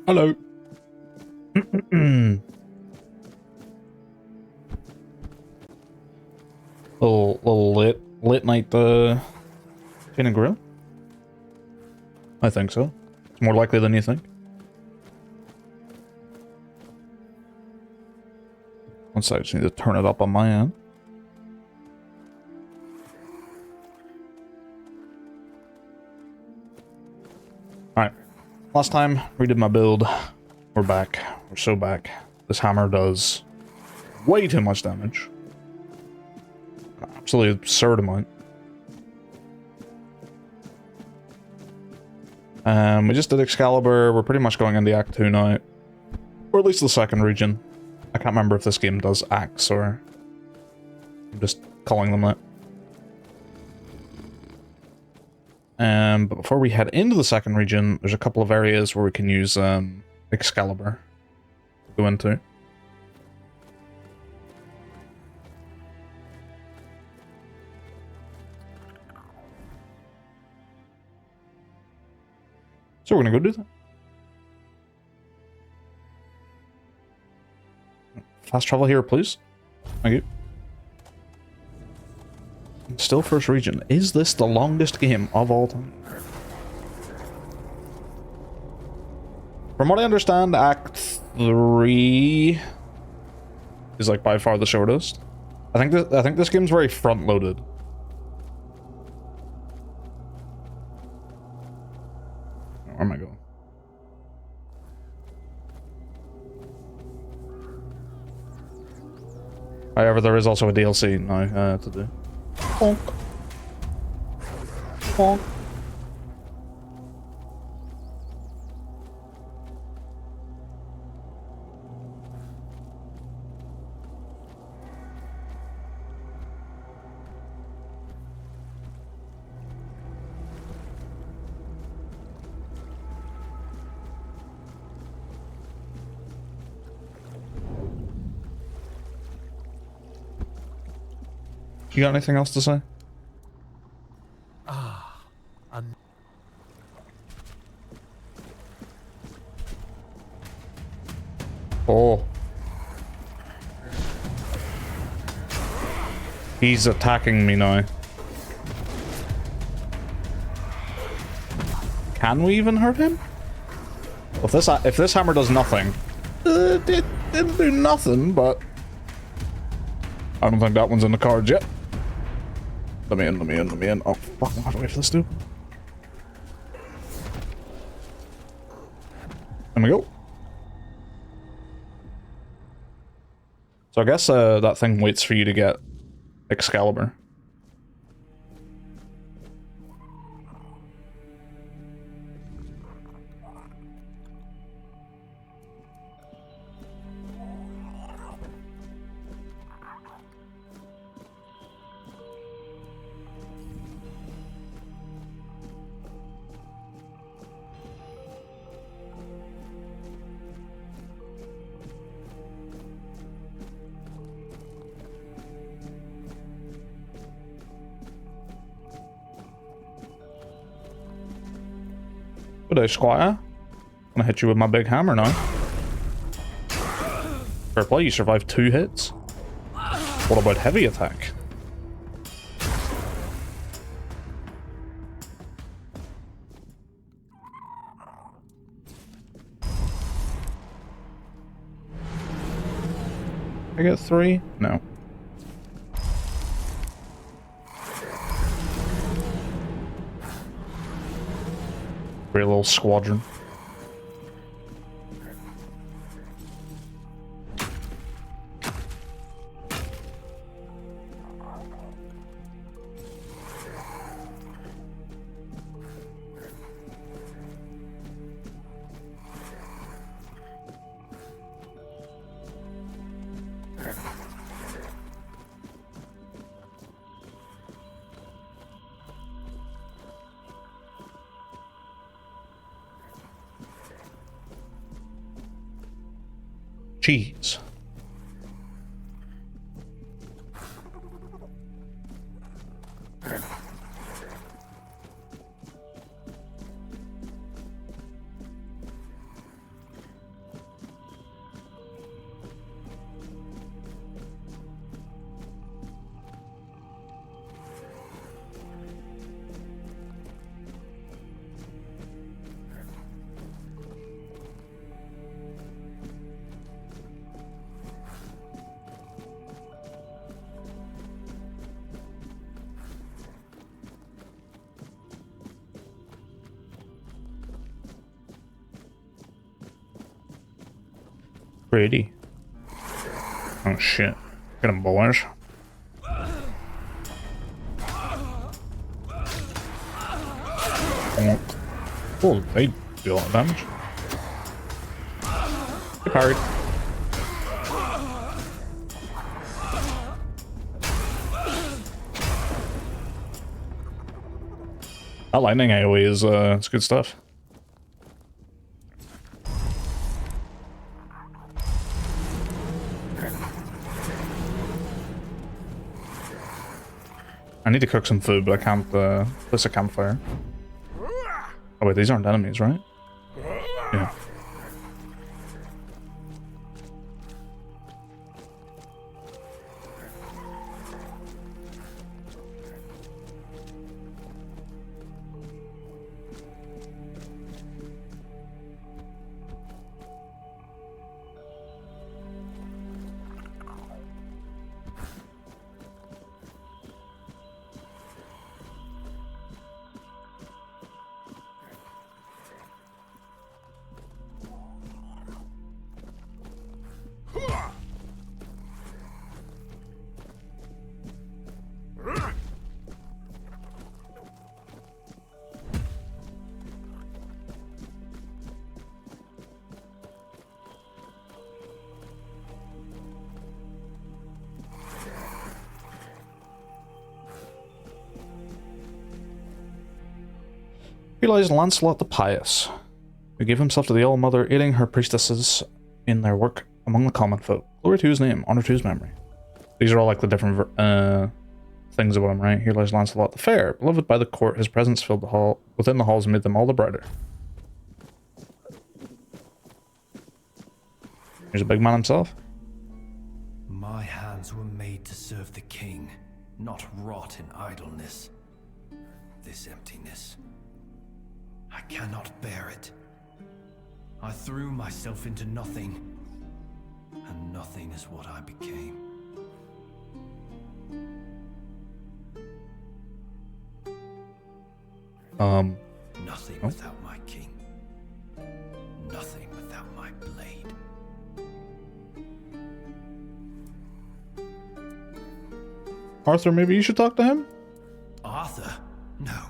Hello. little late night Tainted Grail? I think so. It's more likely than you think. One sec, I just need to turn it up on my end. Alright. Last time, redid my build. We're back. We're so back. This hammer does way too much damage. An absolutely absurd amount. We just did Excalibur. We're pretty much going into Act 2 now. Or at least the second region. I can't remember if this game does acts or... I'm just calling them that. But before we head into the second region, there's a couple of areas where we can use Excalibur to go into. So we're gonna go do that. Fast travel here, please. Thank you. Still first region. Is this the longest game of all time? From what I understand, Act 3 is like by far the shortest. I think this game's very front-loaded. Where am I going? However, there is also a DLC now to do. Honk. Honk. You got anything else to say? Oh. He's attacking me now. Can we even hurt him? If this hammer does nothing, it didn't do nothing, but I don't think that one's in the cards yet. Let me in, let me in, let me in. Oh, fuck, I have to wait for this dude. There we go. So I guess that thing waits for you to get Excalibur. Good day, Squire. I'm gonna hit you with my big hammer now. Fair play, you survived 2 hits. What about heavy attack? I get 3? No. Great little squadron. Cheese. Pretty. Oh shit. Get him, boys. Oh, they do a lot of damage. They parried. That lightning AoE is it's good stuff. I need to cook some food, but I can't place a campfire. Oh wait, these aren't enemies, right? Yeah. Realized Lancelot the Pious, who gave himself to the All-Mother, aiding her priestesses in their work among the common folk. Glory to his name, honor to his memory. These are all like the different things about him, right? Here lies Lancelot the Fair, beloved by the court. His presence filled the hall within the halls and made them all the brighter. Here's a big man himself. My hands were made to serve the king, not rot in idleness. This emptiness, I cannot bear it. I threw myself into nothing, and nothing is what I became. Nothing without my king. Nothing without my blade. Arthur, maybe you should talk to him? Arthur? No.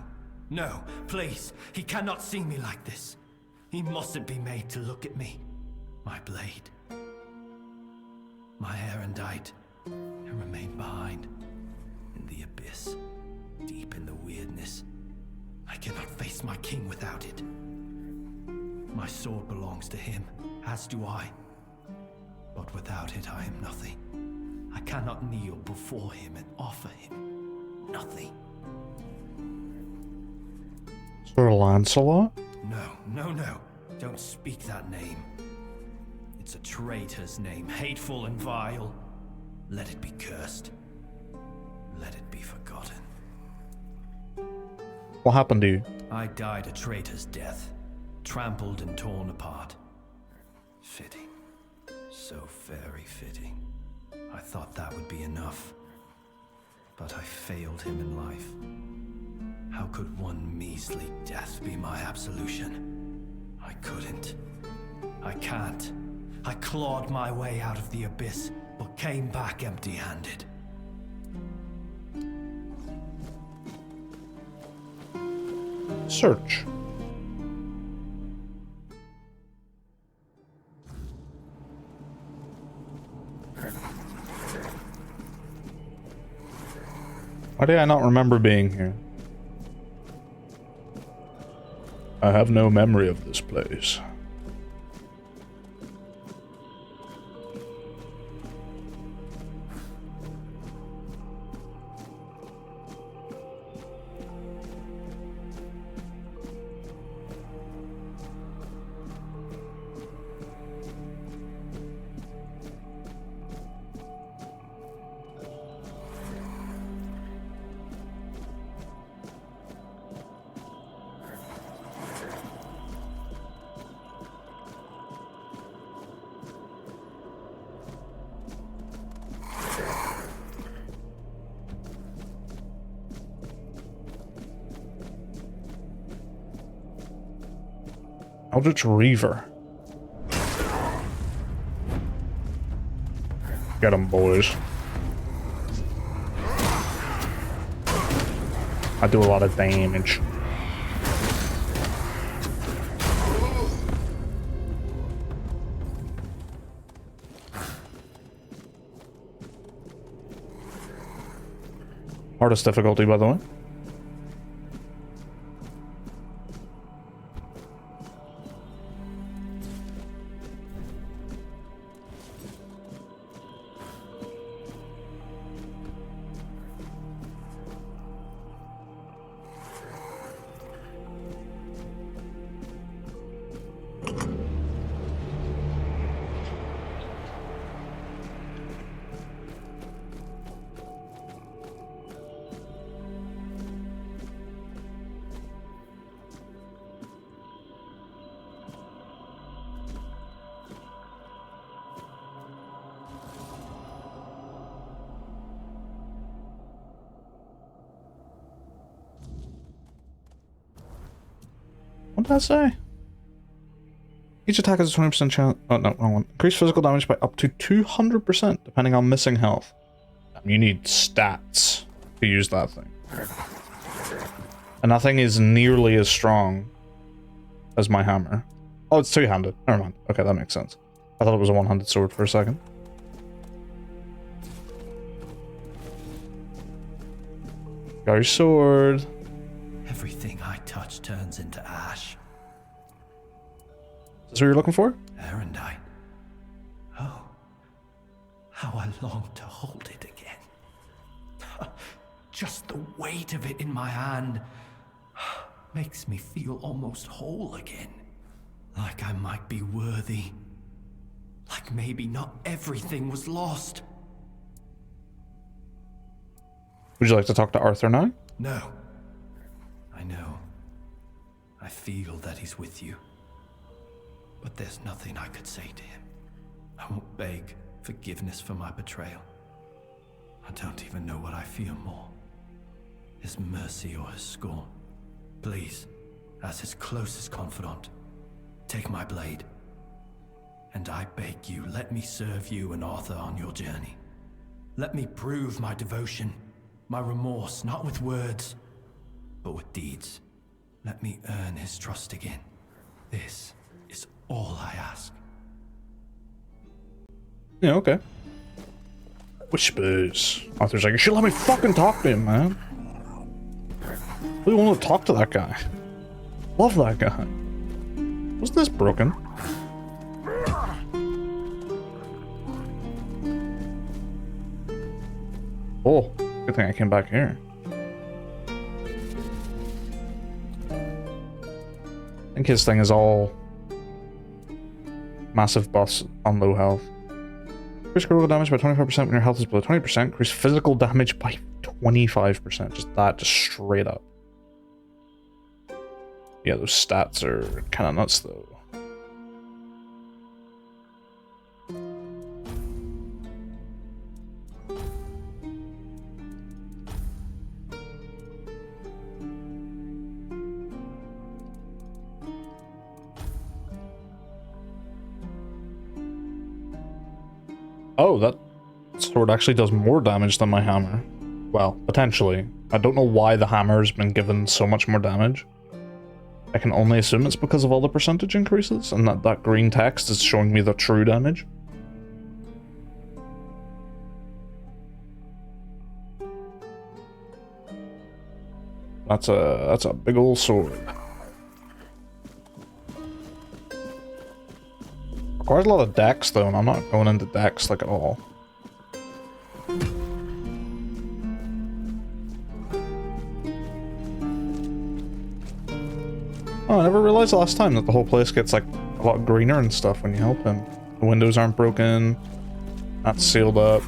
No, please. He cannot see me like this. He mustn't be made to look at me. My blade. My erendite. It remained behind. In the abyss. Deep in the weirdness. I cannot face my king without it. My sword belongs to him, as do I. But without it, I am nothing. I cannot kneel before him and offer him nothing. Sir Lancelot? No. Don't speak that name. It's a traitor's name, hateful and vile. Let it be cursed. Let it be forgotten. What happened to you? I died a traitor's death, trampled and torn apart. Fitting. So very fitting. I thought that would be enough. But I failed him in life. How could one measly death be my absolution? I couldn't. I can't. I clawed my way out of the abyss, but came back empty-handed. Search. Why do I not remember being here? I have no memory of this place. Eldritch Reaver. Get them, boys. I do a lot of damage. Hardest difficulty, by the way. What did I say? Each attack has a 20% chance. Oh, no, wrong one. Increase physical damage by up to 200%, depending on missing health. You need stats to use that thing. And that thing is nearly as strong as my hammer. Oh, it's two-handed. Never mind. Okay, that makes sense. I thought it was a one-handed sword for a second. Got your sword. Everything I touch turns into ash. Is this what you're looking for? Erendite. Oh, how I long to hold it again. Just the weight of it in my hand makes me feel almost whole again. Like I might be worthy. Like maybe not everything was lost. Would you like to talk to Arthur now? No. I know. I feel that he's with you. But there's nothing I could say to him. I won't beg forgiveness for my betrayal. I don't even know what I fear more. His mercy or his scorn. Please, as his closest confidant, take my blade. And I beg you, let me serve you and Arthur on your journey. Let me prove my devotion, my remorse, not with words, but with deeds. Let me earn his trust again. This is all I ask. Yeah, okay. Whispers. Arthur's like, you should let me fucking talk to him, man. We want to talk to that guy. Love that guy. Wasn't this broken? Oh, good thing I came back here. I think his thing is all massive buffs on low health. Increase critical damage by 25% when your health is below 20%. Increase physical damage by 25%. Just that, just straight up. Yeah, those stats are kind of nuts, though. Oh, that sword actually does more damage than my hammer. Well, potentially. I don't know why the hammer has been given so much more damage. I can only assume it's because of all the percentage increases, and that green text is showing me the true damage. That's a big old sword. Requires a lot of dex though, and I'm not going into dex like at all. Oh, I never realized last time that the whole place gets like a lot greener and stuff when you help him. The windows aren't broken, not sealed up.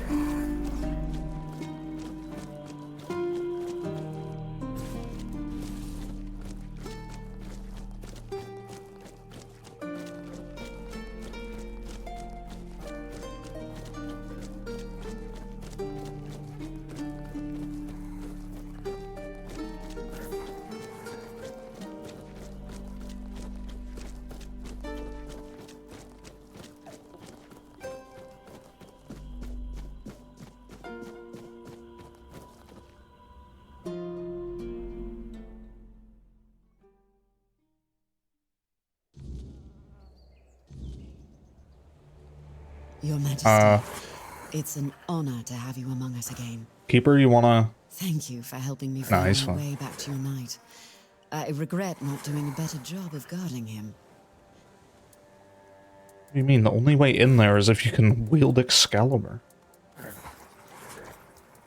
Your Majesty, it's an honor to have you among us again. Keeper, you wanna... Thank you for helping me Nah, find he's my fine. way back to your knight. I regret not doing a better job of guarding him. What do you mean? The only way in there is if you can wield Excalibur.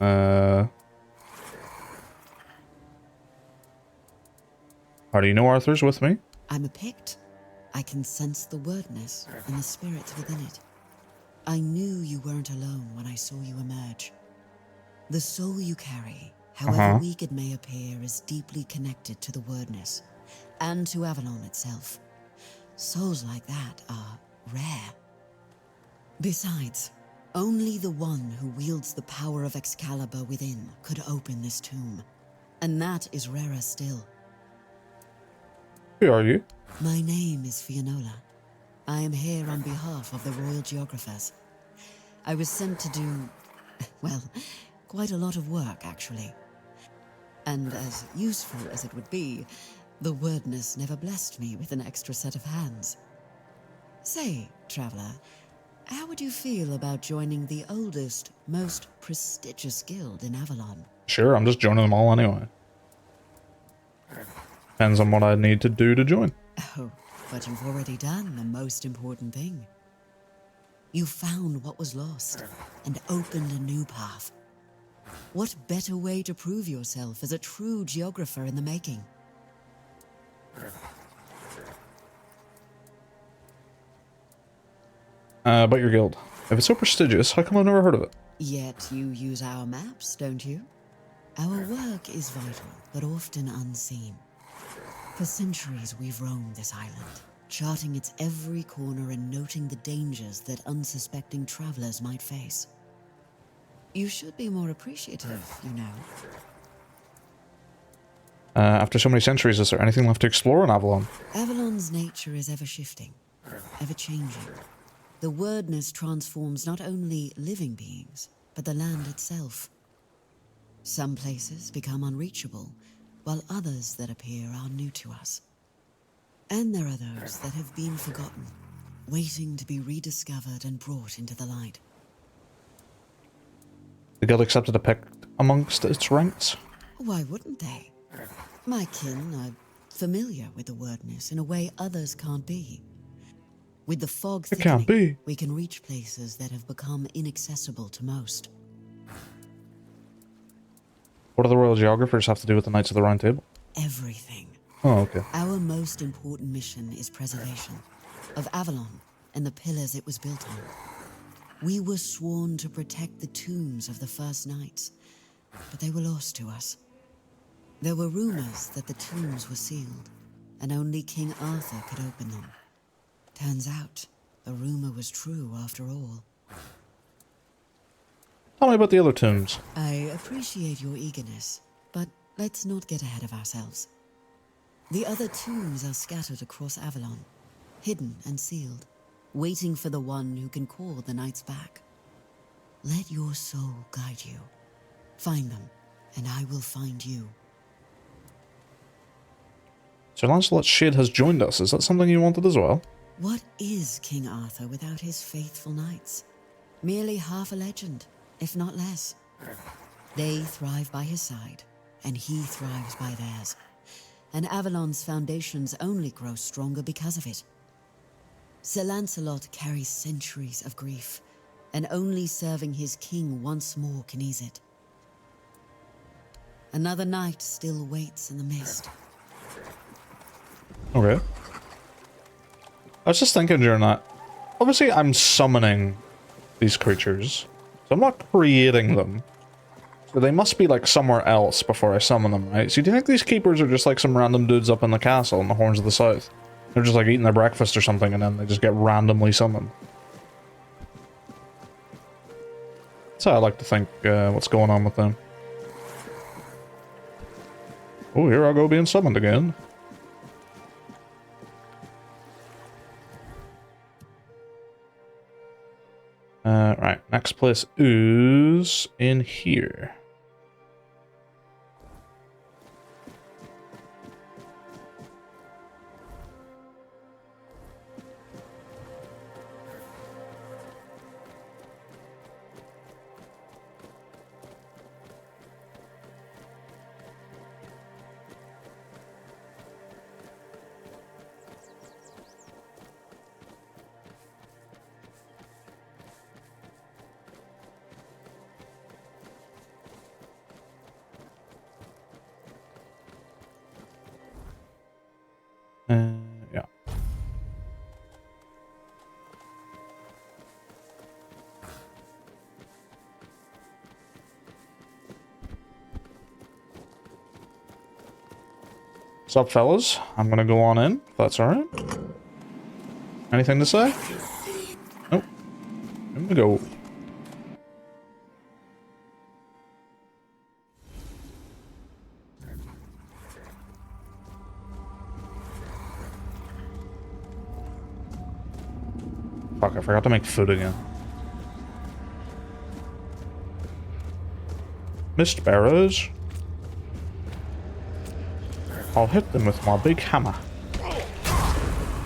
How do you know Arthur's with me? I'm a Pict. I can sense the wordness and the spirits within it. I knew you weren't alone when I saw you emerge. The soul you carry, however weak it may appear, is deeply connected to the wordness and to Avalon itself. Souls like that are rare. Besides, only the one who wields the power of Excalibur within could open this tomb. And that is rarer still. Who are you? My name is Fianola. I am here on behalf of the Royal Geographers. I was sent to do, well, quite a lot of work, actually. And as useful as it would be, the wordness never blessed me with an extra set of hands. Say, traveler, how would you feel about joining the oldest, most prestigious guild in Avalon? Sure, I'm just joining them all anyway. Depends on what I need to do to join. Oh, but you've already done the most important thing. You found what was lost and opened a new path. What better way to prove yourself as a true geographer in the making? But your guild. If it's so prestigious, how come I've never heard of it? Yet you use our maps, don't you? Our work is vital, but often unseen. For centuries we've roamed this island, charting its every corner and noting the dangers that unsuspecting travelers might face. You should be more appreciative, you know. After so many centuries, is there anything left to explore in Avalon? Avalon's nature is ever-shifting, ever-changing. The wordness transforms not only living beings, but the land itself. Some places become unreachable, while others that appear are new to us. And there are those that have been forgotten, waiting to be rediscovered and brought into the light. The guild accepted a Pict amongst its ranks? Why wouldn't they? My kin are familiar with the wordness in a way others can't be. With the fog It can't thickening, be. we can reach places that have become inaccessible to most. What do the Royal Geographers have to do with the Knights of the Round Table? Everything. Oh, okay. Our most important mission is preservation of Avalon and the pillars it was built on. We were sworn to protect the tombs of the first knights, but they were lost to us. There were rumors that the tombs were sealed, and only King Arthur could open them. Turns out, the rumor was true after all. Tell me about the other tombs. I appreciate your eagerness, but let's not get ahead of ourselves. The other tombs are scattered across Avalon, hidden and sealed, waiting for the one who can call the knights back. Let your soul guide you. Find them, and I will find you. Sir Lancelot Shade has joined us. Is that something you wanted as well? What is King Arthur without his faithful knights? Merely half a legend, if not less. They thrive by his side, and he thrives by theirs. And Avalon's foundations only grow stronger because of it. Sir Lancelot carries centuries of grief, and only serving his king once more can ease it. Another night still waits in the mist. Okay. I was just thinking during that. Obviously, I'm summoning these creatures, so I'm not creating them. So they must be like somewhere else before I summon them, right? So do you think these keepers are just like some random dudes up in the castle in the Horns of the South? They're just like eating their breakfast or something and then they just get randomly summoned. That's how I like to think what's going on with them. Oh, here I go being summoned again. Right, next place is in here. Sup, fellas? I'm gonna go on in, if that's alright. Anything to say? Nope. I'm gonna go. Fuck, I forgot to make food again. Mist bearers. I'll hit them with my big hammer.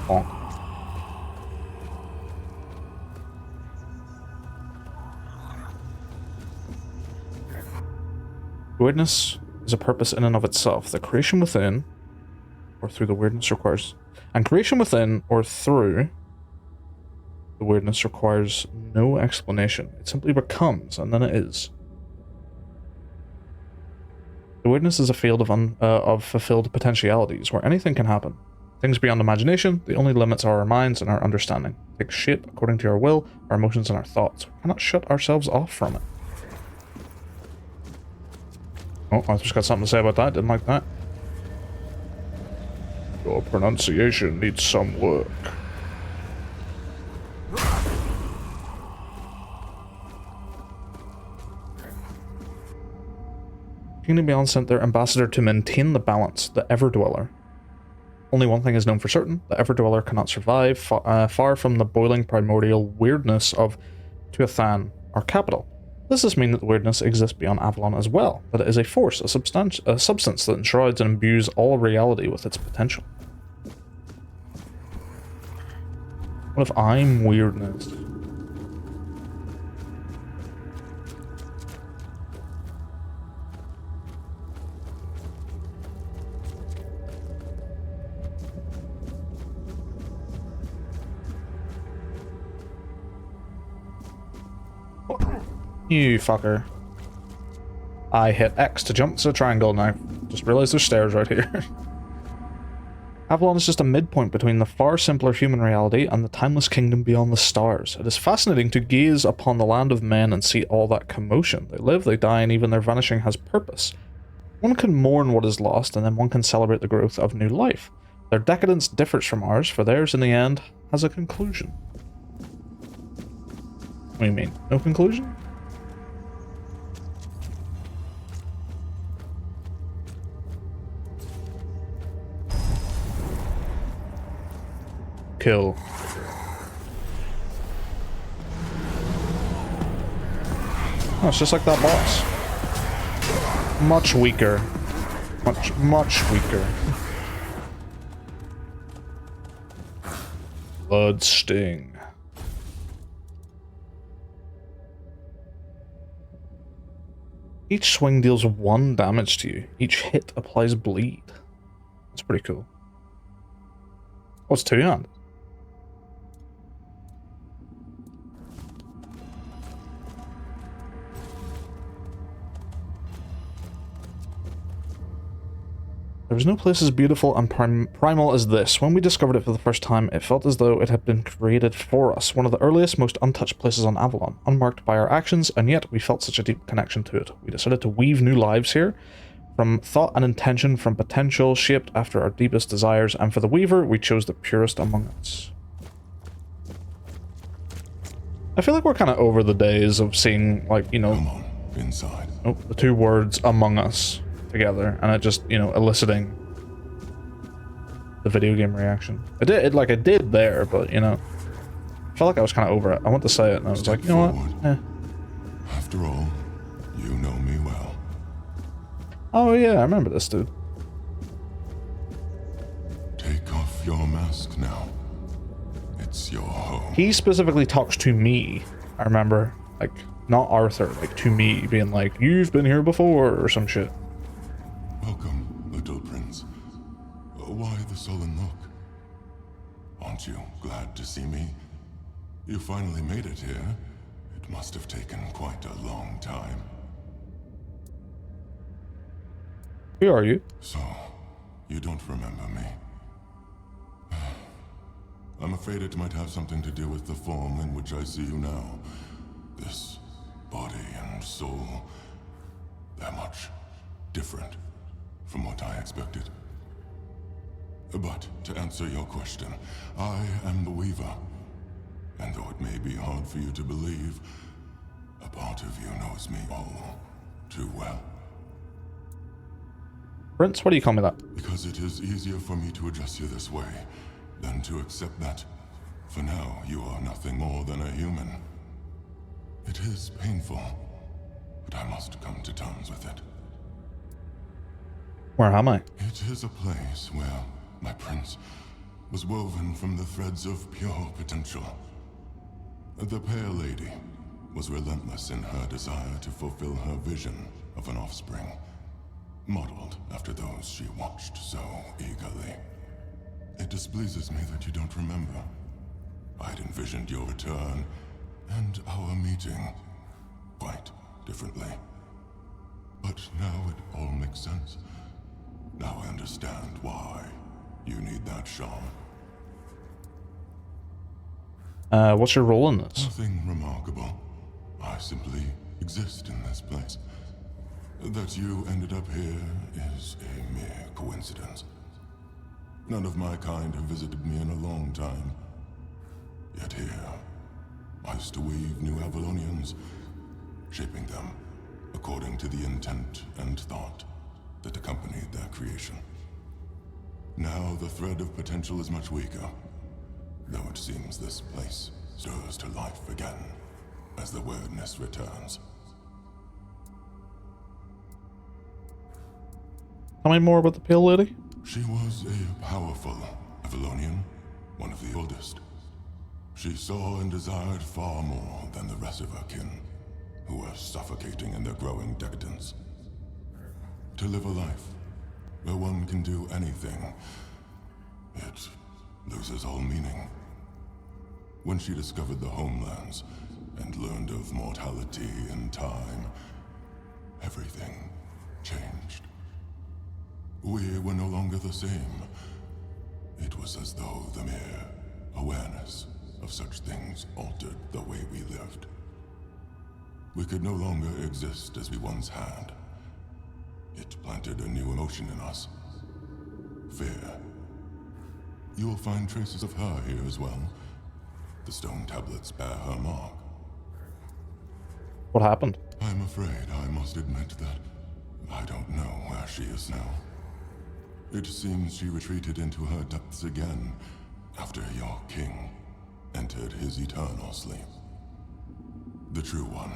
Bonk. Weirdness is a purpose in and of itself. The creation within, or through the weirdness requires... And creation within, or through... The weirdness requires no explanation. It simply becomes, and then it is. The weirdness is a field of fulfilled potentialities, where anything can happen. Things beyond imagination, the only limits are our minds and our understanding. Take shape according to our will, our emotions, and our thoughts. We cannot shut ourselves off from it. Oh, I just got something to say about that. Didn't like that. Your pronunciation needs some work. Kingdom Beyond sent their ambassador to maintain the balance, the Ever-Dweller. Only one thing is known for certain, the Ever-Dweller cannot survive far from the boiling primordial weirdness of Tuathan, our capital. Does this mean that the weirdness exists beyond Avalon as well? That it is a force, a substance that enshrouds and imbues all reality with its potential? What if I'm weirdness? You fucker. I hit X to jump to the triangle now. Just realized there's stairs right here. Avalon is just a midpoint between the far simpler human reality and the timeless kingdom beyond the stars. It is fascinating to gaze upon the land of men and see all that commotion. They live, they die, and even their vanishing has purpose. One can mourn what is lost, and then one can celebrate the growth of new life. Their decadence differs from ours, for theirs in the end has a conclusion. What do you mean? No conclusion? Kill. Oh, it's just like that boss. Much weaker. Much weaker. Blood sting. Each swing deals 1 damage to you. Each hit applies bleed. That's pretty cool. Oh, it's 2-handed. There was no place as beautiful and primal as this. When we discovered it for the first time, it felt as though it had been created for us. One of the earliest, most untouched places on Avalon, unmarked by our actions, and yet we felt such a deep connection to it. We decided to weave new lives here, from thought and intention, from potential, shaped after our deepest desires, and for the Weaver, we chose the purest among us. I feel like we're kind of over the days of seeing, like, you know... Come on, inside. Oh, the 2 words, among us. Together, and it just, you know, eliciting the video game reaction. It did there, but, you know, I felt like I was kind of over it. I want to say it, and I was like, you know what? Eh. After all, you know me well. Oh yeah, I remember this dude. Take off your mask now. It's your home. He specifically talks to me. I remember, like, not Arthur, like to me, being like, "You've been here before," or some shit. Welcome, little prince. Why the sullen look? Aren't you glad to see me? You finally made it here. It must have taken quite a long time. Who are you? So, you don't remember me. I'm afraid it might have something to do with the form in which I see you now. This body and soul, they're much different from what I expected. But to answer your question, I am the Weaver. And though it may be hard for you to believe, a part of you knows me all too well. Prince, what do you call me that? Because it is easier for me to address you this way than to accept that, for now, you are nothing more than a human. It is painful, but I must come to terms with it. Where am I? It is a place where my prince was woven from the threads of pure potential. The Pale Lady was relentless in her desire to fulfill her vision of an offspring, modeled after those she watched so eagerly. It displeases me that you don't remember. I'd envisioned your return and our meeting quite differently. But now it all makes sense. Now I understand why you need that shard. What's your role in this? Nothing remarkable. I simply exist in this place. That you ended up here is a mere coincidence. None of my kind have visited me in a long time. Yet here, I used to weave new Avalonians, shaping them according to the intent and thought that accompanied their creation. Now the thread of potential is much weaker, though it seems this place stirs to life again as the weirdness returns. Tell me more about the Pale Lady. She was a powerful Avalonian, one of the oldest. She saw and desired far more than the rest of her kin, who were suffocating in their growing decadence. To live a life where one can do anything, it loses all meaning. When she discovered the homelands and learned of mortality and time, everything changed. We were no longer the same. It was as though the mere awareness of such things altered the way we lived. We could no longer exist as we once had. It planted a new emotion in us. Fear. You will find traces of her here as well. The stone tablets bear her mark. What happened? I'm afraid I must admit that I don't know where she is now. It seems she retreated into her depths again after your king entered his eternal sleep. The true one,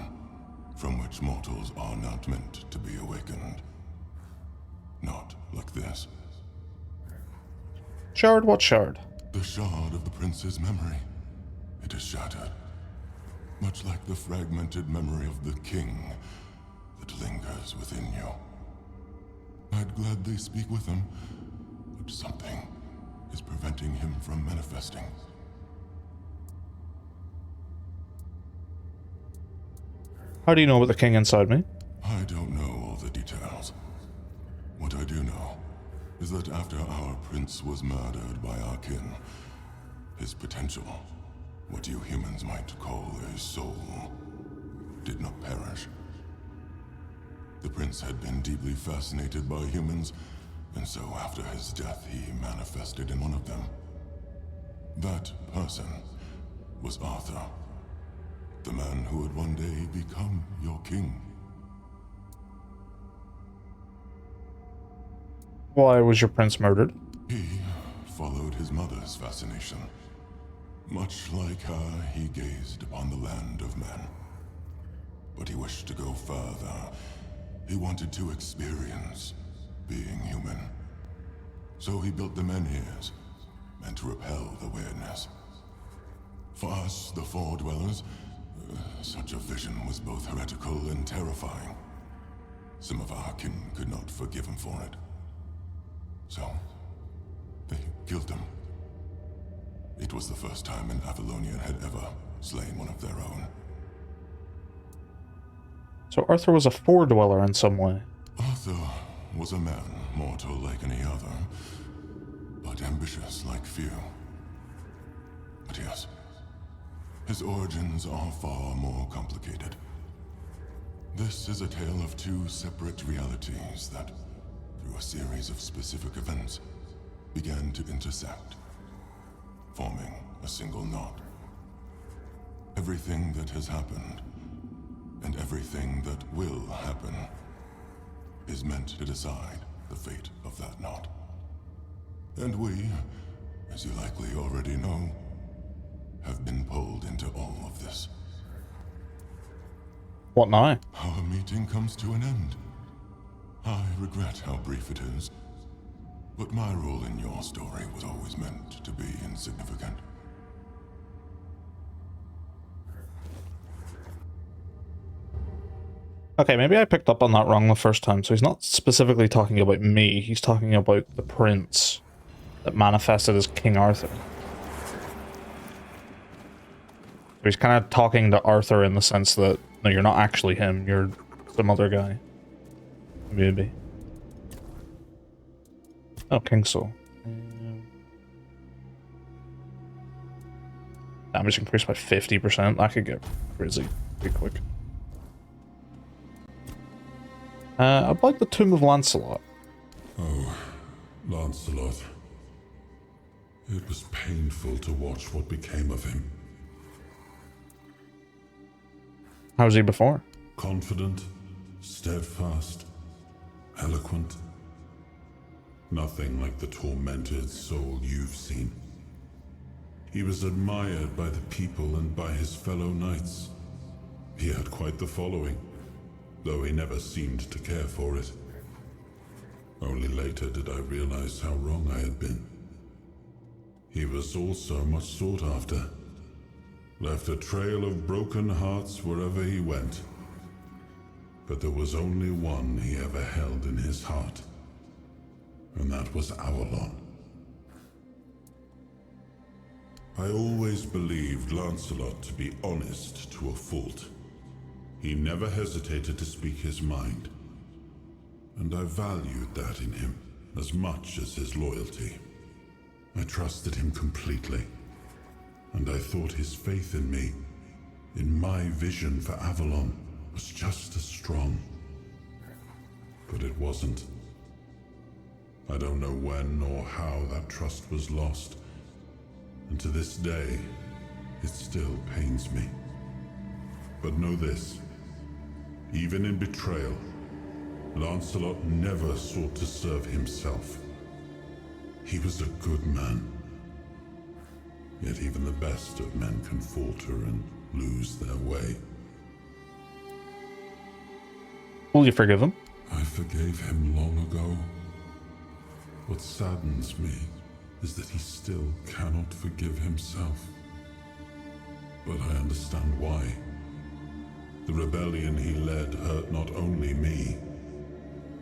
from which mortals are not meant to be awakened. Not like this. Shard? What shard? The shard of the prince's memory. It is shattered. Much like the fragmented memory of the king that lingers within you. I'd gladly speak with him, but something is preventing him from manifesting. How do you know about the king inside me? I don't know all the details. What I do know is that after our prince was murdered by our kin, his potential, what you humans might call a soul, did not perish. The prince had been deeply fascinated by humans, and so after his death he manifested in one of them. That person was Arthur, the man who would one day become your king. Why was your prince murdered? He followed his mother's fascination. Much like her, he gazed upon the land of men. But he wished to go further. He wanted to experience being human. So he built the menhirs, meant to repel the weirdness. For us, the Four Dwellers, such a vision was both heretical and terrifying. Some of our kin could not forgive him for it. So, they killed him. It was the first time an Avalonian had ever slain one of their own. So Arthur was a four-dweller in some way. Arthur was a man, mortal like any other, but ambitious like few. But yes, his origins are far more complicated. This is a tale of two separate realities that, through a series of specific events, began to intersect, forming a single knot. Everything that has happened, and everything that will happen, is meant to decide the fate of that knot. And we, as you likely already know, have been pulled into all of this. What now? Our meeting comes to an end. I regret how brief it is, but my role in your story was always meant to be insignificant. Okay, maybe I picked up on that wrong the first time. So he's not specifically talking about me. He's talking about the prince that manifested as King Arthur. So he's kind of talking to Arthur in the sense that, no, you're not actually him. You're some other guy. Maybe. Oh, King Soul. Damage increased by 50%. That could get crazy pretty quick. I'd like the Tomb of Lancelot. Oh, Lancelot. It was painful to watch what became of him. How was he before? Confident, steadfast, eloquent. Nothing like the tormented soul you've seen. He was admired by the people and by his fellow knights. He had quite the following, though he never seemed to care for it. Only later did I realize how wrong I had been. He was also much sought after. Left a trail of broken hearts wherever he went. But there was only one he ever held in his heart. And that was Avalon. I always believed Lancelot to be honest to a fault. He never hesitated to speak his mind. And I valued that in him as much as his loyalty. I trusted him completely. And I thought his faith in me, in my vision for Avalon, was just as strong. But it wasn't. I don't know when or how that trust was lost. And to this day, it still pains me. But know this, even in betrayal, Lancelot never sought to serve himself. He was a good man. Yet even the best of men can falter and lose their way. Will you forgive him? I forgave him long ago. What saddens me is that he still cannot forgive himself. But I understand why. The rebellion he led hurt not only me,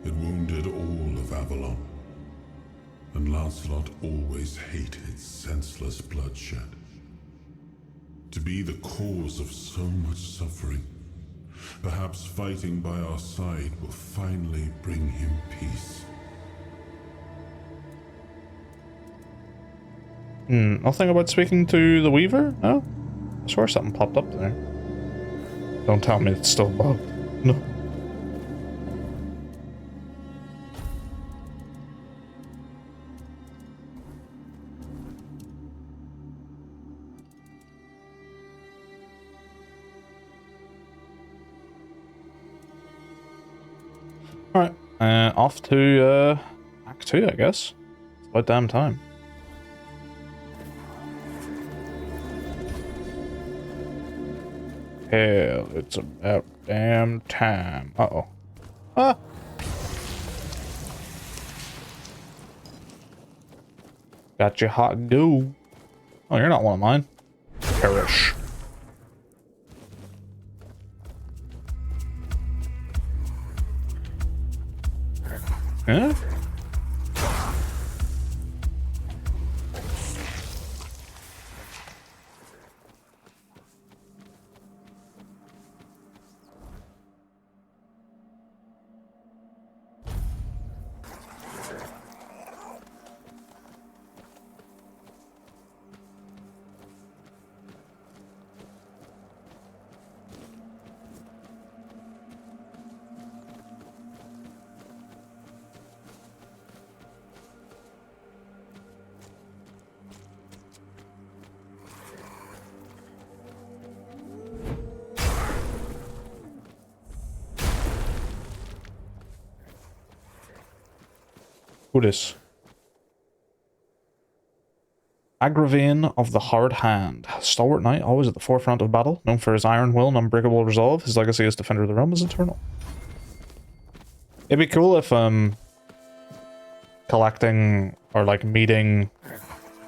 it wounded all of Avalon. And Lancelot always hated senseless bloodshed. To be the cause of so much suffering, perhaps fighting by our side will finally bring him peace. Nothing about speaking to the Weaver? No? I swear something popped up there. Don't tell me it's still bugged. No. Alright, off to Act 2, I guess. It's about damn time. Hell, it's about damn time. Uh-oh. Ah! Got you hot and go. Oh, you're not one of mine. Perish. Huh? Who this? Agravain of the Hard Hand. Stalwart knight, always at the forefront of battle. Known for his iron will and unbreakable resolve. His legacy as defender of the realm is eternal. It'd be cool if, collecting, or like meeting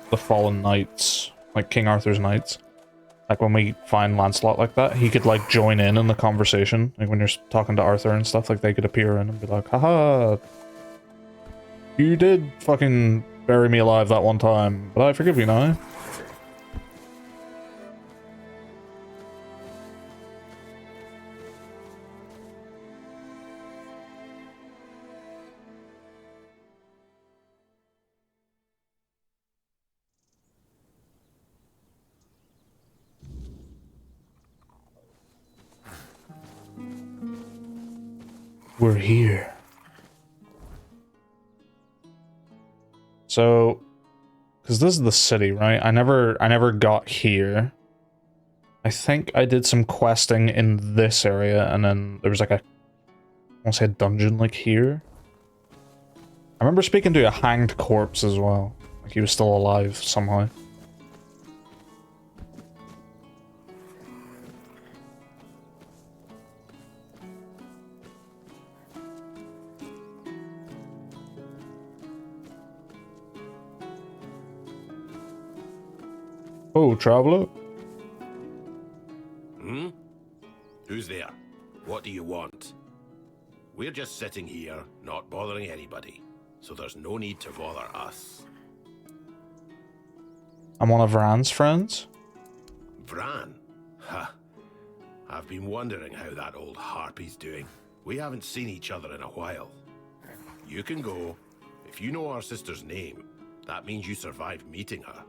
the fallen knights, like King Arthur's knights. Like when we find Lancelot like that, he could like join in the conversation. Like when you're talking to Arthur and stuff, like they could appear in and be like, haha, you did fucking bury me alive that one time, but I forgive you now. We're here. So, because this is the city, right? I never got here. I think I did some questing in this area, and then there was like a, I want to say a dungeon like here. I remember speaking to a hanged corpse as well. Like he was still alive somehow. Oh, traveler? Hmm? Who's there? What do you want? We're just sitting here, not bothering anybody, so there's no need to bother us. I'm one of Vran's friends. Vran? Ha! I've been wondering how that old harpy's doing. We haven't seen each other in a while. You can go. If you know our sister's name, that means you survived meeting her.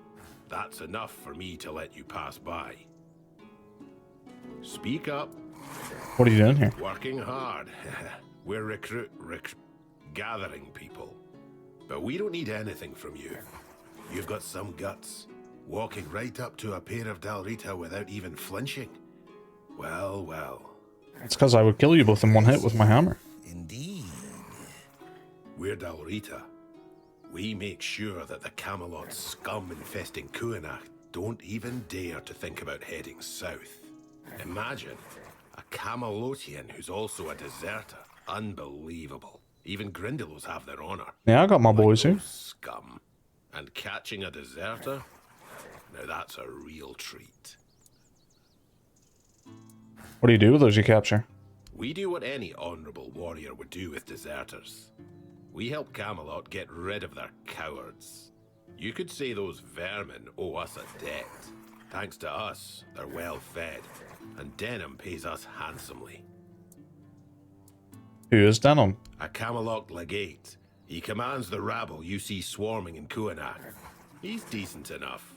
That's enough for me to let you pass by. Speak up. What are you doing here? Working hard. We're gathering people. But we don't need anything from you. You've got some guts. Walking right up to a pair of Dalrita without even flinching. Well, well. It's because I would kill you both in one hit with my hammer. Indeed. We're Dalrita. We make sure that the Camelot scum infesting Kuanach don't even dare to think about heading south. Imagine a Camelotian who's also a deserter. Unbelievable. Even Grindelows have their honor. Yeah, I got my boys here. Scum. And catching a deserter? Now that's a real treat. What do you do with those you capture? We do what any honorable warrior would do with deserters. We help Camelot get rid of their cowards. You could say those vermin owe us a debt. Thanks to us, they're well fed, and Denham pays us handsomely. Who is Denham? A Camelot legate. He commands the rabble you see swarming in Kuanach. He's decent enough,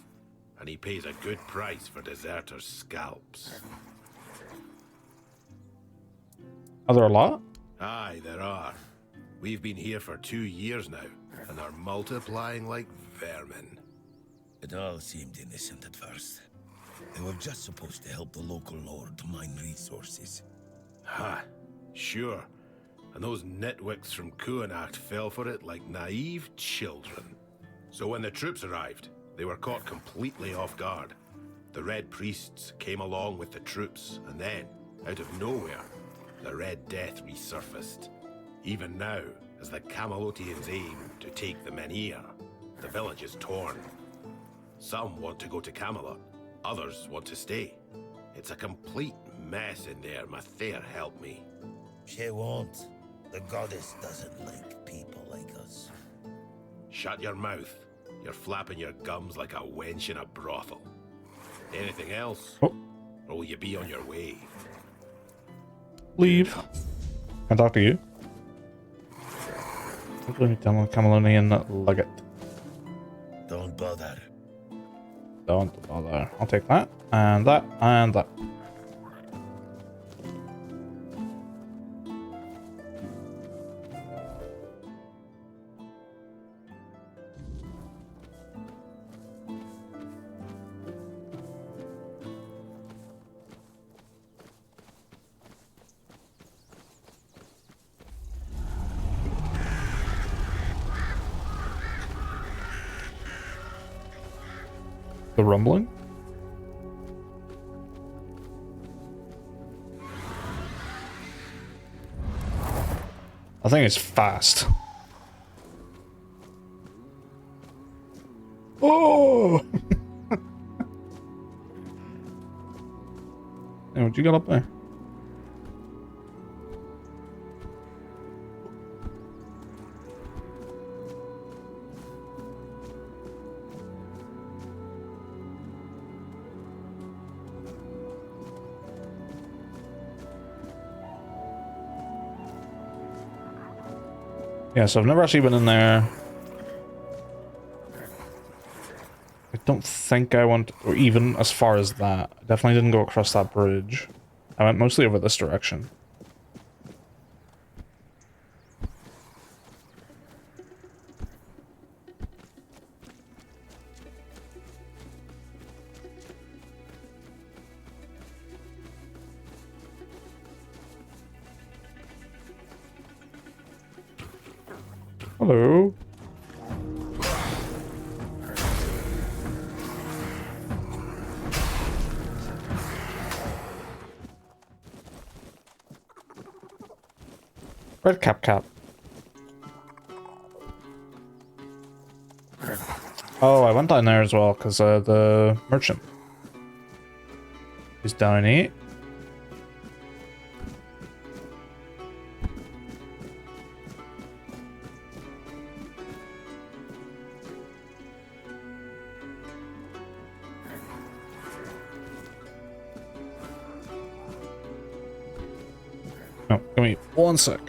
and he pays a good price for deserters' scalps. Are there a lot? Aye, there are. We've been here for 2 years now, and are multiplying like vermin. It all seemed innocent at first. They were just supposed to help the local lord to mine resources. Ha, sure. And those nitwicks from Kuanach fell for it like naive children. So when the troops arrived, they were caught completely off guard. The Red Priests came along with the troops, and then, out of nowhere, the Red Death resurfaced. Even now, as the Camelotians aim to take the Menhir, the village is torn. Some want to go to Camelot, others want to stay. It's a complete mess in there, Mathair help me. She won't. The goddess doesn't like people like us. Shut your mouth. You're flapping your gums like a wench in a brothel. Anything else? Oh. Or will you be on your way? Leave. Can I talk to you? Camelonian Legate. Don't bother. Don't bother. I'll take that, and that, and that. The rumbling? I think it's fast. Oh! Hey, what you got up there? Yeah, so I've never actually been in there. I don't think I went or even as far as that. I definitely didn't go across that bridge. I went mostly over this direction. Hello. Red cap. Oh, I went down there as well because the merchant is down here. No, give me 1 sec.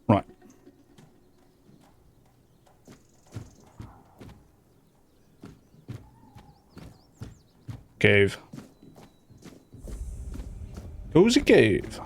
Right. Cave. Cozy cave.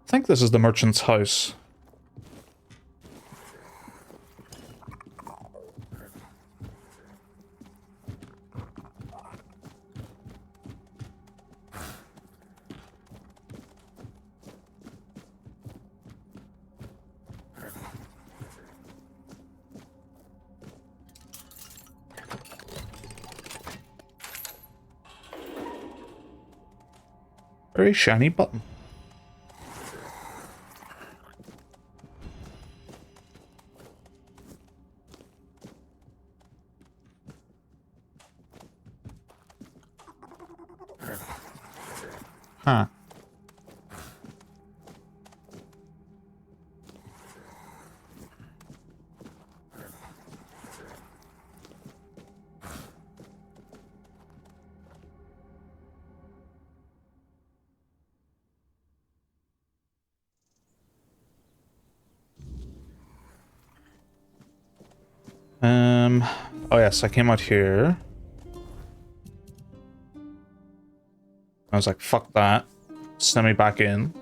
I think this is the merchant's house. Very shiny button. Huh. Oh yes, I came out here. I was like, fuck that. Send me back in.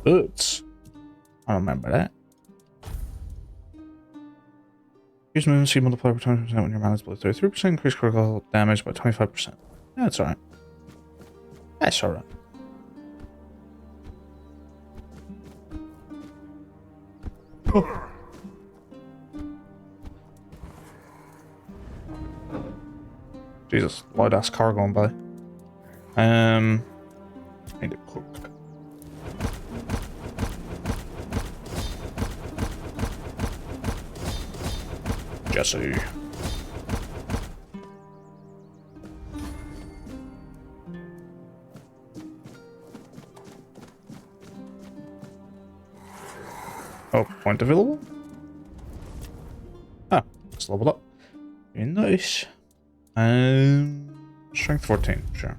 Boots. I don't remember that. Use movement speed multiplier by 20% when your mana is below 33%. Increase critical damage by 25%. Yeah, that's alright. That's alright. Oh. Jesus, loud ass car going by. I need to cook. Jesse. Oh, point available? Ah, it's leveled up. Very nice. Strength 14, sure.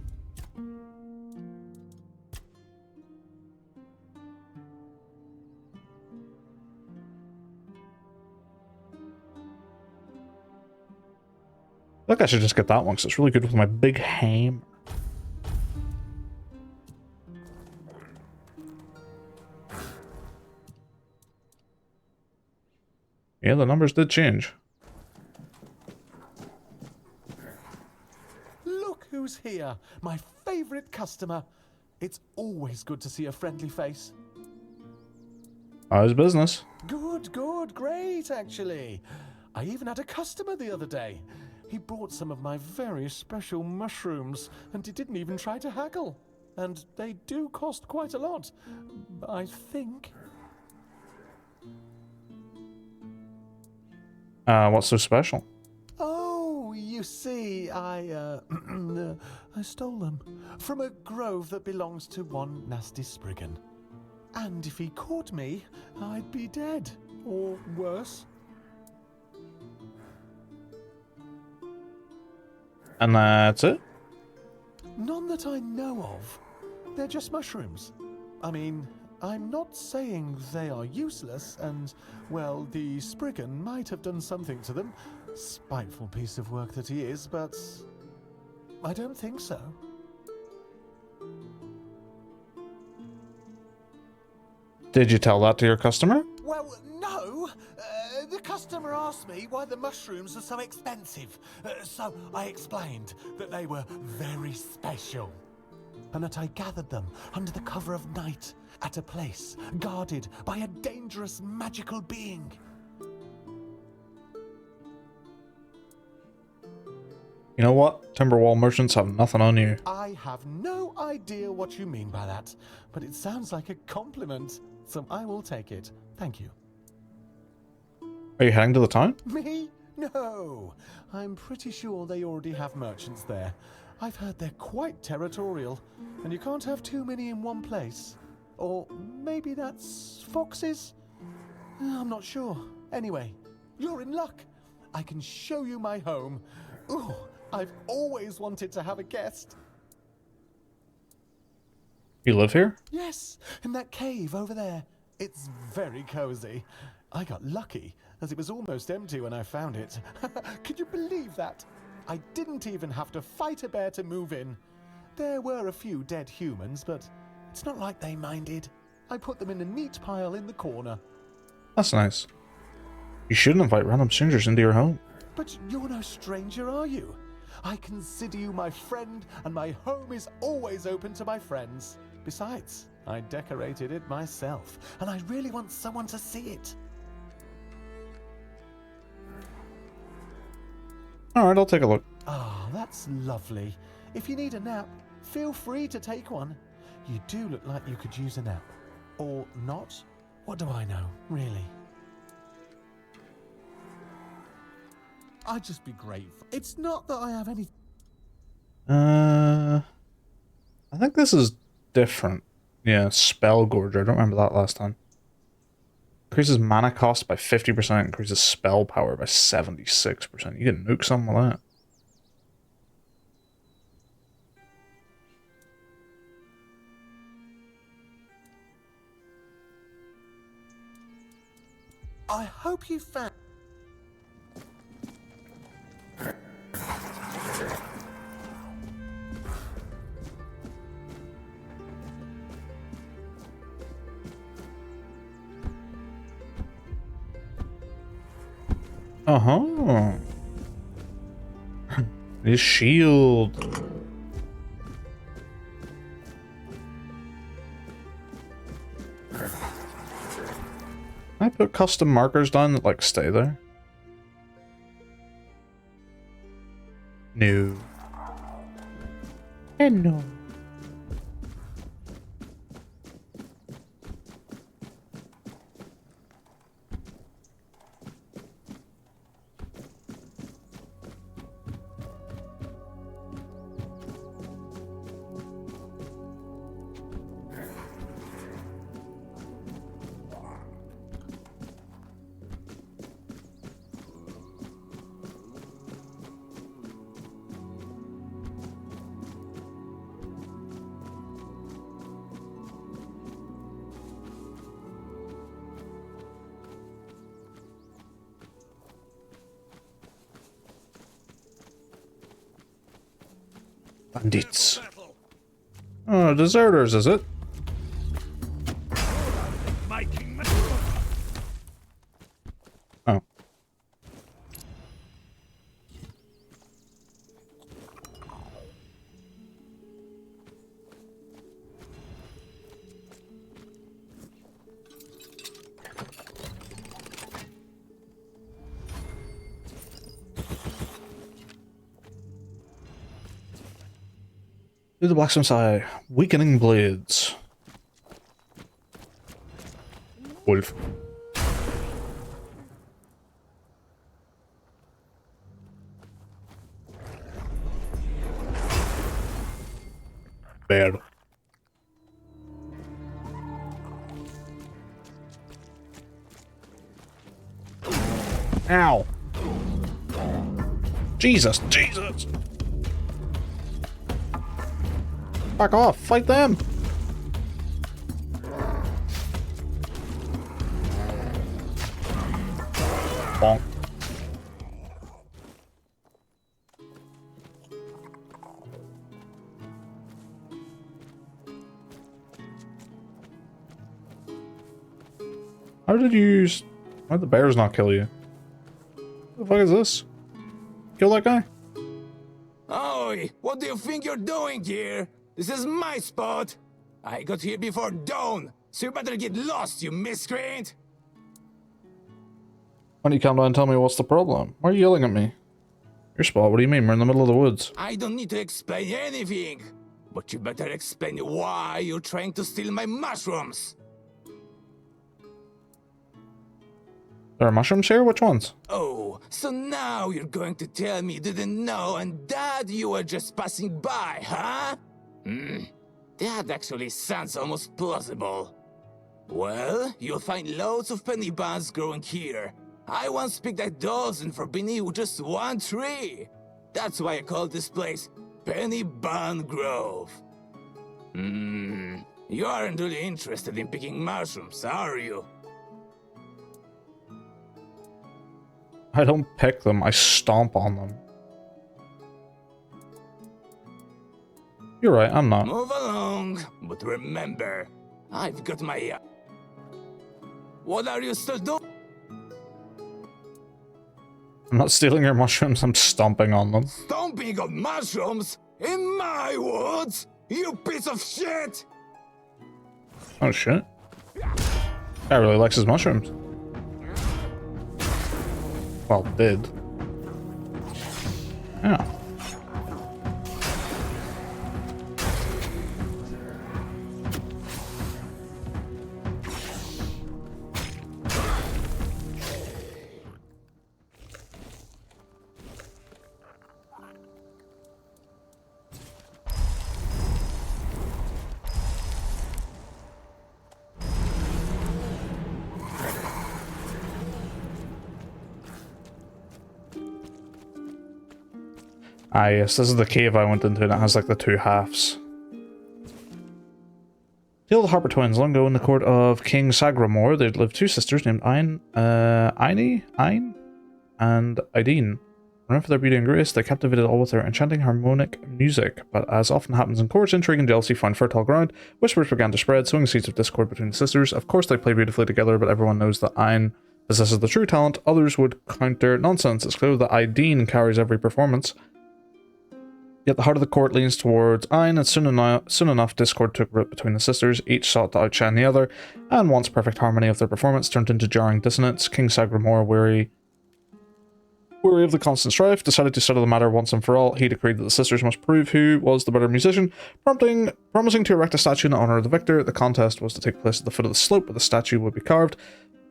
I think I should just get that one because it's really good with my big hammer. Yeah, the numbers did change. Look who's here, my favorite customer. It's always good to see a friendly face. How's business? Good, great, actually. I even had a customer the other day. He brought some of my very special mushrooms, and he didn't even try to haggle. And they do cost quite a lot, I think. What's so special? Oh, you see, I stole them from a grove that belongs to one nasty Spriggan. And if he caught me, I'd be dead, or worse. And that's it? None that I know of. They're just mushrooms. I mean, I'm not saying they are useless, and, well, the Spriggan might have done something to them. Spiteful piece of work that he is, but I don't think so. Did you tell that to your customer? Well, no. The customer asked me why the mushrooms are so expensive. So I explained that they were very special. And that I gathered them under the cover of night at a place guarded by a dangerous magical being. You know what? Timberwall merchants have nothing on you. I have no idea what you mean by that, but it sounds like a compliment, so I will take it. Thank you. Are you heading to the town? Me? No. I'm pretty sure they already have merchants there. I've heard they're quite territorial, and you can't have too many in one place. Or maybe that's foxes? I'm not sure. Anyway, you're in luck. I can show you my home. Ooh, I've always wanted to have a guest. You live here? Yes, in that cave over there. It's very cozy. I got lucky, as it was almost empty when I found it. Could you believe that? I didn't even have to fight a bear to move in. There were a few dead humans, but it's not like they minded. I put them in a neat pile in the corner. That's nice. You shouldn't invite random strangers into your home. But you're no stranger, are you? I consider you my friend, and my home is always open to my friends. Besides, I decorated it myself, and I really want someone to see it. Alright, I'll take a look. Ah, that's lovely. If you need a nap, feel free to take one. You do look like you could use a nap. Or not? What do I know, really? I'd just be grateful. It's not that I have any... I think this is different. Yeah, Spell Gorger. I don't remember that last time. Increases mana cost by 50%, increases spell power by 76%. You can nuke something with that. I hope you found... Uh-huh. His shield. I put custom markers down that like stay there. No. And no. Bandits. Oh, deserters, is it? Oh. Do the blacksmith's eye. Weakening blades. Wolf. Bear. Ow. Jesus, Jesus. Back off, fight them! Bonk. How did you use... Why'd the bears not kill you? What the fuck is this? Kill that guy? Oi! What do you think you're doing here? This is my spot! I got here before dawn, so you better get lost, you miscreant! Why don't you come down and tell me what's the problem? Why are you yelling at me? Your spot, what do you mean? We're in the middle of the woods. I don't need to explain anything, but you better explain why you're trying to steal my mushrooms! There are mushrooms here? Which ones? Oh, so now you're going to tell me you didn't know and that you were just passing by, huh? That actually sounds almost plausible. Well, you'll find loads of penny buns growing here. I once picked a dozen for beneath just one tree. That's why I call this place Penny Bun Grove. You aren't really interested in picking mushrooms, are you? I don't pick them, I stomp on them. You're right, I'm not. Move along, but remember, I've got my... What are you still doing? I'm not stealing your mushrooms, I'm stomping on them. Stomping on mushrooms? In my woods? You piece of shit! Oh shit. Guy really likes his mushrooms. Well, did. Yeah. Ah yes, this is the cave I went into and it has like the two halves. Tale of the Harper twins. Long ago in the court of King Sagramore, there lived two sisters named Aine and Ideen. Known for their beauty and grace, they captivated all with their enchanting harmonic music, but as often happens in courts, intrigue and jealousy found fertile ground. Whispers began to spread, sowing seeds of discord between the sisters. Of course they play beautifully together, but everyone knows that Aine possesses the true talent, others would counter nonsense. It's clear that Ideen carries every performance. Yet the heart of the court leans towards Ayn, and soon enough discord took root between the sisters. Each sought to outshine the other, and once perfect harmony of their performance turned into jarring dissonance, King Sagramore, weary of the constant strife, decided to settle the matter once and for all. He decreed that the sisters must prove who was the better musician, promising to erect a statue in honor of the victor. The contest was to take place at the foot of the slope where the statue would be carved.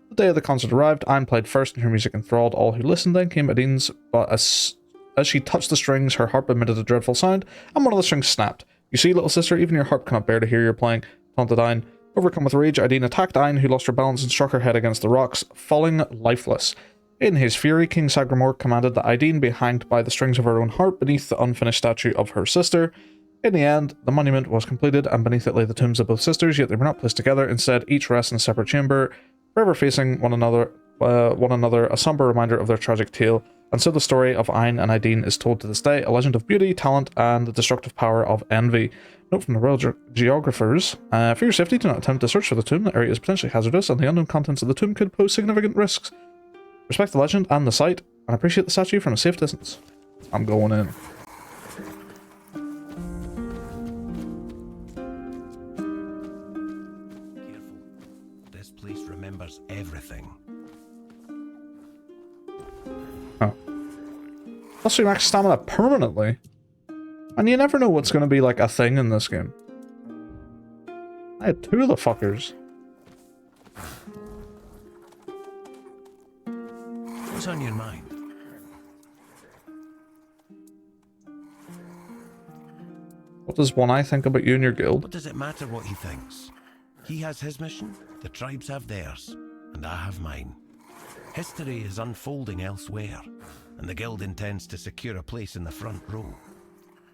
The day of the concert arrived. Ayn played first, and her music enthralled all who listened. Then came Ideen's, but as she touched the strings, her harp emitted a dreadful sound, and one of the strings snapped. You see, little sister, even your harp cannot bear to hear your playing, taunted Ayn. Overcome with rage, Ideen attacked Ayn, who lost her balance and struck her head against the rocks, falling lifeless. In his fury, King Sagramore commanded that Ideen be hanged by the strings of her own harp beneath the unfinished statue of her sister. In the end, the monument was completed, and beneath it lay the tombs of both sisters, yet they were not placed together. Instead, each rests in a separate chamber, forever facing one another, a somber reminder of their tragic tale. And so the story of Ayn and Ideen is told to this day, a legend of beauty, talent, and the destructive power of envy. Note from the royal geographers, for your safety, do not attempt to search for the tomb. The area is potentially hazardous, and the unknown contents of the tomb could pose significant risks. Respect the legend and the site, and appreciate the statue from a safe distance. I'm going in. Careful. This place remembers everything. Plus we max stamina permanently. And you never know what's going to be like a thing in this game. I had 2 of the fuckers. What's on your mind? What does One Eye think about you and your guild? What does it matter what he thinks? He has his mission, the tribes have theirs, and I have mine. History is unfolding elsewhere, and the guild intends to secure a place in the front row.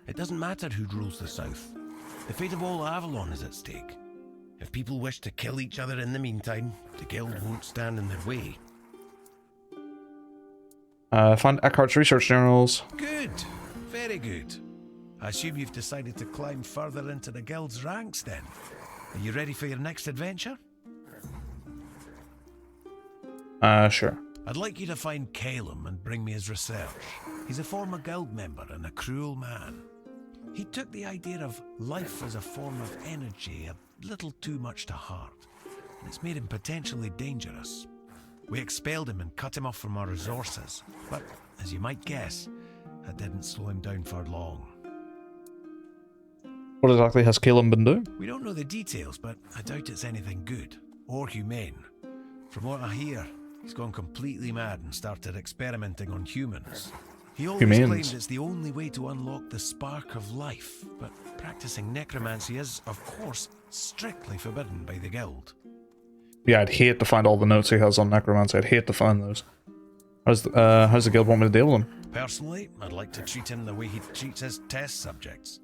It doesn't matter who rules the south. The fate of all Avalon is at stake. If people wish to kill each other in the meantime, the guild won't stand in their way. Find Eckhart's research journals. Good. Very good. I assume you've decided to climb further into the guild's ranks then. Are you ready for your next adventure? Sure. I'd like you to find Calum and bring me his research. He's a former guild member and a cruel man. He took the idea of life as a form of energy a little too much to heart, and it's made him potentially dangerous. We expelled him and cut him off from our resources, but as you might guess, that didn't slow him down for long. What exactly has Calum been doing? We don't know the details, but I doubt it's anything good or humane. From what I hear, he's gone completely mad and started experimenting on humans. He always claimed it's the only way to unlock the spark of life, but practicing necromancy is, of course, strictly forbidden by the guild. Yeah, I'd hate to find all the notes he has on necromancy. I'd hate to find those. How's the guild want me to deal with him? Personally, I'd like to treat him the way he treats his test subjects.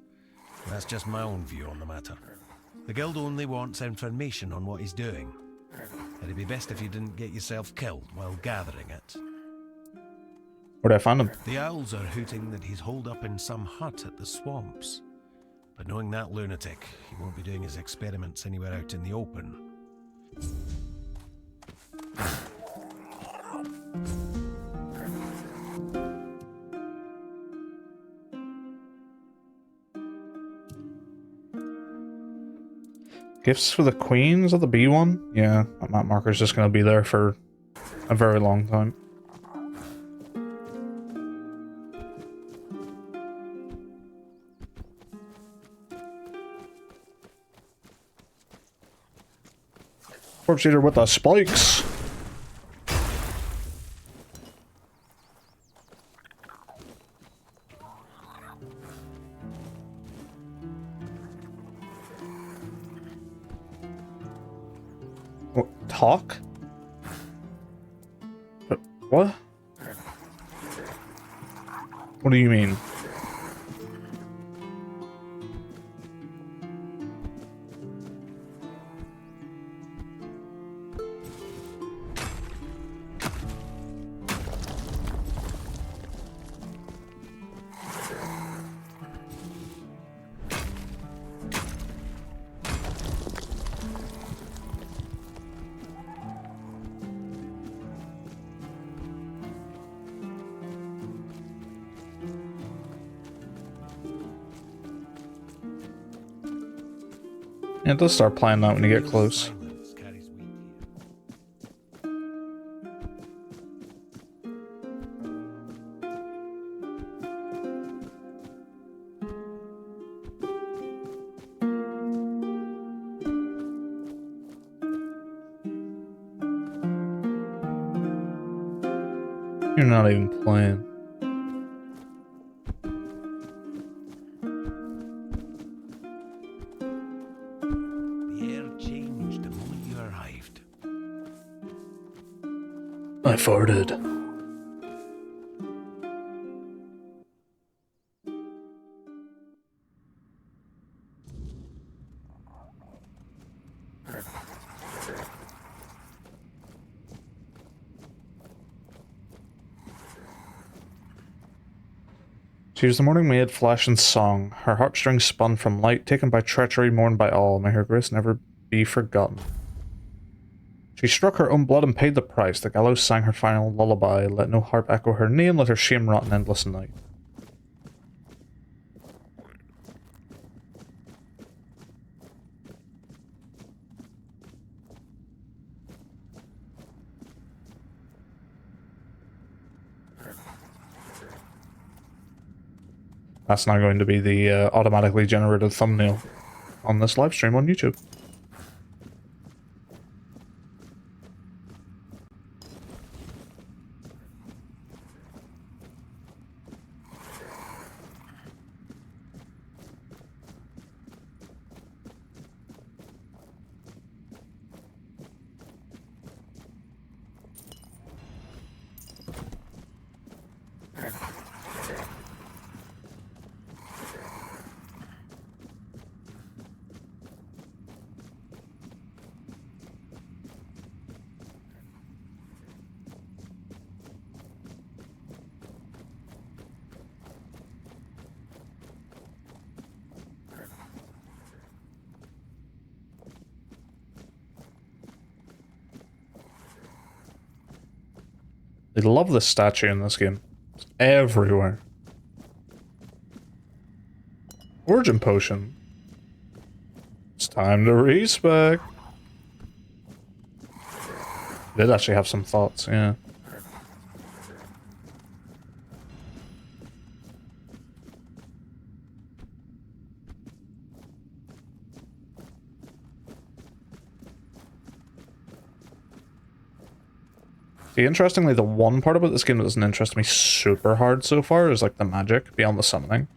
That's just my own view on the matter. The guild only wants information on what he's doing. It'd be best if you didn't get yourself killed while gathering it. Where'd I find him? The owls are hooting that he's holed up in some hut at the swamps. But knowing that lunatic, he won't be doing his experiments anywhere out in the open. Gifts for the queen? Is that the B one? Yeah, that map marker's just gonna be there for a very long time. Corpse eater with the spikes. What, talk? What? What do you mean? Yeah, it does start playing that when you get close. You're not even playing. The air changed the moment you arrived. I farted. She was the morning maid, flesh and song. Her heartstrings spun from light, taken by treachery, mourned by all. May her grace never be forgotten. She struck her own blood and paid the price. The gallows sang her final lullaby. Let no harp echo her name, let her shame rot in endless night. That's now going to be the automatically generated thumbnail on this live stream on YouTube. They love this statue in this game. It's everywhere. Origin potion. It's time to respec. Did actually have some thoughts, yeah. See, interestingly, the one part about this game that doesn't interest me super hard so far is like the magic beyond the summoning.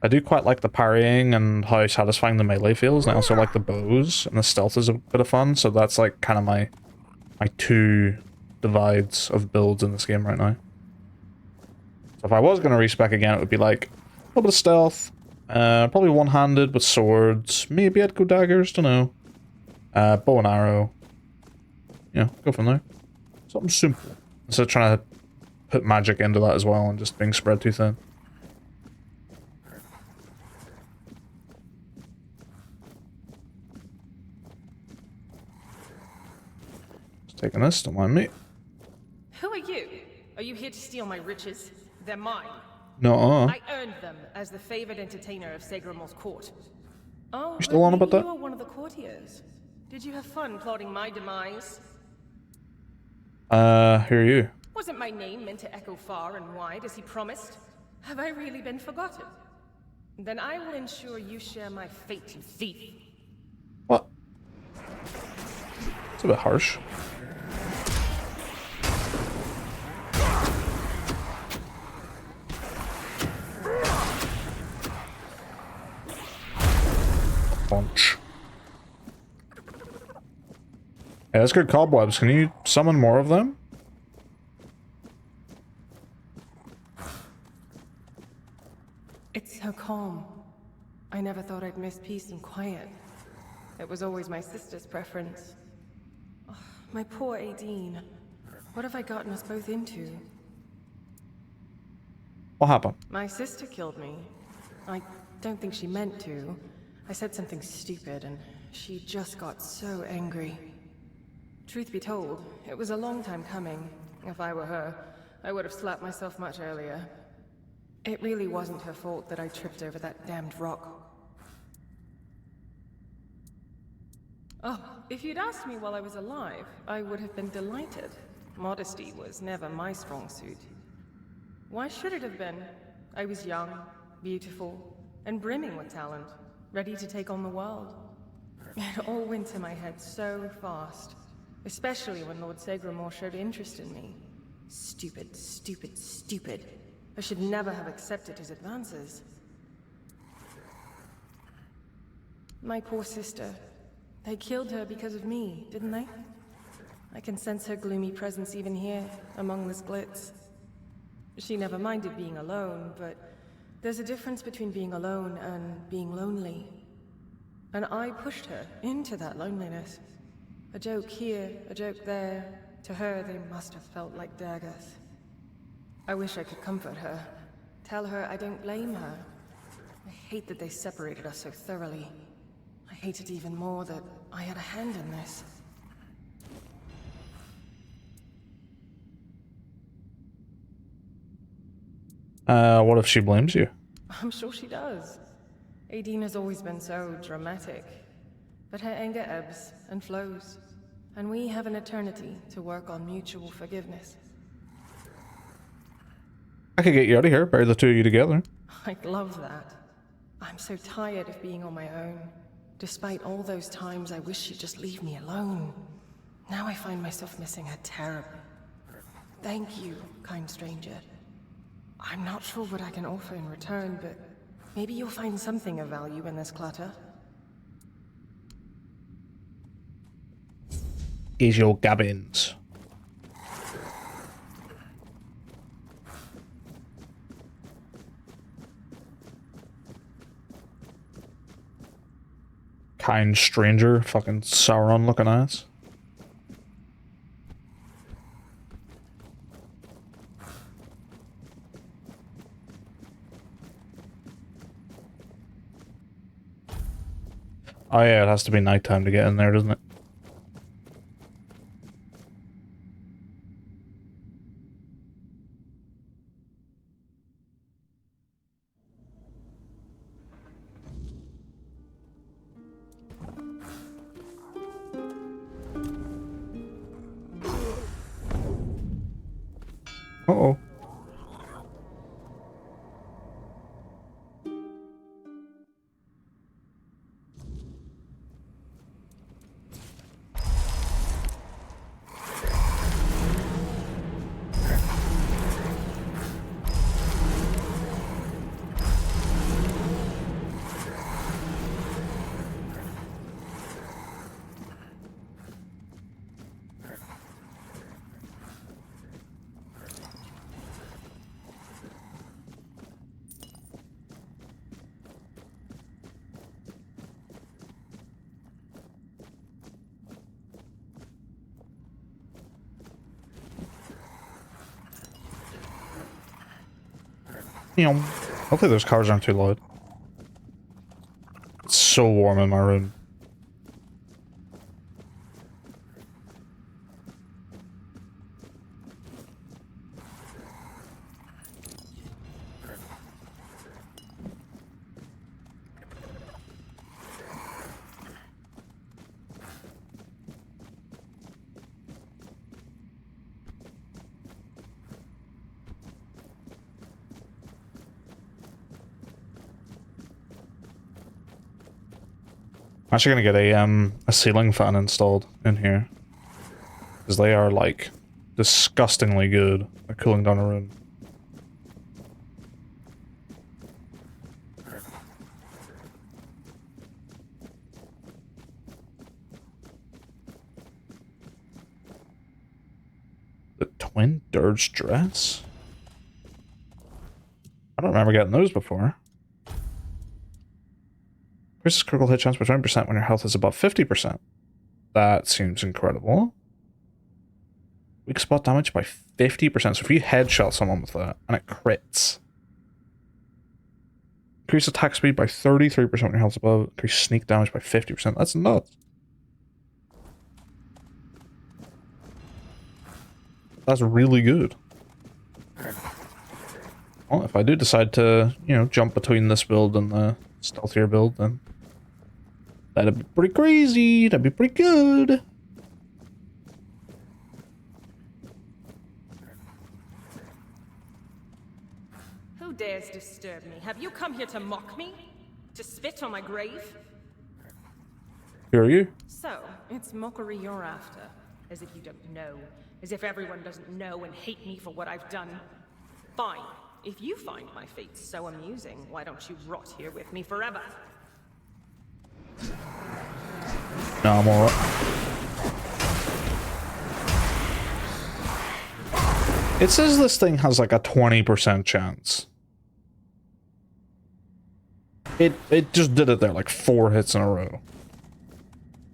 I do quite like the parrying and how satisfying the melee feels, and I also like the bows, and the stealth is a bit of fun, so that's like kind of my two divides of builds in this game right now. So if I was going to respec again, it would be like a little bit of stealth, probably one-handed with swords, maybe I'd go daggers, don't know, bow and arrow. Yeah, go from there. Something simple. Instead of trying to put magic into that as well and just being spread too thin. Just taking this, don't mind me. Who are you? Are you here to steal my riches? They're mine. No. I earned them as the favored entertainer of Segramor's court. Oh, You still on about that? You are one of the courtiers. Did you have fun plotting my demise? Who are you? Wasn't my name meant to echo far and wide as he promised? Have I really been forgotten? Then I will ensure you share my fate, you thief. What? It's a bit harsh. Punch. Hey, that's good cobwebs. Can you summon more of them? It's so calm. I never thought I'd miss peace and quiet. It was always my sister's preference. Oh, my poor Aideen. What have I gotten us both into? What happened? My sister killed me. I don't think she meant to. I said something stupid and she just got so angry. Truth be told, it was a long time coming. If I were her, I would have slapped myself much earlier. It really wasn't her fault that I tripped over that damned rock. Oh, if you'd asked me while I was alive, I would have been delighted. Modesty was never my strong suit. Why should it have been? I was young, beautiful, and brimming with talent, ready to take on the world. It all went to my head so fast, especially when Lord Segramore showed interest in me. Stupid, stupid, stupid. I should never have accepted his advances. My poor sister. They killed her because of me, didn't they? I can sense her gloomy presence even here, among this glitz. She never minded being alone, but there's a difference between being alone and being lonely. And I pushed her into that loneliness. A joke here, a joke there. To her, they must have felt like daggers. I wish I could comfort her. Tell her I don't blame her. I hate that they separated us so thoroughly. I hate it even more that I had a hand in this. What if she blames you? I'm sure she does. Aideen has always been so dramatic. But her anger ebbs and flows. And we have an eternity to work on mutual forgiveness. I could get you out of here, bury the two of you together. I'd love that. I'm so tired of being on my own. Despite all those times I wish she'd just leave me alone. Now I find myself missing her terribly. Thank you, kind stranger. I'm not sure what I can offer in return, but maybe you'll find something of value in this clutter. Is your gabbins. Kind stranger, fucking Sauron looking ass. Oh yeah, it has to be nighttime to get in there, doesn't it? Uh-oh. Hopefully those cars aren't too loud. It's so warm in my room. I'm actually gonna get a ceiling fan installed in here, because they are like disgustingly good at cooling down a room. The twin dirge dress? I don't remember getting those before. Increases critical hit chance by 20% when your health is above 50%. That seems incredible. Weak spot damage by 50%. So if you headshot someone with that and it crits. Increase attack speed by 33% when your health is above. Increase sneak damage by 50%. That's nuts. That's really good. Well, if I do decide to, you know, jump between this build and the stealthier build, then That'd be pretty crazy. That'd be pretty good. Who dares disturb me? Have you come here to mock me? To spit on my grave? Who are you? So, it's mockery you're after. As if you don't know. As if everyone doesn't know and hate me for what I've done. Fine. If you find my fate so amusing, why don't you rot here with me forever? No, I'm alright. It says this thing has like a 20% chance. It just did it there, like 4 hits in a row.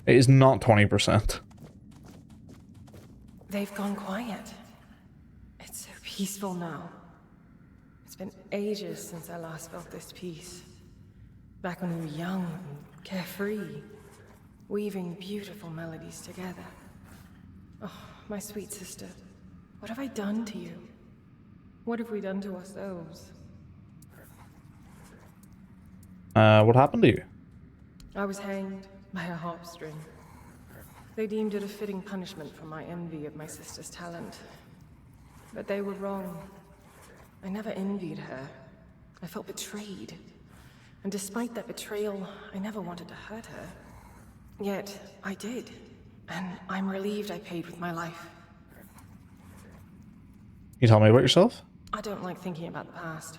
It is not 20%. They've gone quiet. It's so peaceful now. It's been ages since I last felt this peace. Back when we were young and carefree, weaving beautiful melodies together. Oh, my sweet sister, what have I done to you? What have we done to ourselves? What happened to you? I was hanged by a harp string. They deemed it a fitting punishment for my envy of my sister's talent. But they were wrong. I never envied her. I felt betrayed. And despite that betrayal, I never wanted to hurt her. Yet, I did. And I'm relieved I paid with my life. You tell me about yourself? I don't like thinking about the past.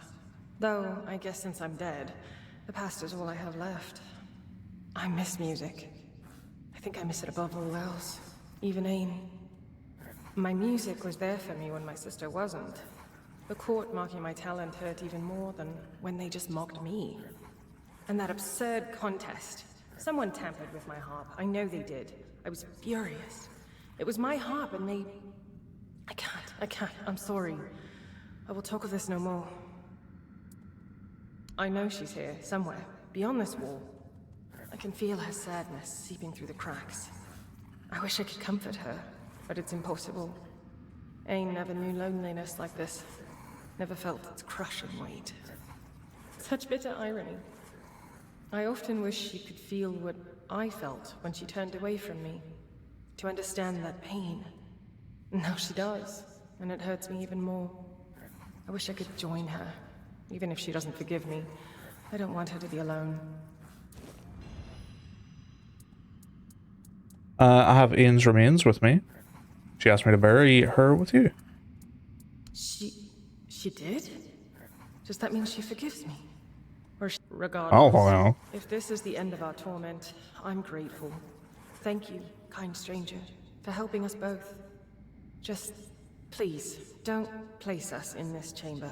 Though, I guess since I'm dead, the past is all I have left. I miss music. I think I miss it above all else. Even Ain. My music was there for me when my sister wasn't. The court mocking my talent hurt even more than when they just mocked me. And that absurd contest. Someone tampered with my harp. I know they did. I was furious. It was my harp and they... I can't. I'm sorry. I will talk of this no more. I know she's here, somewhere, beyond this wall. I can feel her sadness seeping through the cracks. I wish I could comfort her, but it's impossible. Ain never knew loneliness like this. Never felt its crushing weight. Such bitter irony. I often wish she could feel what I felt when she turned away from me. To understand that pain. Now she does, and it hurts me even more. I wish I could join her, even if she doesn't forgive me. I don't want her to be alone. I have Ian's remains with me. She asked me to bury her with you. She did? Does that mean she forgives me? Or regardless, Oh, wow. if this is the end of our torment, I'm grateful. Thank you, kind stranger, for helping us both. Just, please, don't place us in this chamber.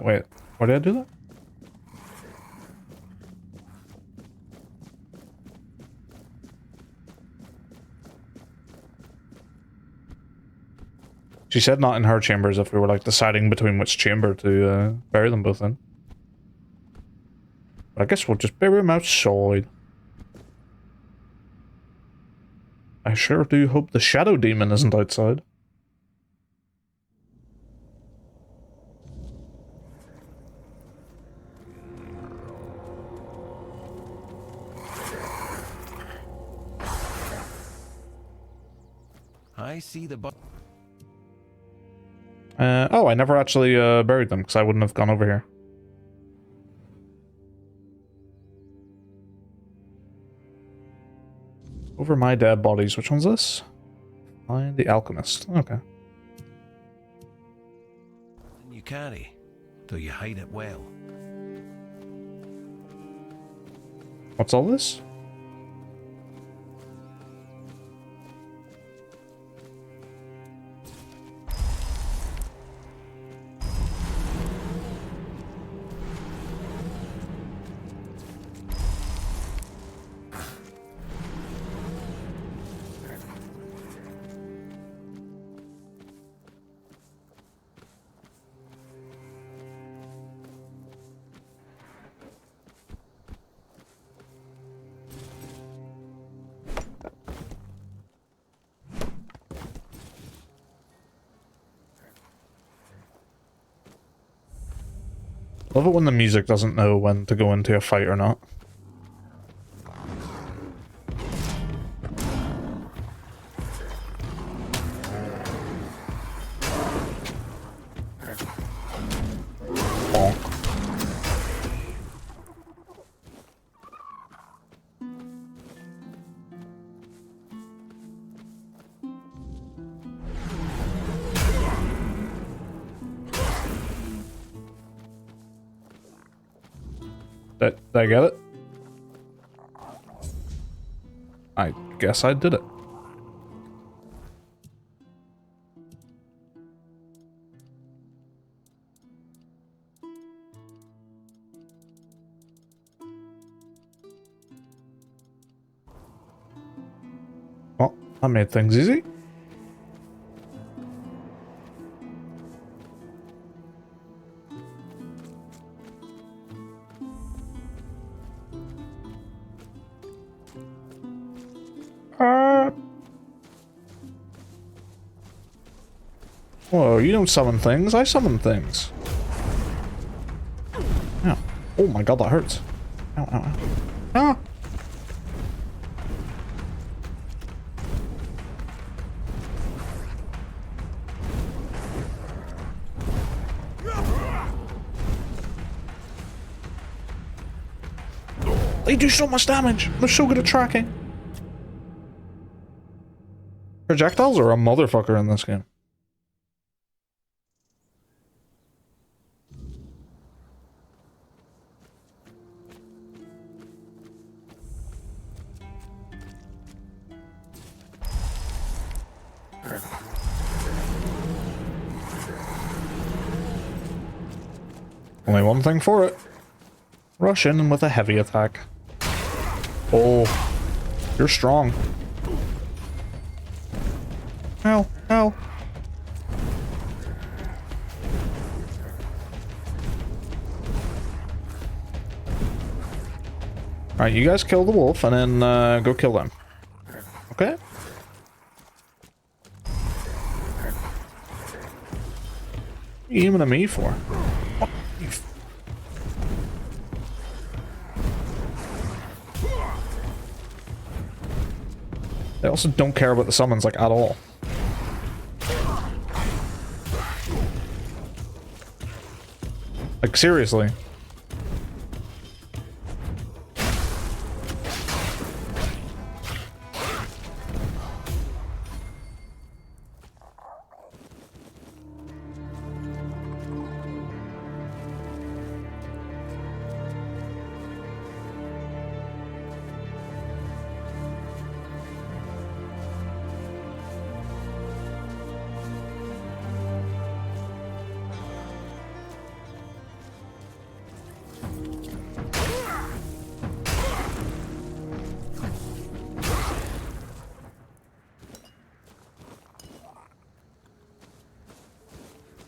Wait. Why did I do that? She said not in her chambers if we were like deciding between which chamber to bury them both in. But I guess we'll just bury them outside. I sure do hope the shadow demon isn't outside. I see the Oh, I never actually buried them because I wouldn't have gone over here. Over my dead bodies. Which one's this? Find the alchemist. Okay. you carry, though you hide it well. What's all this? Love it when the music doesn't know when to go into a fight or not. Bonk. Did I get it? I guess I did it. Well, I made things easy. Whoa, you don't summon things, I summon things. Ow. Oh my god, that hurts. Ow, ow, ow. Ah! They do so much damage! They're so good at tracking! Projectiles are a motherfucker in this game. Only one thing for it. Rush in with a heavy attack. Oh, you're strong. Ow, ow. Alright, you guys kill the wolf and then go kill them. Okay? What are you aiming at me for? They also don't care about the summons, like, at all. Like, seriously.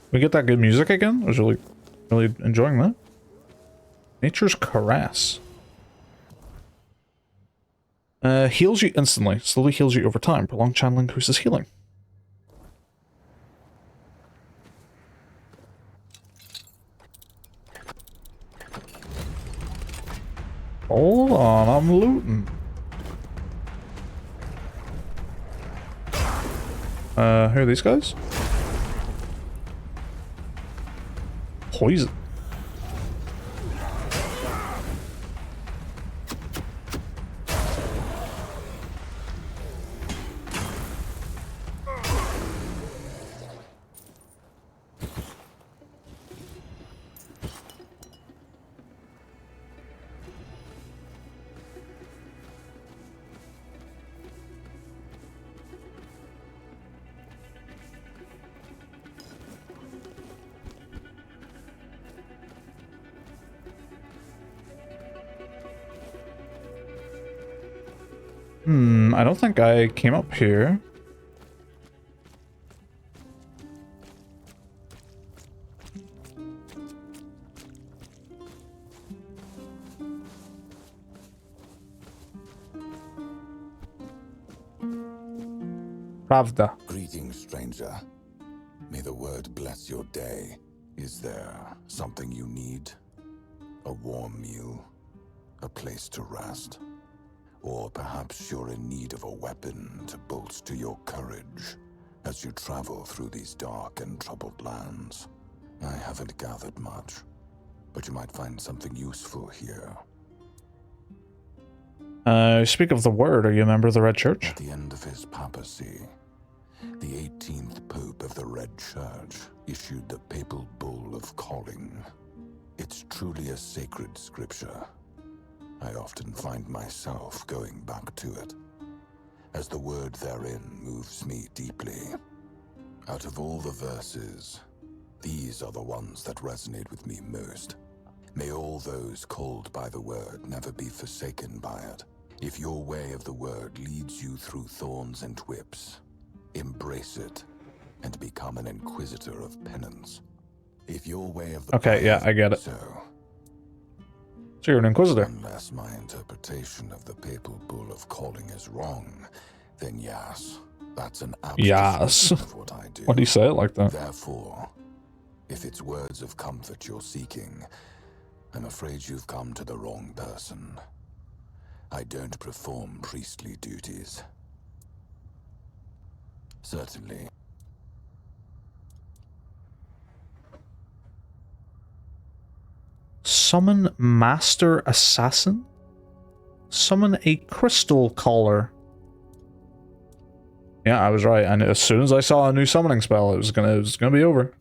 We get that good music again? I was really enjoying that. Nature's Caress. Heals you instantly. Slowly heals you over time. Prolonged channel increases healing. Hold on, I'm looting. Who are these guys? Poison. I don't think I came up here. Pravda. Greetings, stranger. May the word bless your day. Is there something you need? A warm meal, a place to rest, or perhaps you're in need of a weapon to bolster your courage as you travel through these dark and troubled lands. I haven't gathered much, but you might find something useful here. Speak of the Word, are you a member of the Red Church? At the end of his papacy, the 18th Pope of the Red Church issued the Papal Bull of Calling. It's truly a sacred scripture. I often find myself going back to it, as the word therein moves me deeply. Out of all the verses, these are the ones that resonate with me most. May all those called by the word never be forsaken by it. If your way of the word leads you through thorns and whips, embrace it and become an inquisitor of penance. If your way of the okay, yeah, I get it. So you're an inquisitor. Unless my interpretation of the Papal Bull of Calling is wrong, then yes, that's an yes. of what I do. Why do you say it like that? Therefore, if it's words of comfort you're seeking, I'm afraid you've come to the wrong person. I don't perform priestly duties. Certainly. Summon Master Assassin? Summon a Crystal Caller. Yeah, I was right. And as soon as I saw a new summoning spell, it was gonna be over.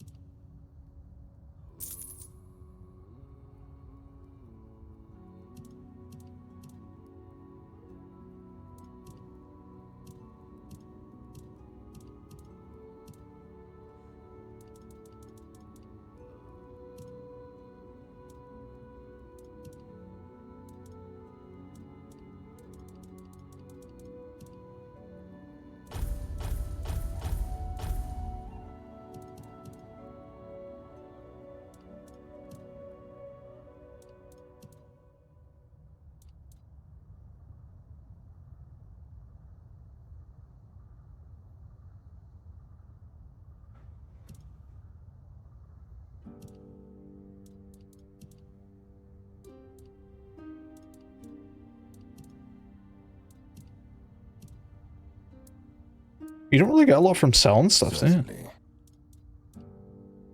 You don't really get a lot from selling stuff, do you?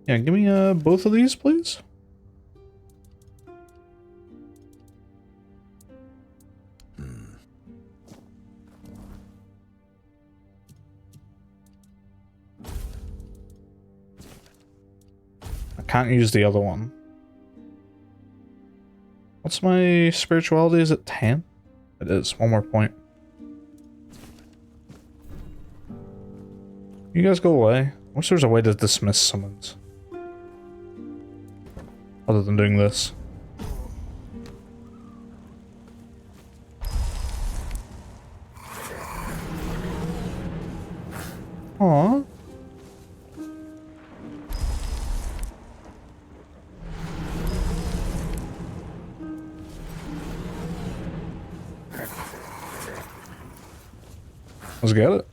Yeah, give me both of these, please. I can't use the other one. What's my spirituality? Is it 10? It is. One more point. You guys go away. I wish there was a way to dismiss summons. Other than doing this. Aww. Let's get it.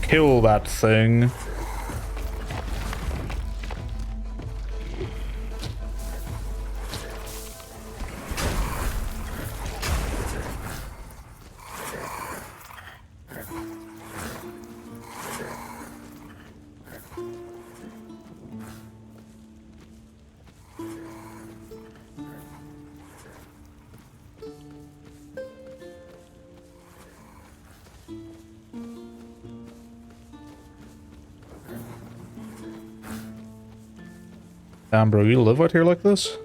Kill that thing. Damn, bro, you live out here like this?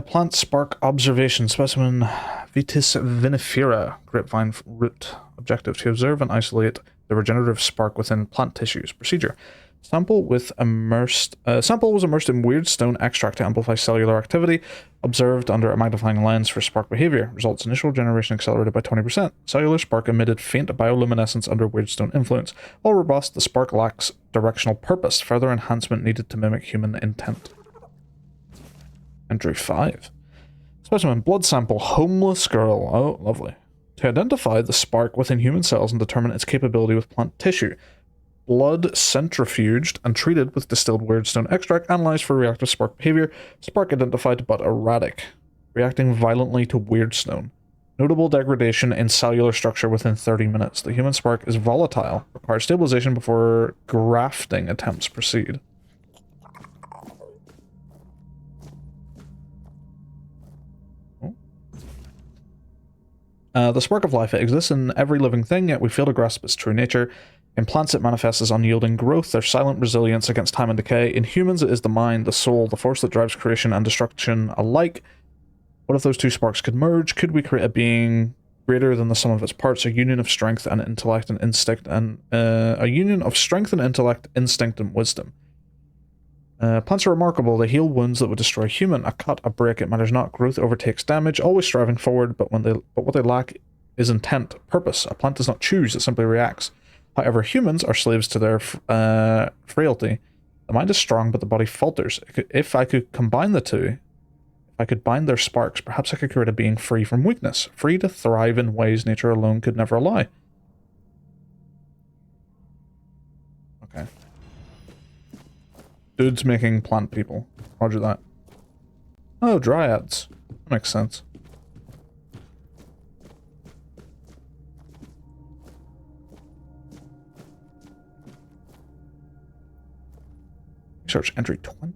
Plant spark observation specimen Vitis vinifera, grapevine root. Objective to observe and isolate the regenerative spark within plant tissues. Procedure: Sample was immersed in weird stone extract to amplify cellular activity, observed under a magnifying lens for spark behavior. Results: initial generation accelerated by 20%. Cellular spark emitted faint bioluminescence under weird stone influence. While robust, the spark lacks directional purpose. Further enhancement needed to mimic human intent. Entry 5. Specimen blood sample, homeless girl. Oh, lovely. To identify the spark within human cells and determine its capability with plant tissue. Blood centrifuged and treated with distilled weirdstone extract, analyzed for reactive spark behavior. Spark identified but erratic, reacting violently to weirdstone. Notable degradation in cellular structure within 30 minutes. The human spark is volatile, requires stabilization before grafting attempts proceed. The spark of life, it exists in every living thing, yet we fail to grasp its true nature. In plants, it manifests as unyielding growth, their silent resilience against time and decay. In humans, it is the mind, the soul, the force that drives creation and destruction alike. What if those two sparks could merge? Could we create a being greater than the sum of its parts, a union of strength and intellect and instinct, and instinct and wisdom? Plants are remarkable. They heal wounds that would destroy a human. A cut, a break, it matters not. Growth overtakes damage, always striving forward, but what they lack is intent, purpose. A plant does not choose, it simply reacts. However, humans are slaves to their frailty. The mind is strong, but the body falters. If I could combine the two, if I could bind their sparks, perhaps I could create a being free from weakness, free to thrive in ways nature alone could never allow. Okay. Dudes making plant people. Roger that. Oh, dryads. That makes sense. Research entry 20.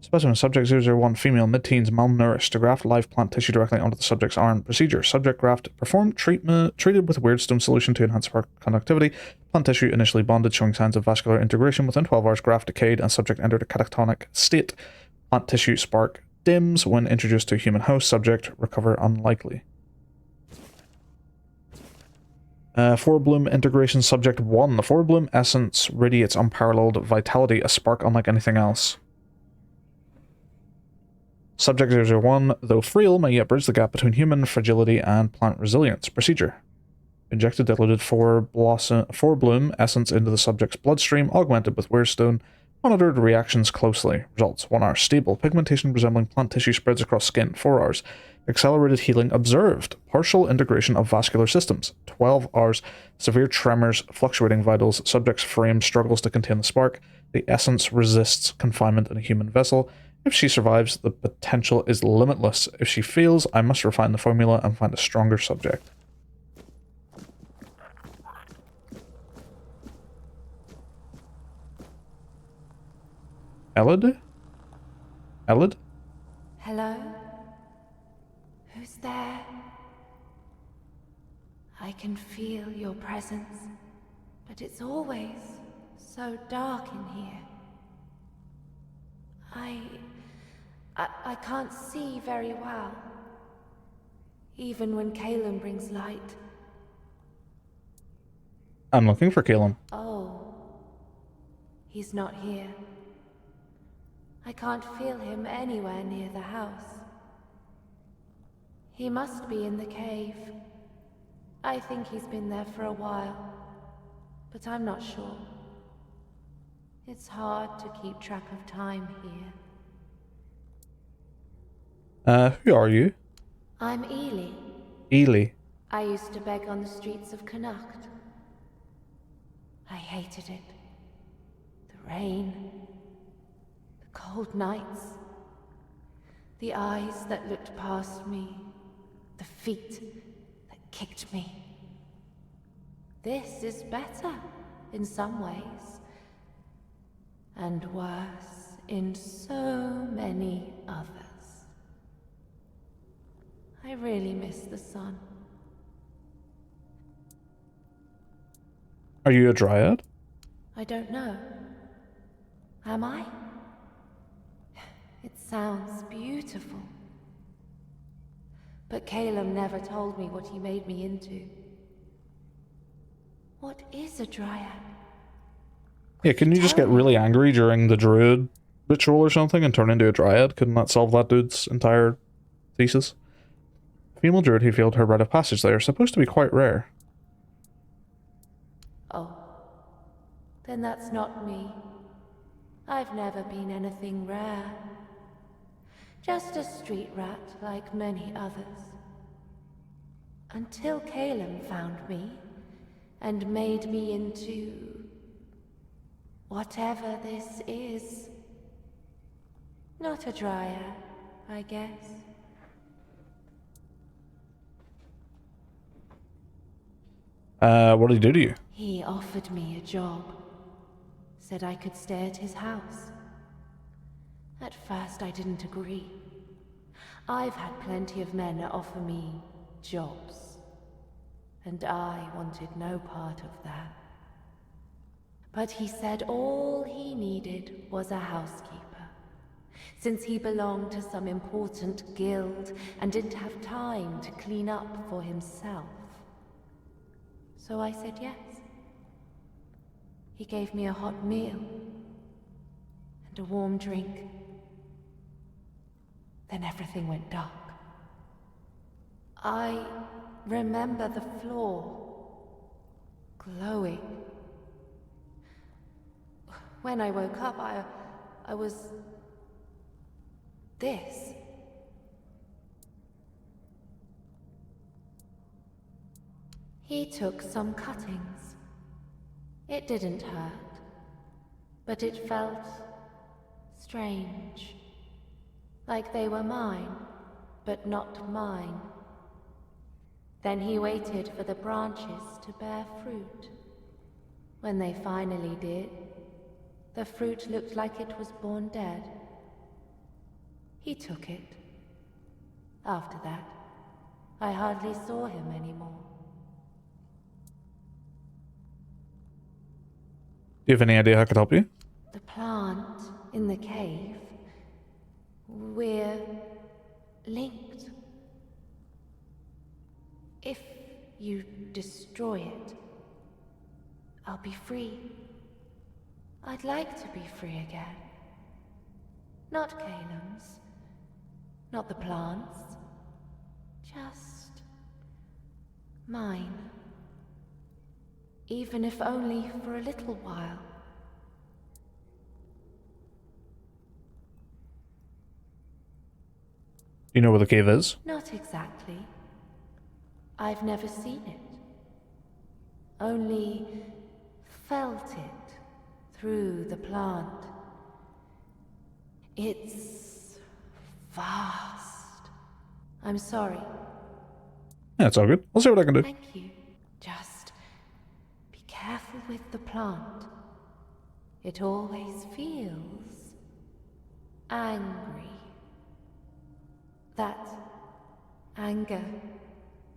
Specimen subject 001, female, mid-teens, malnourished. To graft live plant tissue directly onto the subject's arm. Procedure: subject graft performed, treated with weirdstone solution to enhance spark conductivity. Plant tissue initially bonded, showing signs of vascular integration. Within 12 hours, graft decayed and subject entered a catatonic state. Plant tissue spark dims when introduced to a human host. Subject recover unlikely. 4-bloom integration subject 1. The 4-bloom essence radiates unparalleled vitality, a spark unlike anything else. Subject 001, though frail, may yet bridge the gap between human fragility and plant resilience. Procedure: injected diluted 4-bloom essence into the subject's bloodstream, augmented with weirdstone. Monitored reactions closely. Results: 1 hour. Stable. Pigmentation resembling plant tissue spreads across skin. 4 hours. Accelerated healing observed. Partial integration of vascular systems. 12 hours. Severe tremors, fluctuating vitals. Subject's frame struggles to contain the spark. The essence resists confinement in a human vessel. If she survives, the potential is limitless. If she fails, I must refine the formula and find a stronger subject. Elid? Elid? Hello? Who's there? I can feel your presence, but it's always so dark in here. I can't see very well, even when Calum brings light. I'm looking for Calum. Oh, he's not here. I can't feel him anywhere near the house. He must be in the cave. I think he's been there for a while, but I'm not sure. It's hard to keep track of time here. Who are you? I'm Ely. Ely. I used to beg on the streets of Connacht. I hated it. The rain, the cold nights, the eyes that looked past me, the feet that kicked me. This is better in some ways, and worse in so many others. I really miss the sun. Are you a dryad? I don't know. Am I? It sounds beautiful. But Calum never told me what he made me into. What is a dryad? Yeah, can you just get really angry during the druid ritual or something and turn into a dryad? Couldn't that solve that dude's entire thesis? Female druid who failed her rite of passage. They are supposed to be quite rare. Oh, then that's not me. I've never been anything rare. Just a street rat like many others. Until Caleb found me and made me into whatever this is. Not a dryad, I guess. What did he do to you? He offered me a job. Said I could stay at his house. At first I didn't agree. I've had plenty of men offer me jobs. And I wanted no part of that. But he said all he needed was a housekeeper, since he belonged to some important guild and didn't have time to clean up for himself. So I said yes. He gave me a hot meal and a warm drink. Then everything went dark. I remember the floor glowing. When I woke up, I was this. He took some cuttings. It didn't hurt, but it felt strange. Like they were mine, but not mine. Then he waited for the branches to bear fruit. When they finally did, the fruit looked like it was born dead. He took it. After that, I hardly saw him anymore. Do you have any idea how I could help you? The plant in the cave. We're linked. If you destroy it, I'll be free. I'd like to be free again. Not Caleb's. Not the plants. Just mine. Even if only for a little while. You know where the cave is? Not exactly. I've never seen it. Only felt it through the plant. It's vast. I'm sorry. Yeah, it's all good. I'll see what I can do. Thank you. Just be careful with the plant. It always feels angry. That anger,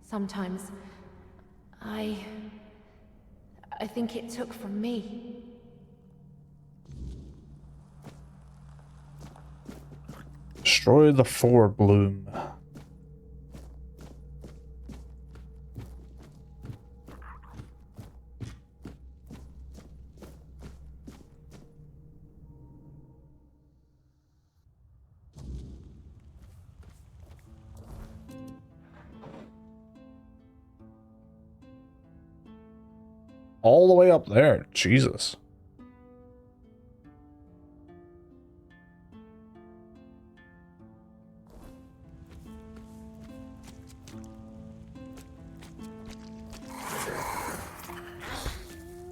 sometimes, I think it took from me. Destroy the forebloom. All the way up there. Jesus.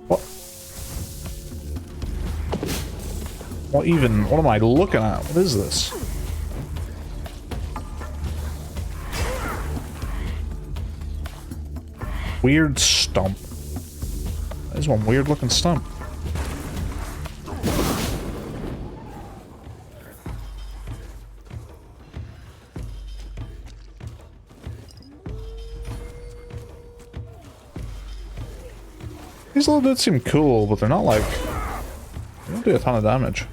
What? What am I looking at? What is this? Weird stump. There's one weird looking stump. These little dudes seem cool, but they're not like... They don't do a ton of damage.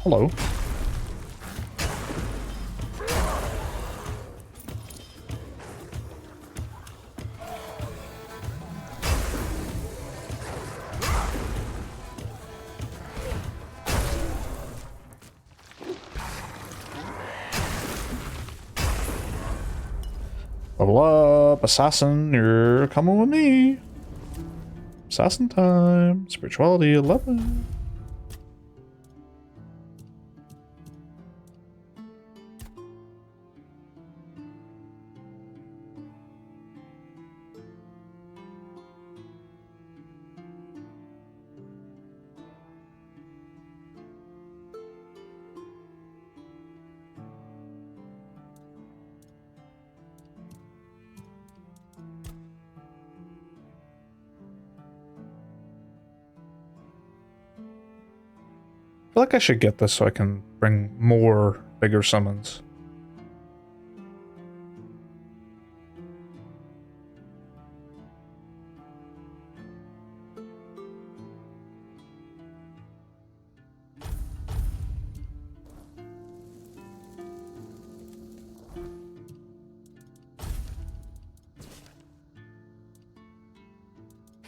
Hello. Level up, assassin, you're coming with me. Assassin time, spirituality 11. I feel like I should get this so I can bring more bigger summons.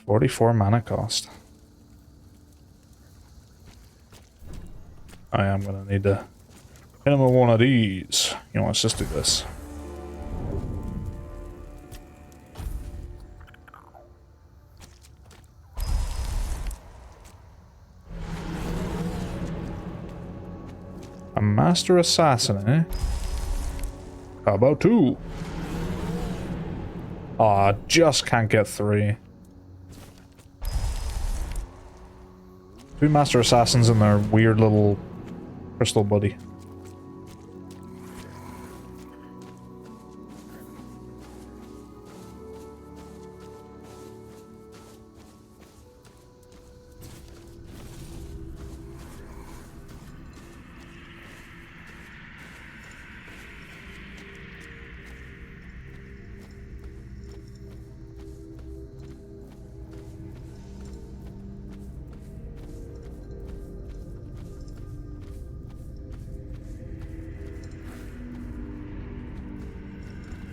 $44 mana cost. I am gonna need to hit him with one of these. You know, let's just do this. A master assassin, eh? How about 2? Aw, just can't get 3. 2 master assassins and their weird little crystal buddy.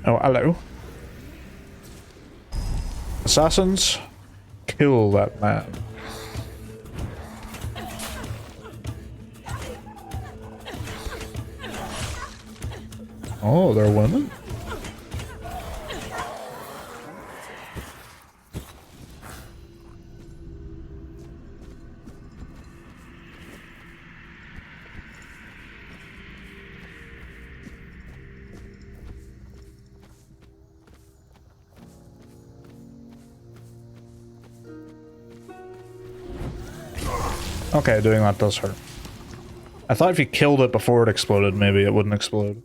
Oh, hello. Assassins, kill that man. Oh, they're women? Okay, doing that does hurt. I thought if you killed it before it exploded, maybe it wouldn't explode.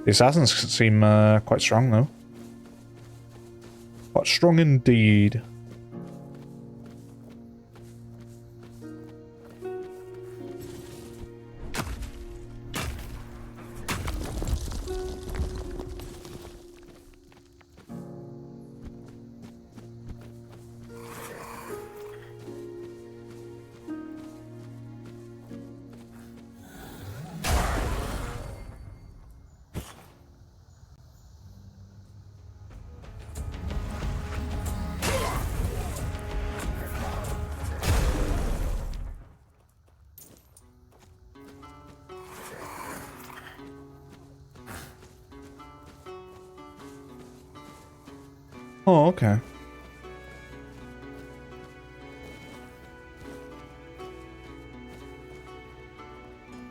The assassins seem quite strong, though. Quite strong indeed. Oh, okay.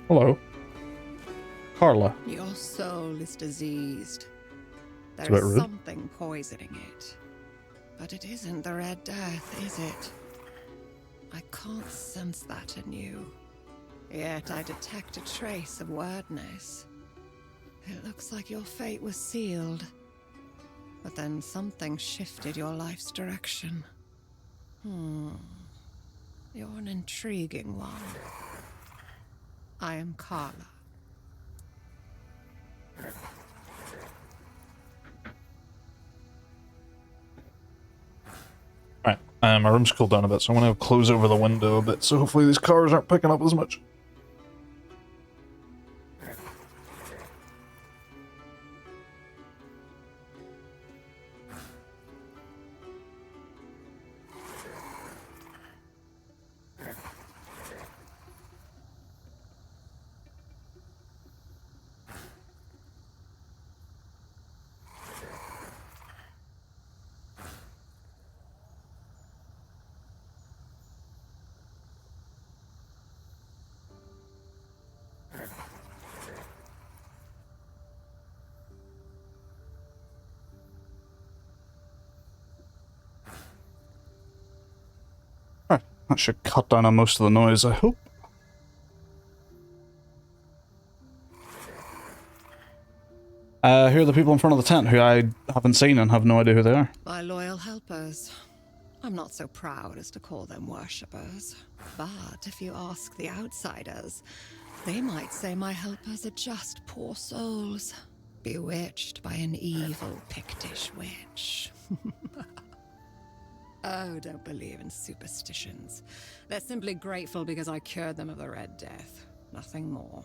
Hello. Carla. Your soul is diseased. It's There a bit is rude. something poisoning it. But it isn't the Red Death, is it? I can't sense that in you. Yet I detect a trace of wordness. It looks like your fate was sealed. But then something shifted your life's direction. You're an intriguing one. I am Carla. Right, my room's cooled down a bit, so I'm gonna close over the window a bit, so hopefully these cars aren't picking up as much. That should cut down on most of the noise, I hope. Who are the people in front of the tent who I haven't seen and have no idea who they are? My loyal helpers. I'm not so proud as to call them worshippers. But if you ask the outsiders, they might say my helpers are just poor souls, bewitched by an evil Pictish witch. Oh, don't believe in superstitions. They're simply grateful because I cured them of the Red Death. Nothing more.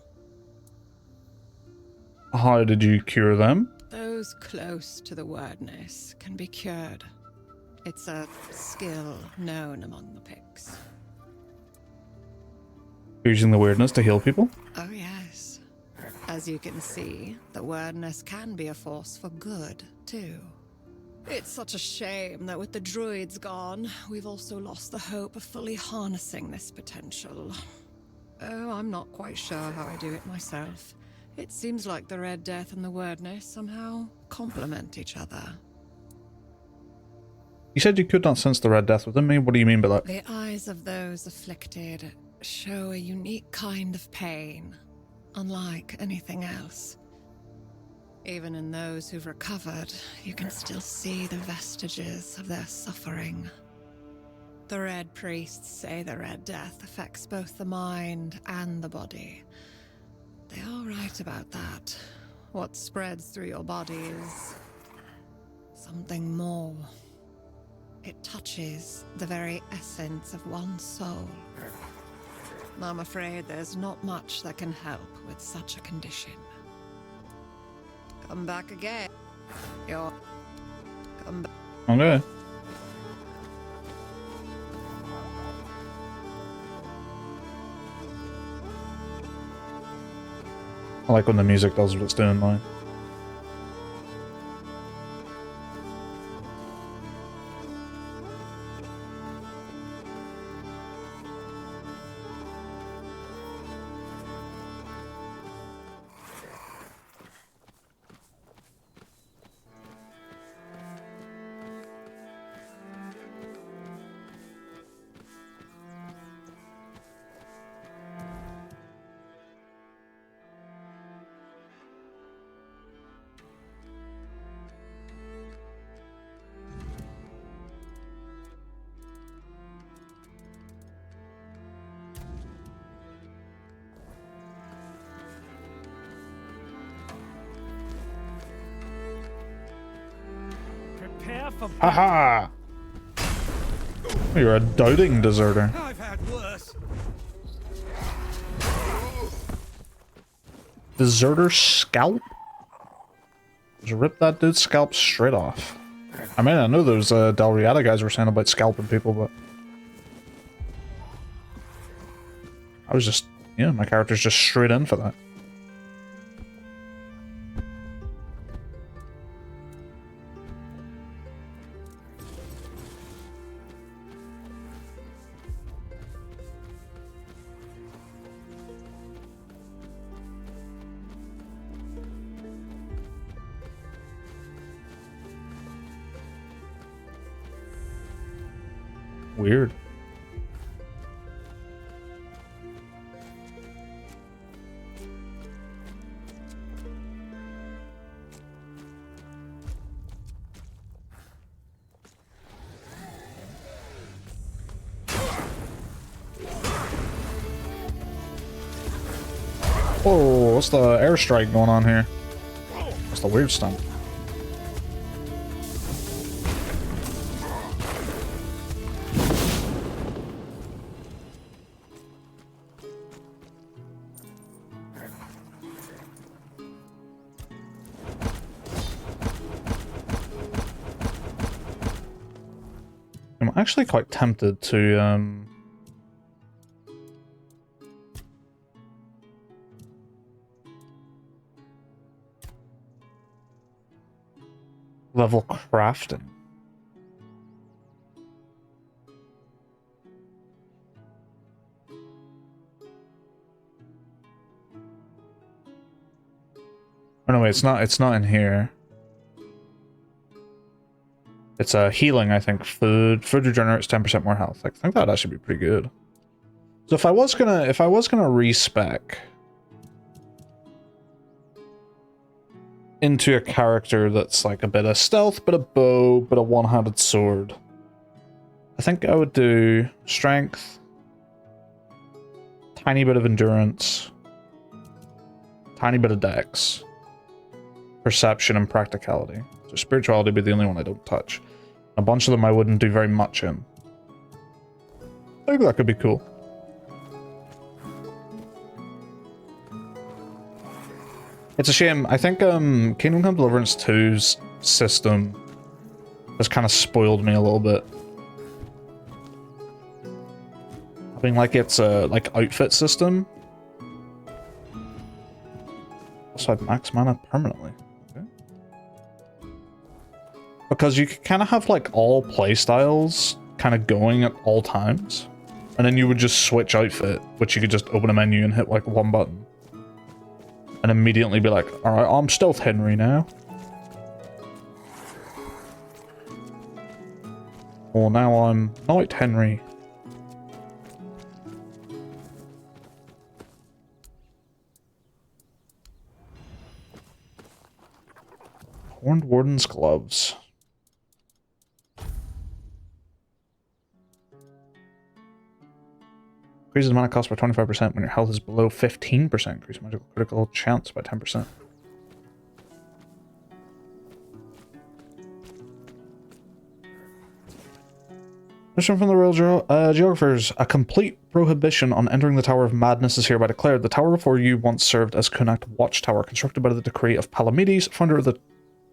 How did you cure them? Those close to the wordness can be cured. It's a skill known among the Picts. Using the weirdness to heal people? Oh yes. As you can see, the wordness can be a force for good, too. It's such a shame that with the druids gone, we've also lost the hope of fully harnessing this potential. Oh, I'm not quite sure how I do it myself. It seems like the Red Death and the wordness somehow complement each other. You said you could not sense the Red Death within me. What do you mean by that? The eyes of those afflicted show a unique kind of pain, unlike anything else. Even in those who've recovered, you can still see the vestiges of their suffering. The Red Priests say the Red Death affects both the mind and the body. They are right about that. What spreads through your body is something more. It touches the very essence of one's soul. I'm afraid there's not much that can help with such a condition. Come back again. Come back. Okay. I like when the music does what it's doing now. Haha! You're a doubting deserter. I've had worse. Deserter scalp? Just rip that dude's scalp straight off. I mean, I know those Del Riata guys were saying about scalping people, but I was just, yeah, my character's just straight in for that. Weird. Whoa, what's the airstrike going on here? What's the weird stuff? I'm actually quite tempted to level crafting. Oh no, wait, it's not in here. It's a healing, I think. Food regenerates 10% more health. I think that'd actually be pretty good. So if I was gonna respec into a character that's like a bit of stealth, bit of bow, bit of one-handed sword, I think I would do strength, tiny bit of endurance, tiny bit of dex, perception, and practicality. So spirituality would be the only one I don't touch. A bunch of them I wouldn't do very much in. I think that could be cool. It's a shame. I think Kingdom Come Deliverance 2's system has kind of spoiled me a little bit. Having like its like outfit system. Also have max mana permanently. Okay. Because you could kind of have like all playstyles kind of going at all times. And then you would just switch outfit, which you could just open a menu and hit like one button. And immediately be like, alright, I'm Stealth Henry now. Or now I'm Knight Henry. Horned Warden's Gloves. Increases mana cost by 25% when your health is below 15%. Increase magical critical chance by 10%. Mission from the Royal Geographers. A complete prohibition on entering the Tower of Madness is hereby declared. The tower before you once served as Connacht Watchtower, constructed by the decree of Palamedes, founder of the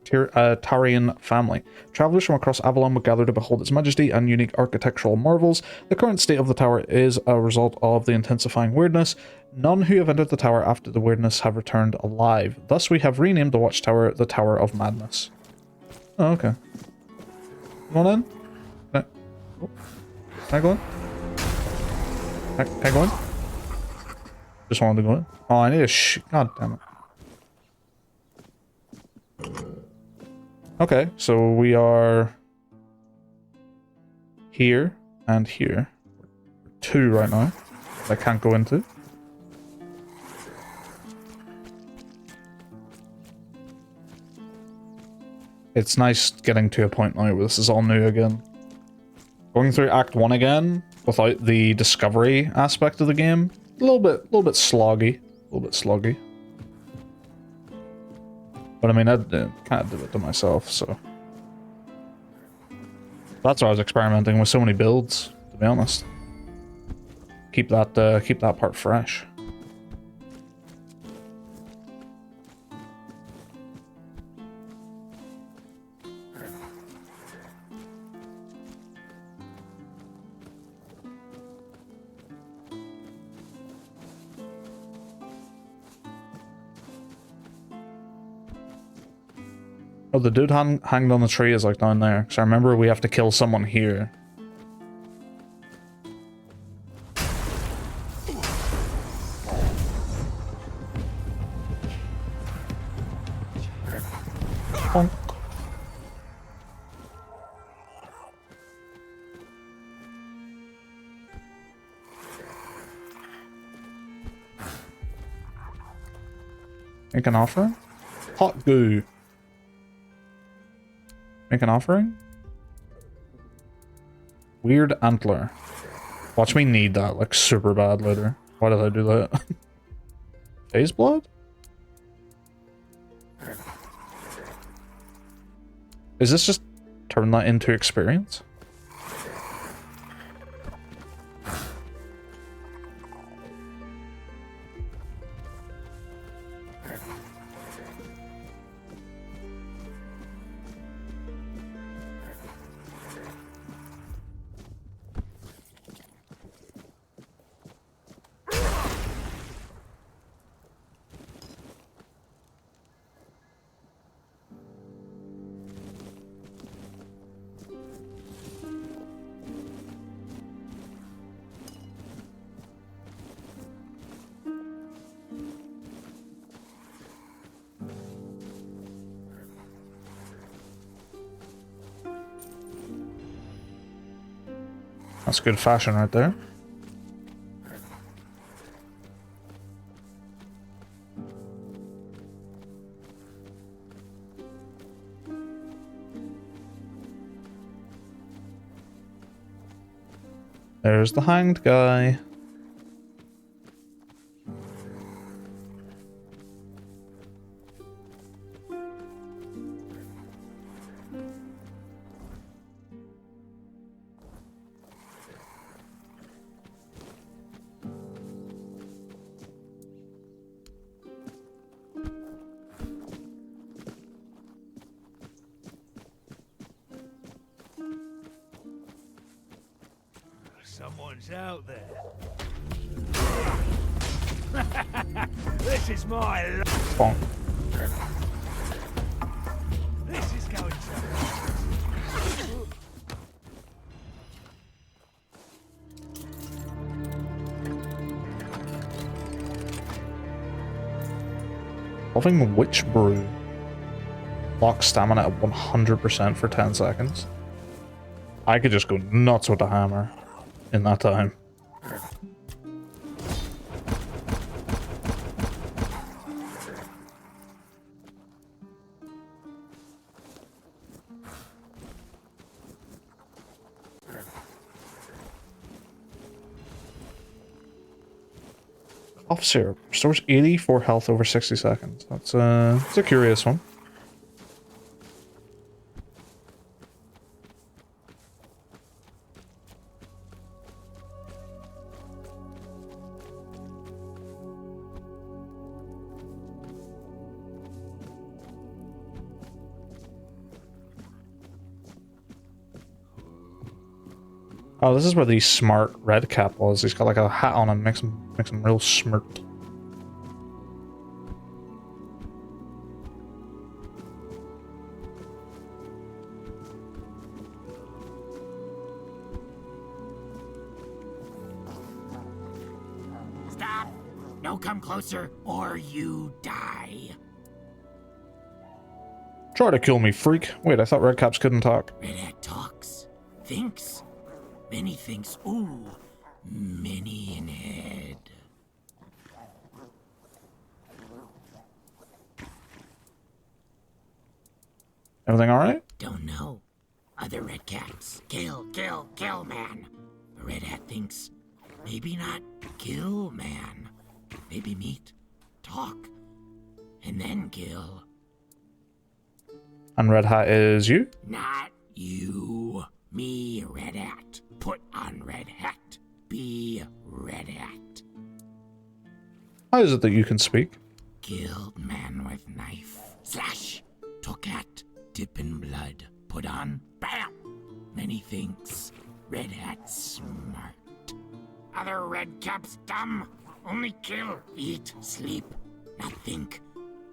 Tarian family. Travelers from across Avalon would gather to behold its majesty and unique architectural marvels. The current state of the tower is a result of the intensifying weirdness. None who have entered the tower after the weirdness have returned alive. Thus we have renamed the Watchtower the Tower of Madness. Oh, okay. Come on in. Can I go in? Can I go in? Just wanted to go in. Oh, I need a God damn it. Okay, so we are here and here. 2 right now. I can't go into. It's nice getting to a point now where this is all new again. Going through Act 1 again without the discovery aspect of the game, a little bit sloggy. But I mean, I kind of did it to myself, so that's why I was experimenting with so many builds, to be honest. Keep that part fresh. Oh, the dude hanged on the tree is like down there. Because I remember we have to kill someone here. Bonk. Make an offer? Hot goo. Make an offering? Weird antler. Watch me need that like super bad later. Why did I do that? Phase blood? Is this just turn that into experience? That's good fashion right there. There's the hanged guy. Someone's out there. This is my Bonk. This is going to. Loving Witch Brew. Lock stamina at 100% for 10 seconds. I could just go nuts with the hammer in that time. Cough syrup restores 84 health over 60 seconds. That's a curious one. Oh, this is where the smart red cap was. He's got like a hat on and makes him real smart. Stop! Don't come closer or you die. Try to kill me, freak. Wait, I thought red caps couldn't talk. Redhead talks, thinks. Many thinks, ooh, many in head. Everything alright? Don't know. Other red caps. Kill, kill, kill, man. The red hat thinks, maybe not kill, man. Maybe meet, talk, and then kill. And red hat is you? Not you. Me, red hat. Put on red hat. Be red hat. How is it that you can speak? Killed man with knife. Slash. Took hat. Dip in blood. Put on. Bam. Many things. Red hat smart. Other red caps dumb. Only kill. Eat. Sleep. Not think.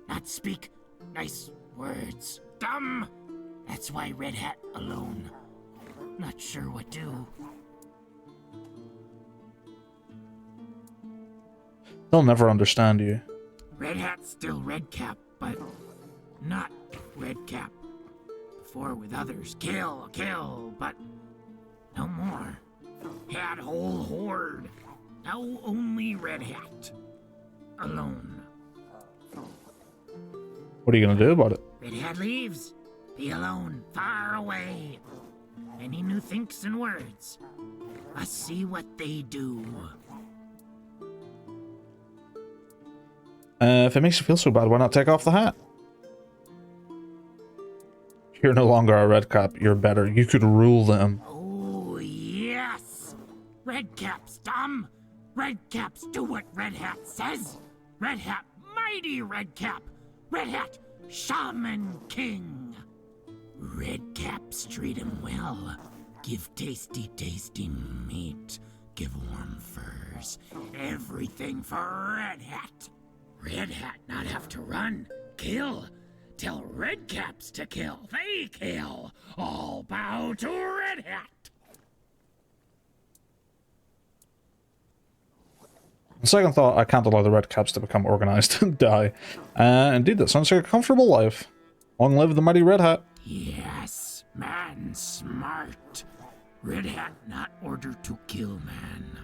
Not speak. Nice words. Dumb. That's why red hat alone. Not sure what do. They'll never understand you. Red hat's still red cap, but not red cap. Before with others, kill, kill, but no more. Had whole horde. Now only red hat. Alone. What are you gonna do about it? Red hat leaves. Be alone, far away. Many new thinks and words. Let's see what they do. If it makes you feel so bad, why not take off the hat? You're no longer a red cap, you're better. You could rule them. Oh, yes! Red caps dumb. Red caps do what red hat says. Red hat mighty red cap. Red hat shaman king. Red caps treat him well. Give tasty, tasty meat. Give warm furs. Everything for Red Hat. Red Hat not have to run. Kill. Tell Red Caps to kill. They kill. All bow to Red Hat. On second thought, I can't allow the red caps to become organized and die. Indeed, that sounds like a comfortable life. Long live the mighty red hat. Yes, man smart. Red Hat not order to kill man.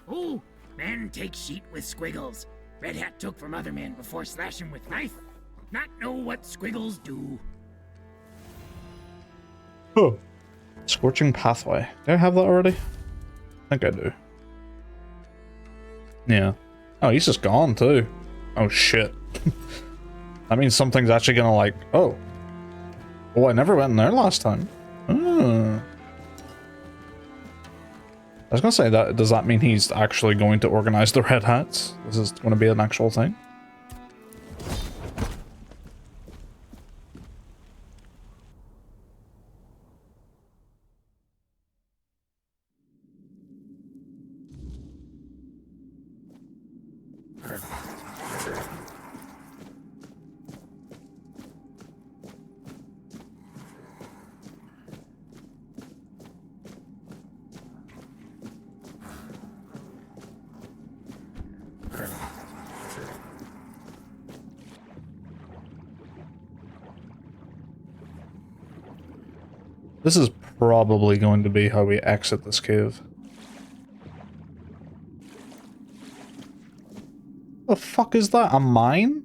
Oh, man take sheet with squiggles. Red Hat took from other men before slash him with knife. Not know what squiggles do. Oh. Scorching Pathway. Do I have that already? I think I do. Yeah. Oh, he's just gone too. Oh shit. That means something's actually gonna like... Oh. Oh, I never went in there last time. Oh. I was gonna say that, does that mean he's actually going to organize the Red Hats? This is gonna be an actual thing? This is probably going to be how we exit this cave. The fuck is that? A mine?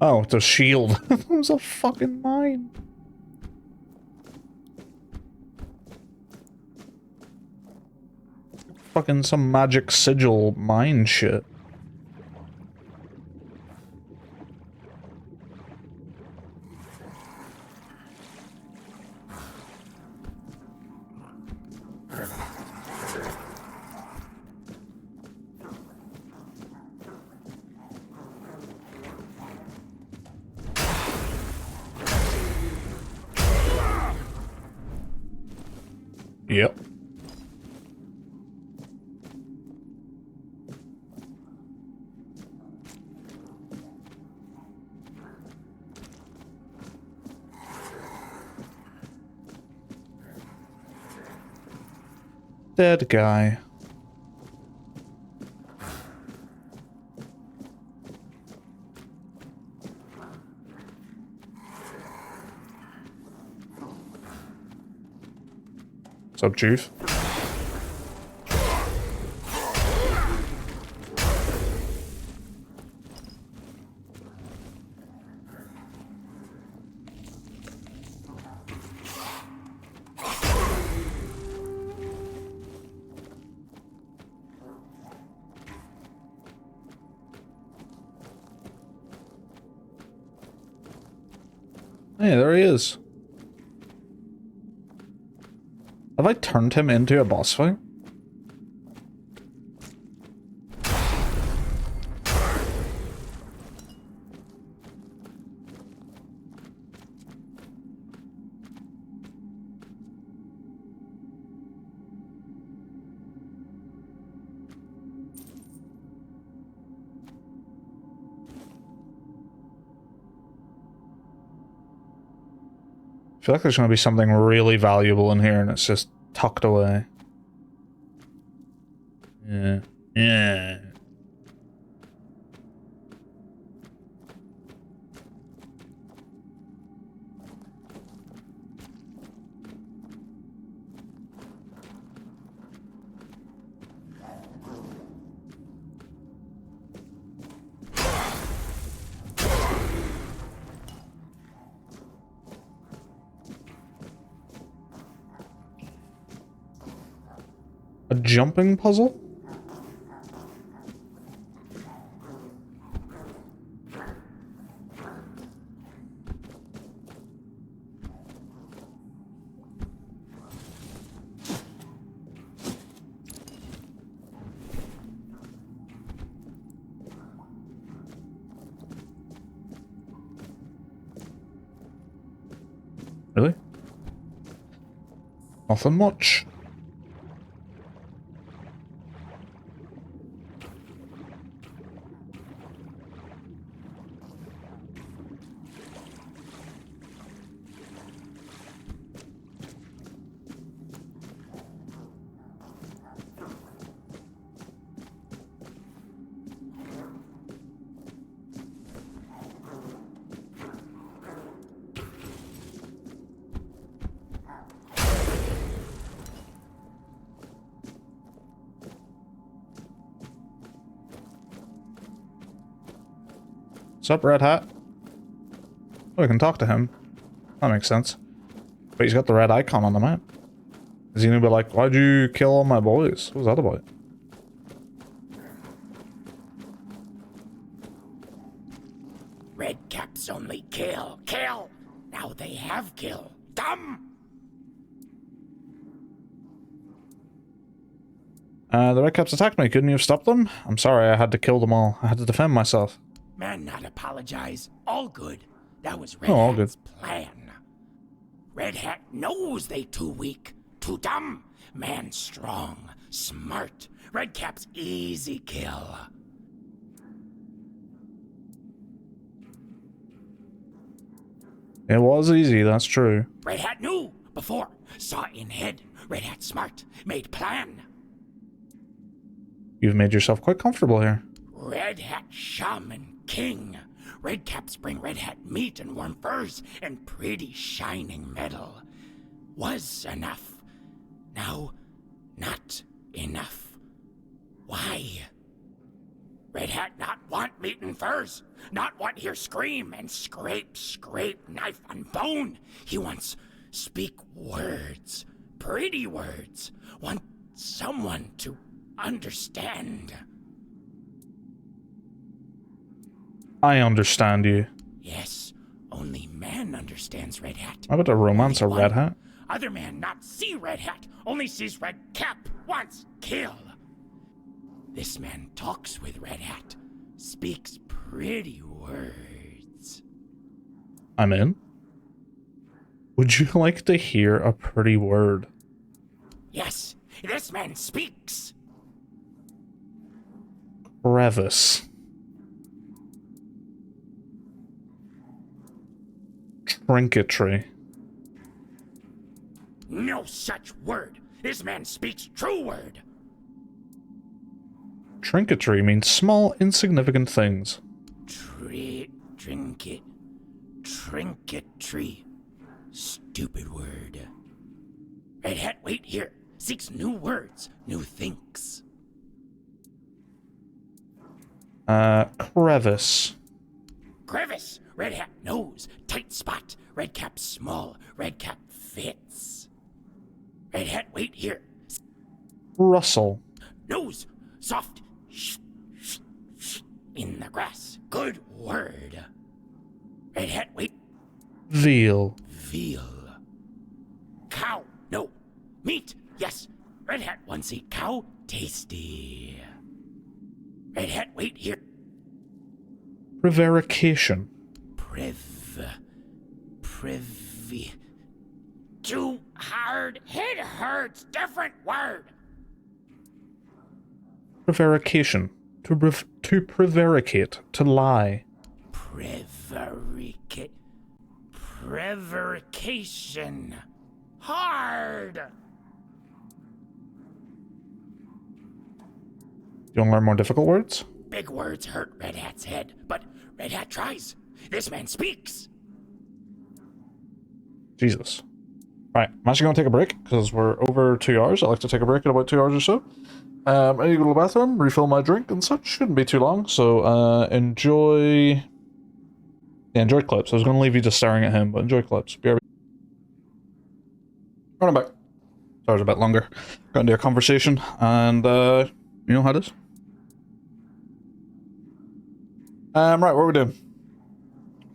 Oh, it's a shield. It was a fucking mine. Fucking some magic sigil mine shit. Yep. Dead guy. What's up, Chief? Hey, there he is. Have I turned him into a boss fight? I feel like there's going to be something really valuable in here and it's just tucked away. Yeah. Yeah. A jumping puzzle? Really? Nothing much. What's up, Red Hat? Oh, we can talk to him. That makes sense. But he's got the red icon on the map. Is he gonna be like, why'd you kill all my boys? What was that about? Redcaps only kill. Kill! Now they have kill. Dumb! The Redcaps attacked me. Couldn't you have stopped them? I'm sorry, I had to kill them all. I had to defend myself. Man, not apologize. All good. That was Red All Hat's plan. Red Hat knows they too weak, too dumb. Man strong, smart. Redcap's easy kill. It was easy, that's true. Red Hat knew before. Saw in head. Red Hat smart. Made plan. You've made yourself quite comfortable here. Red Hat shaman king. Redcaps bring Red Hat meat and warm furs and pretty shining metal. Was enough. Now, not enough. Why? Red Hat not want meat and furs. Not want hear scream and scrape, knife on bone. He wants speak words. Pretty words. Want someone to understand. I understand you. Yes, only man understands Red Hat. How about a romance or Red Hat? Other man not see Red Hat, only sees Red Cap, wants kill. This man talks with Red Hat, speaks pretty words. I'm in. Would you like to hear a pretty word? Yes, this man speaks. Crevice. Trinketry. No such word. This man speaks true word. Trinketry means small, insignificant things. Trinketry. Stupid word. Red Hat, wait here. Seeks new words, new things. Crevice. Crevice. Red Hat nose. Tight spot. Red Cap small. Red Cap fits. Red Hat, wait here. Rustle. Nose. Soft. In the grass. Good word. Red Hat, wait. Veal. Veal. Cow. No. Meat. Yes. Red Hat wants a cow. Tasty. Red Hat, wait here. Prevarication. Too hard. Head hurts. Different word. Prevarication. To prevaricate. To lie. Prevarication. Hard. You want to learn more difficult words? Big words hurt Red Hat's head, but Red Hat tries. This man speaks. Jesus. Right, I'm actually going to take a break, because we're over 2 hours. I like to take a break in about 2 hours or so. I need to go to the bathroom, refill my drink and such. Shouldn't be too long, so enjoy... Yeah, enjoy clips. I was going to leave you just staring at him, but enjoy clips. Be right back. Running back. Sorry, it's a bit longer. Got into a conversation, and you know how it is. Right, what are we doing?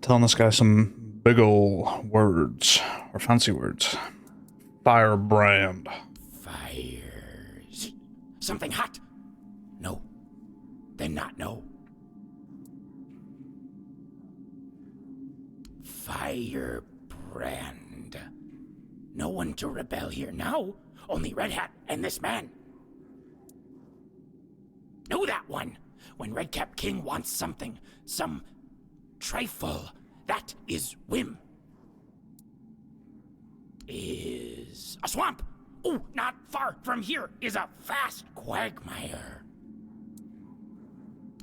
Telling this guy some big ol' words, or fancy words. Firebrand. Fire. Something hot. No. Then not no. Firebrand. No one to rebel here now. Only Red Hat and this man. Know that one. When Red Cap King wants something, some trifle, that is whim. Is a swamp. Oh, not far from here is a vast quagmire.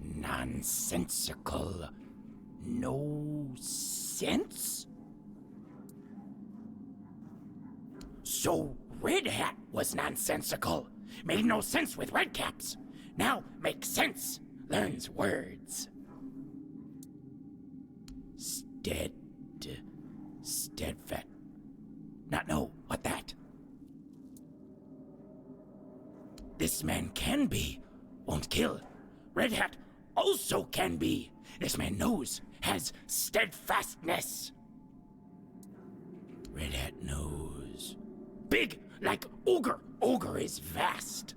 Nonsensical. No sense? So Red Hat was nonsensical. Made no sense with Red Caps. Now makes sense. Learns words. Steadfast. Not know what that. This man can be. Won't kill. Red Hat also can be. This man knows. Has steadfastness. Red Hat knows. Big like ogre. Ogre is vast.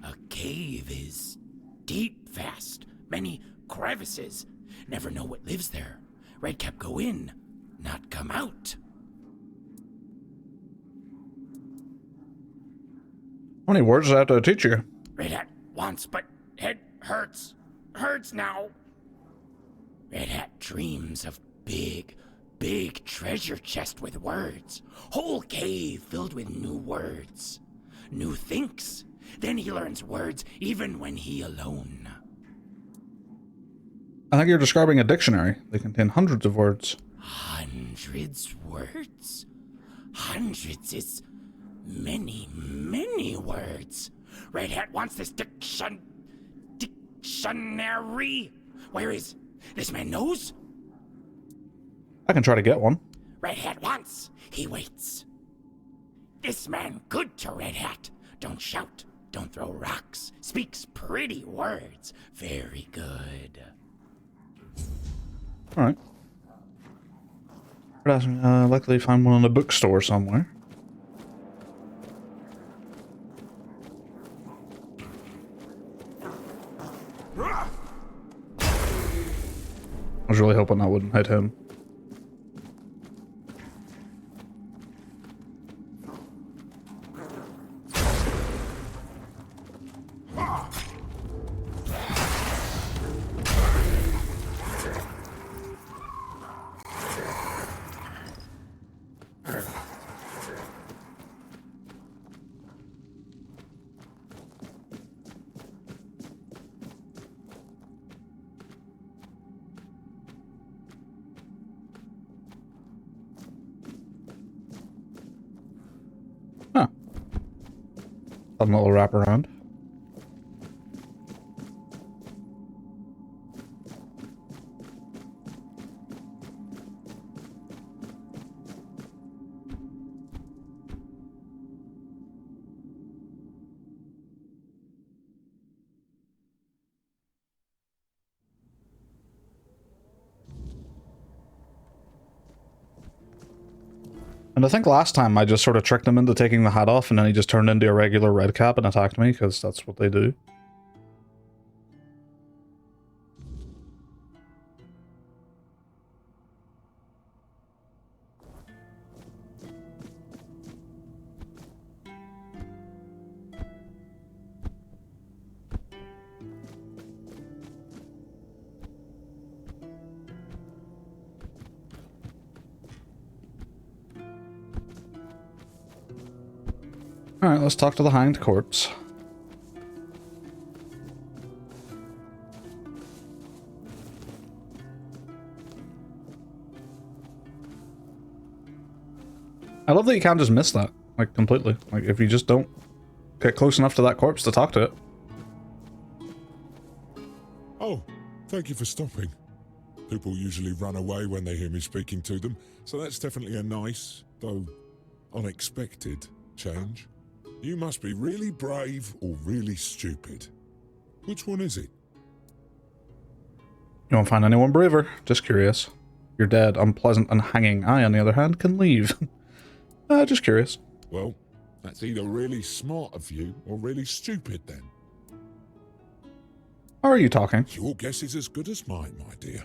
A cave is deep vast. Many crevices. Never know what lives there. Redcap go in, not come out. How many words does I have to teach you? Red Hat wants, but head hurts. Hurts now. Red Hat dreams of big treasure chest with words. Whole cave filled with new words. New thinks. Then he learns words even when he alone. I think you're describing a dictionary. They contain hundreds of words. Hundreds words? Hundreds is many words. Red Hat wants this dictionary. Where is this man knows? I can try to get one. Red Hat wants. He waits. This man good to Red Hat. Don't shout. Don't throw rocks. Speaks pretty words. Very good. Alright. Likely find one in a bookstore somewhere. I was really hoping that wouldn't hit him. A little wraparound. And I think last time I just sort of tricked him into taking the hat off, and then he just turned into a regular red cap and attacked me, because that's what they do. Alright, let's talk to the hanged corpse. I love that you can't just miss that, like, completely. Like, if you just don't get close enough to that corpse to talk to it. Oh, thank you for stopping. People usually run away when they hear me speaking to them, so that's definitely a nice, though unexpected, change. You must be really brave or really stupid. Which one is it? You won't find anyone braver. Just curious. You're dead, unpleasant, and hanging. I, on the other hand, can leave. Just curious. Well, that's either really smart of you or really stupid then. How are you talking? Your guess is as good as mine, my dear.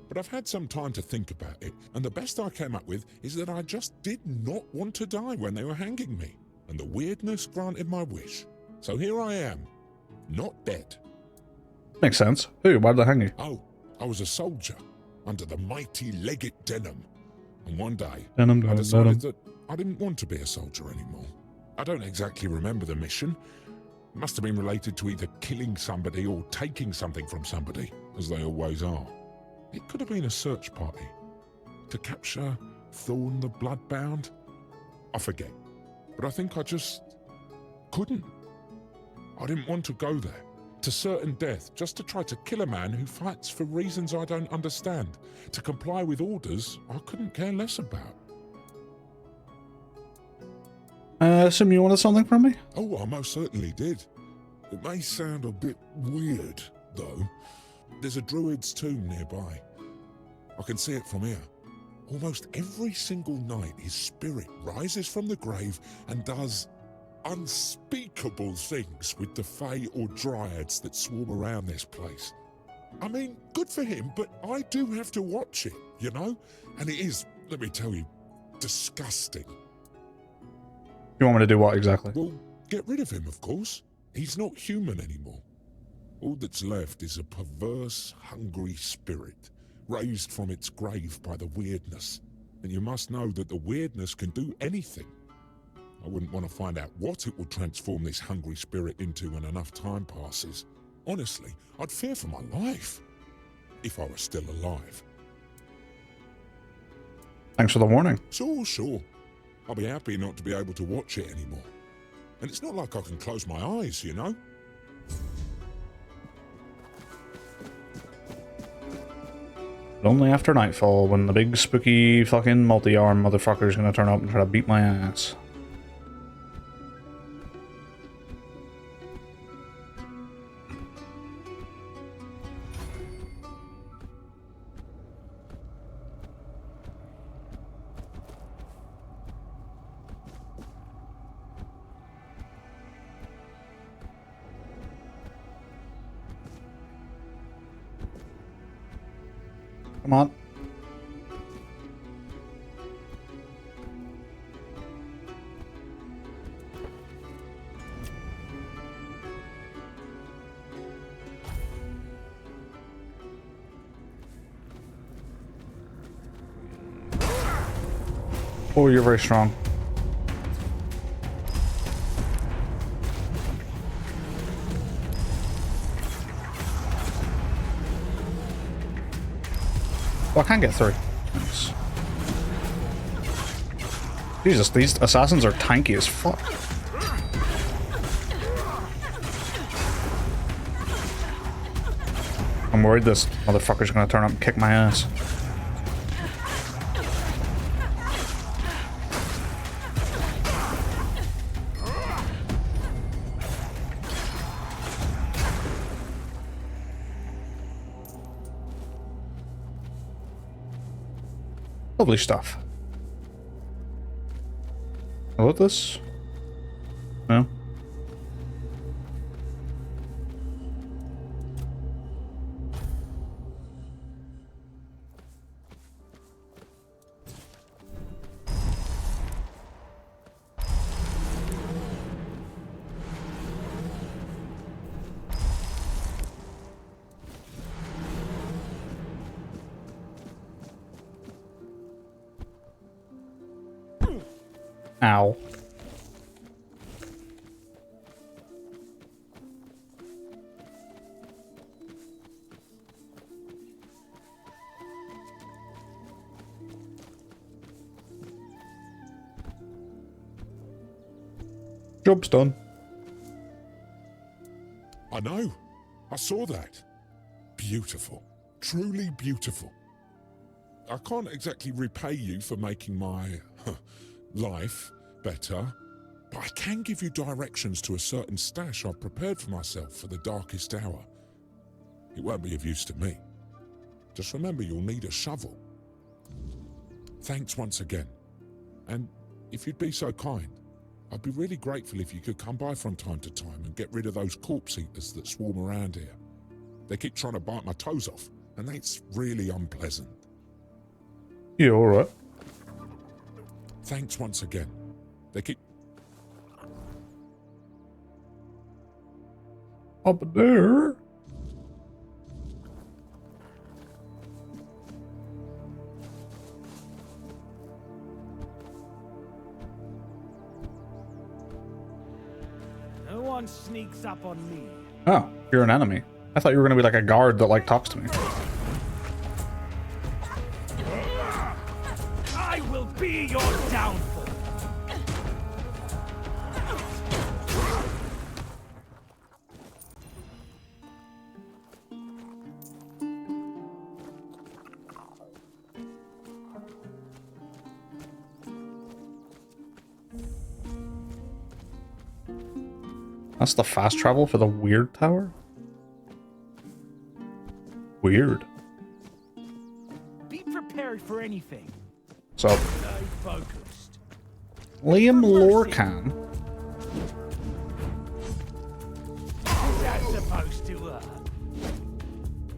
But I've had some time to think about it, and the best I came up with is that I just did not want to die when they were hanging me. And the weirdness granted my wish. So here I am, not dead. Makes sense. Who? Why'd they hang you? Oh, I was a soldier under the mighty Legate Denham. And one day, Denham, I decided that I didn't want to be a soldier anymore. I don't exactly remember the mission. It must have been related to either killing somebody or taking something from somebody, as they always are. It could have been a search party. To capture Thorn the Bloodbound? I forget. But I think I just couldn't. I didn't want to go there. to certain death just to try to kill a man who fights for reasons I don't understand, to comply with orders I couldn't care less about. I assume you wanted something from me? Oh, I most certainly did. It may sound a bit weird, though. There's a druid's tomb nearby. I can see it from here. Almost every single night his spirit rises from the grave and does unspeakable things with the Fae or Dryads that swarm around this place. I mean, good for him, but I do have to watch it, you know? And it is, let me tell you, disgusting. You want me to do what exactly? Well, get rid of him, of course. He's not human anymore. All that's left is a perverse, hungry spirit, raised from its grave by the weirdness. And you must know that the weirdness can do anything. I wouldn't want to find out what it will transform this hungry spirit into when enough time passes. Honestly, I'd fear for my life, if I was still alive. Thanks for the warning. Sure. I'll be happy not to be able to watch it anymore. And it's not like I can close my eyes, you know? Only after nightfall, when the big spooky fucking multi-arm motherfucker's gonna turn up and try to beat my ass. Come on. Oh, you're very strong. Oh, I can't get through. Nice. Jesus, these assassins are tanky as fuck. I'm worried this motherfucker's gonna turn up and kick my ass. Lovely stuff. I love this. No. Ow. Job's done. I know. I saw that. Beautiful. Truly beautiful. I can't exactly repay you for making my life better, but I can give you directions to a certain stash I've prepared for myself for the darkest hour. It won't be of use to me. Just remember you'll need a shovel. Thanks once again. And if you'd be so kind, I'd be really grateful if you could come by from time to time and get rid of those corpse eaters that swarm around here. They keep trying to bite my toes off, and that's really unpleasant. Yeah, alright. Thanks once again. They keep... Up there? No one sneaks up on me. Oh, you're an enemy. I thought you were gonna be like a guard that like talks to me. I will be your downfall. That's the fast travel for the weird tower? Weird. Be prepared for anything. So, Stay focused. Liam Lorcan. Is that supposed to hurt?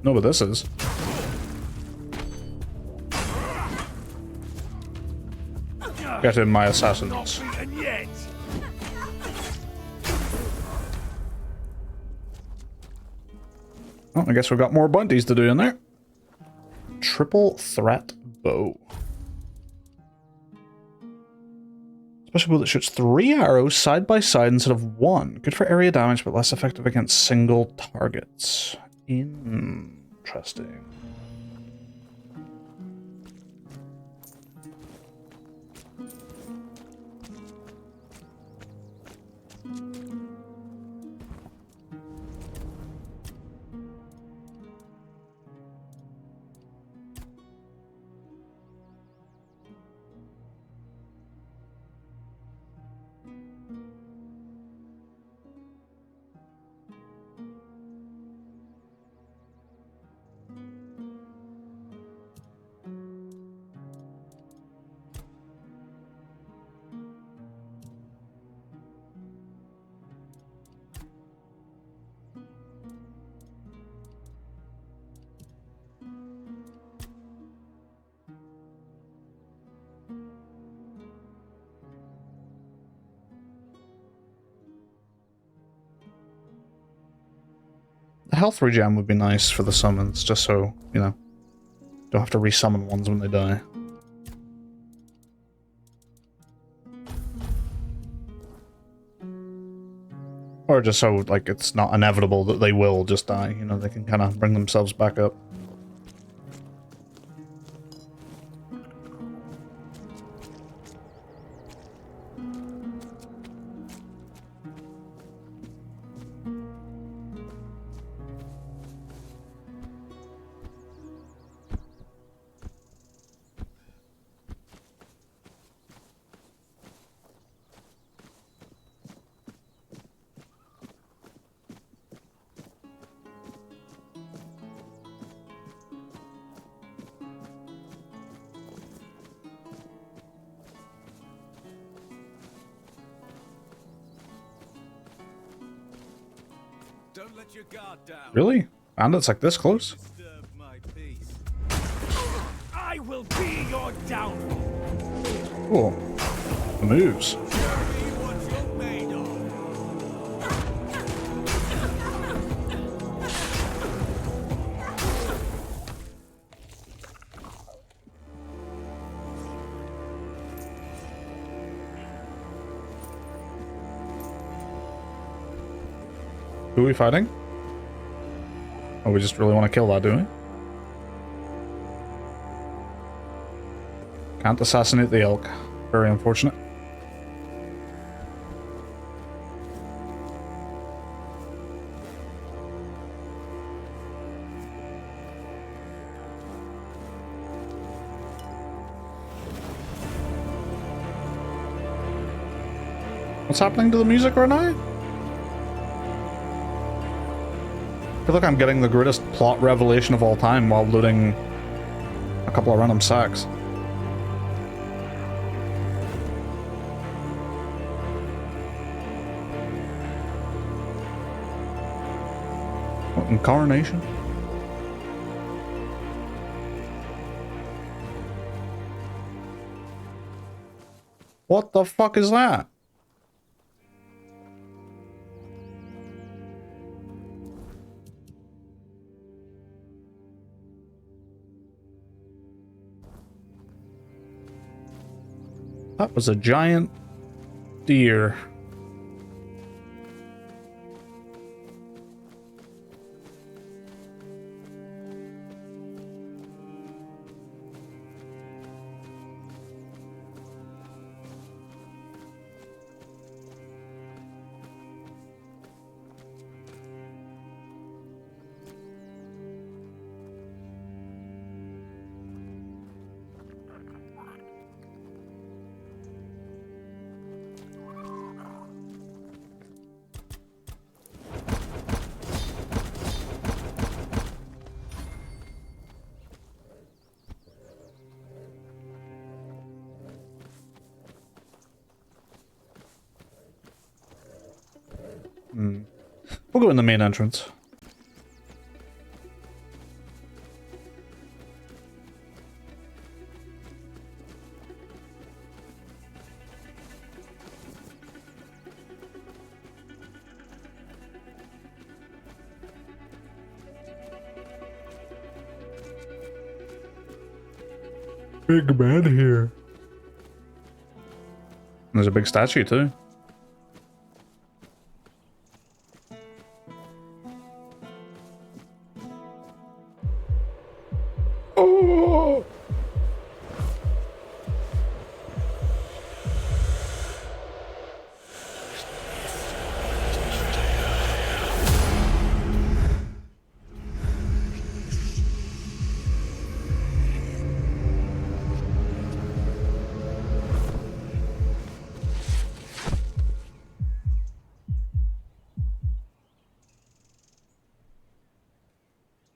No, but this is. Get in, my assassins. Not beaten yet. Oh, I guess we've got more bunties to do in there. Triple threat bow. Special bow that shoots 3 arrows side by side instead of 1. Good for area damage, but less effective against single targets. Interesting. The health regen would be nice for the summons, just so, you know, don't have to resummon ones when they die. Or just so, like, it's not inevitable that they will just die, you know, they can kind of bring themselves back up. Don't let your guard down. Really? Bandits like this close? I will be your downfall. Cool. The moves. Who are we fighting? Oh, we just really want to kill that, do we? Can't assassinate the elk. Very unfortunate. What's happening to the music right now? I feel like I'm getting the greatest plot revelation of all time while looting a couple of random sacks. What, incarnation? What the fuck is that? That was a giant deer. We'll go in the main entrance. Big man here. There's a big statue too. Oh!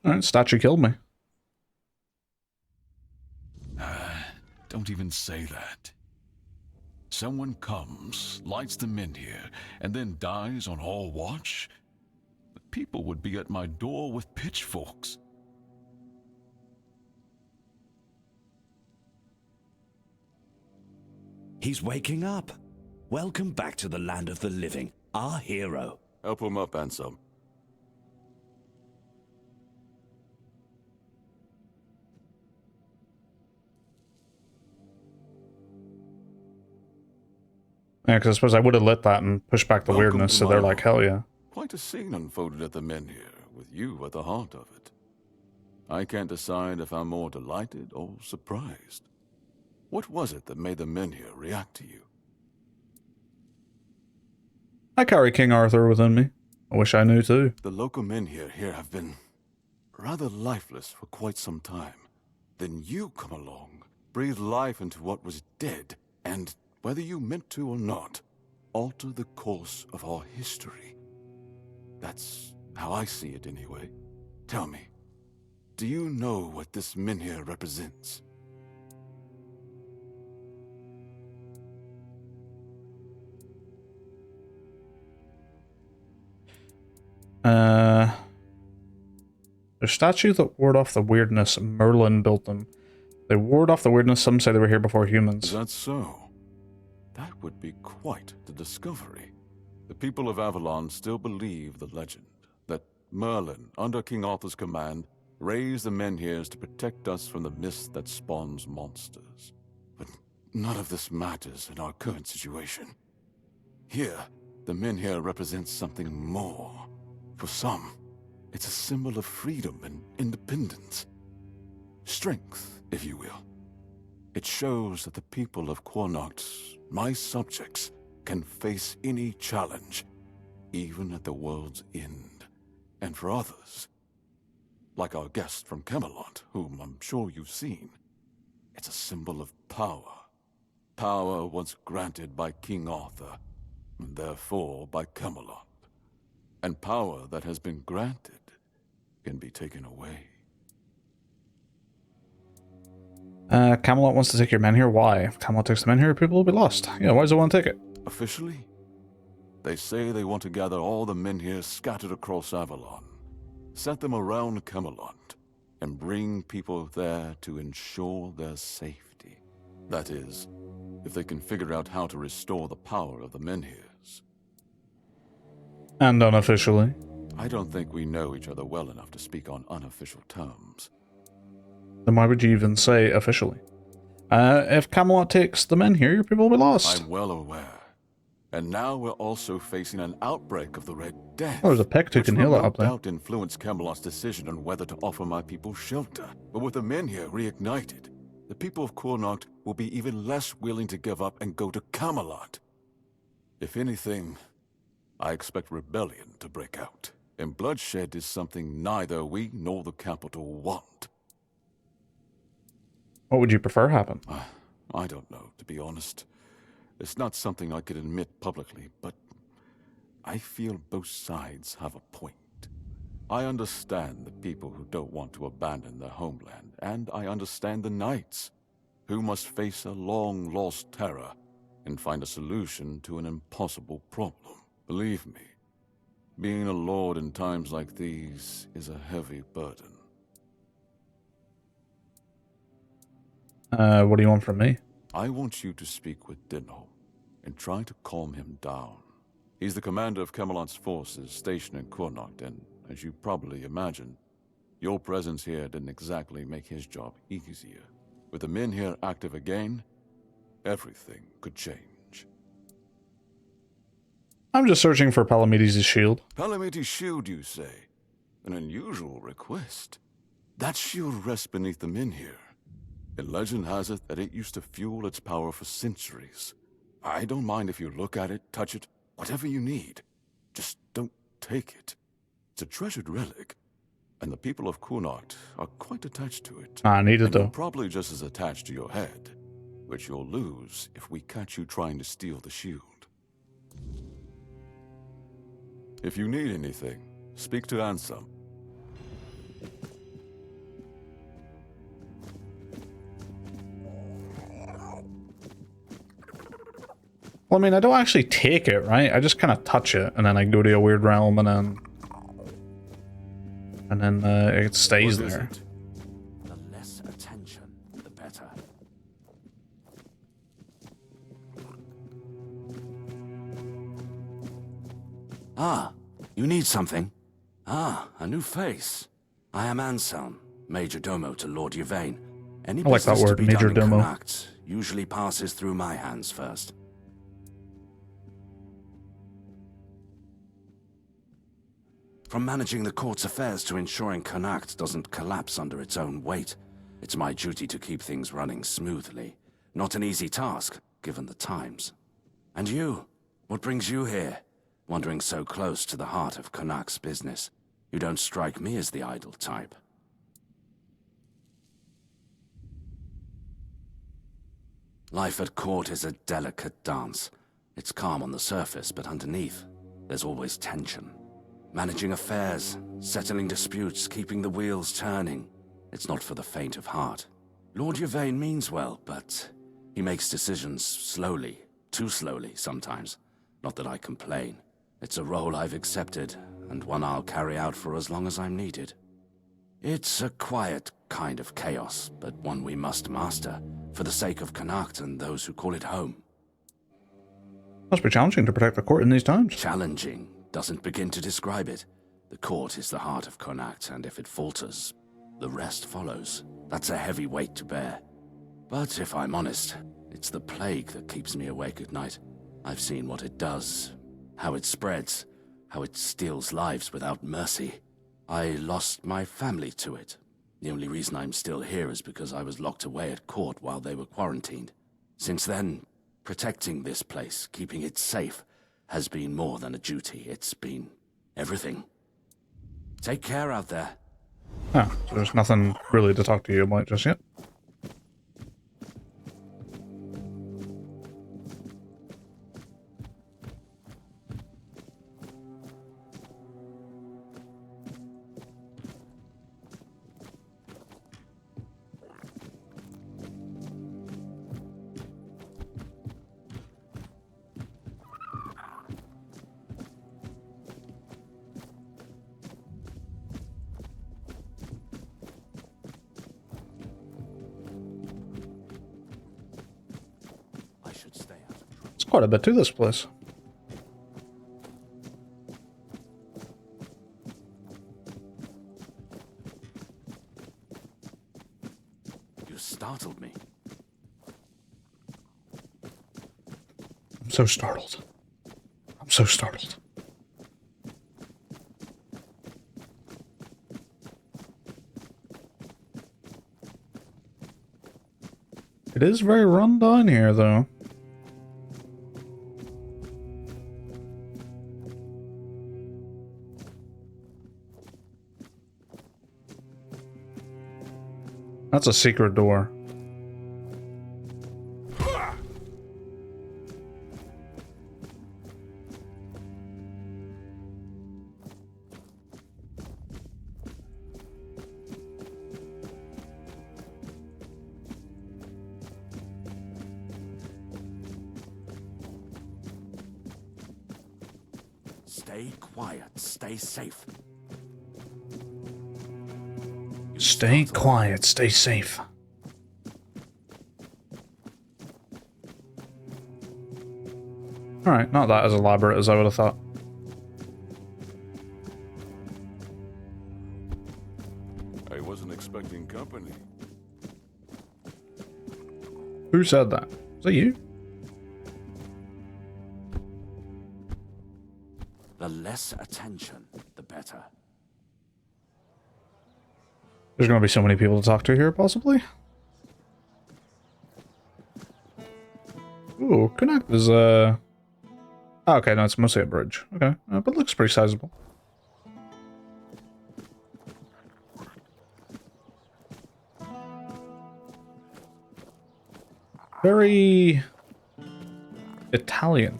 Alright, statue killed me. Don't even say that. Someone comes, lights them in here, and then dies on our watch? The people would be at my door with pitchforks. He's waking up. Welcome back to the land of the living, our hero. Help him up, Ansem. Yeah, because I suppose I would have lit that and pushed back the weirdness, so they're like, hell yeah. Quite a scene unfolded at the Menhir, with you at the heart of it. I can't decide if I'm more delighted or surprised. What was it that made the Menhir react to you? I carry King Arthur within me. I wish I knew too. The local Menhir here have been rather lifeless for quite some time. Then you come along, breathe life into what was dead, and whether you meant to or not, alter the course of our history. That's how I see it anyway. Tell me, do you know what this Menhir represents? They're statues that ward off the weirdness. Merlin built them. They ward off the weirdness. Some say they were here before humans. Is that so? That would be quite the discovery. The people of Avalon still believe the legend, that Merlin, under King Arthur's command, raised the Menhirs to protect us from the mist that spawns monsters. But none of this matters in our current situation. Here, the Menhir represents something more. For some, it's a symbol of freedom and independence. Strength, if you will. It shows that the people of Connacht, my subjects, can face any challenge, even at the world's end. And for others, like our guest from Camelot, whom I'm sure you've seen, it's a symbol of power. Power once granted by King Arthur, and therefore by Camelot. And power that has been granted can be taken away. Camelot wants to take your Menhir. Why? If Camelot takes the Menhir, people will be lost. Yeah, why does it want to take it? Officially, they say they want to gather all the Menhirs scattered across Avalon, set them around Camelot, and bring people there to ensure their safety. That is, if they can figure out how to restore the power of the Menhirs. And unofficially. I don't think we know each other well enough to speak on unofficial terms. Then why would you even say officially? If Camelot takes the Menhir, your people will be lost. I'm well aware. And now we're also facing an outbreak of the Red Death. Oh, there's a peck who can heal that up there. Which will no doubt influence Camelot's decision on whether to offer my people shelter. But with the Menhir reignited, the people of Connacht will be even less willing to give up and go to Camelot. If anything, I expect rebellion to break out. And bloodshed is something neither we nor the capital want. What would you prefer happen? I don't know, to be honest. It's not something I could admit publicly, but I feel both sides have a point. I understand the people who don't want to abandon their homeland, and I understand the knights, who must face a long-lost terror and find a solution to an impossible problem. Believe me, Being a lord in times like these is a heavy burden. What do you want from me? I want you to speak with Dinho and try to calm him down. He's the commander of Camelot's forces stationed in Connacht, and as you probably imagine, your presence here didn't exactly make his job easier. With the men here active again, everything could change. I'm just searching for Palamedes' shield. Palamedes' shield, you say? An unusual request. That shield rests beneath the men here. And legend has it that it used to fuel its power for centuries. I don't mind if you look at it, touch it, whatever you need. Just don't take it. It's a treasured relic, and the people of Connacht are quite attached to it. I need it and you're though. probably just as attached to your head, which you'll lose if we catch you trying to steal the shield. If you need anything, speak to Ansem. Well, I mean, I don't actually take it, right? I just kind of touch it, and then I go to a weird realm, and then it stays there. The less attention, the better. Ah, you need something? Ah, a new face. I am Anselm, Major Domo to Lord Yvain. Any I like that business to word, be Major done in Domo. Connacht usually passes through my hands first. From managing the court's affairs to ensuring Connacht doesn't collapse under its own weight, it's my duty to keep things running smoothly. Not an easy task, given the times. And you? What brings you here? Wandering so close to the heart of Connacht's business. You don't strike me as the idle type. Life at court is a delicate dance. It's calm on the surface, but underneath, there's always tension. Managing affairs, settling disputes, keeping the wheels turning. It's not for the faint of heart. Lord Yvain means well, but he makes decisions slowly, too slowly sometimes. Not that I complain. It's a role I've accepted, and one I'll carry out for as long as I'm needed. It's a quiet kind of chaos, but one we must master, for the sake of Connacht and those who call it home. Must be challenging to protect the court in these times. Challenging doesn't begin to describe it. The court is the heart of Connacht, and if it falters, the rest follows. That's a heavy weight to bear. But if I'm honest, it's the plague that keeps me awake at night. I've seen what it does, how it spreads, how it steals lives without mercy. I lost my family to it. The only reason I'm still here is because I was locked away at court while they were quarantined. Since then, protecting this place, keeping it safe, has been more than a duty. It's been everything. Take care out there. Ah, so there's nothing really to talk to you about just yet. It's quite a bit to this place. You startled me. I'm so startled. I'm so startled. It is very run down here, though. That's a secret door. Stay quiet. Stay safe. Stay quiet. Stay safe. Alright, not that as elaborate as I would have thought. I wasn't expecting company. Who said that? Was that you? The less attention, the better. There's going to be so many people to talk to here, possibly. Ooh, Connect is, oh, okay, no, it's mostly a bridge. Okay, but it looks pretty sizable. Very Italian.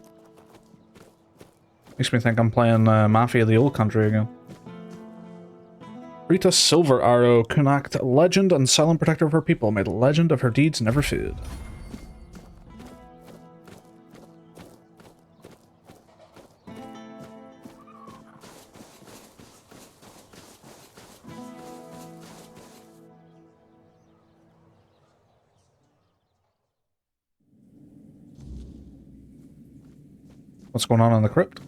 Makes me think I'm playing Mafia the Old Country again. Rita Silver Arrow, Connacht, legend and silent protector of her people, may the legend of her deeds never fade. What's going on in the crypt?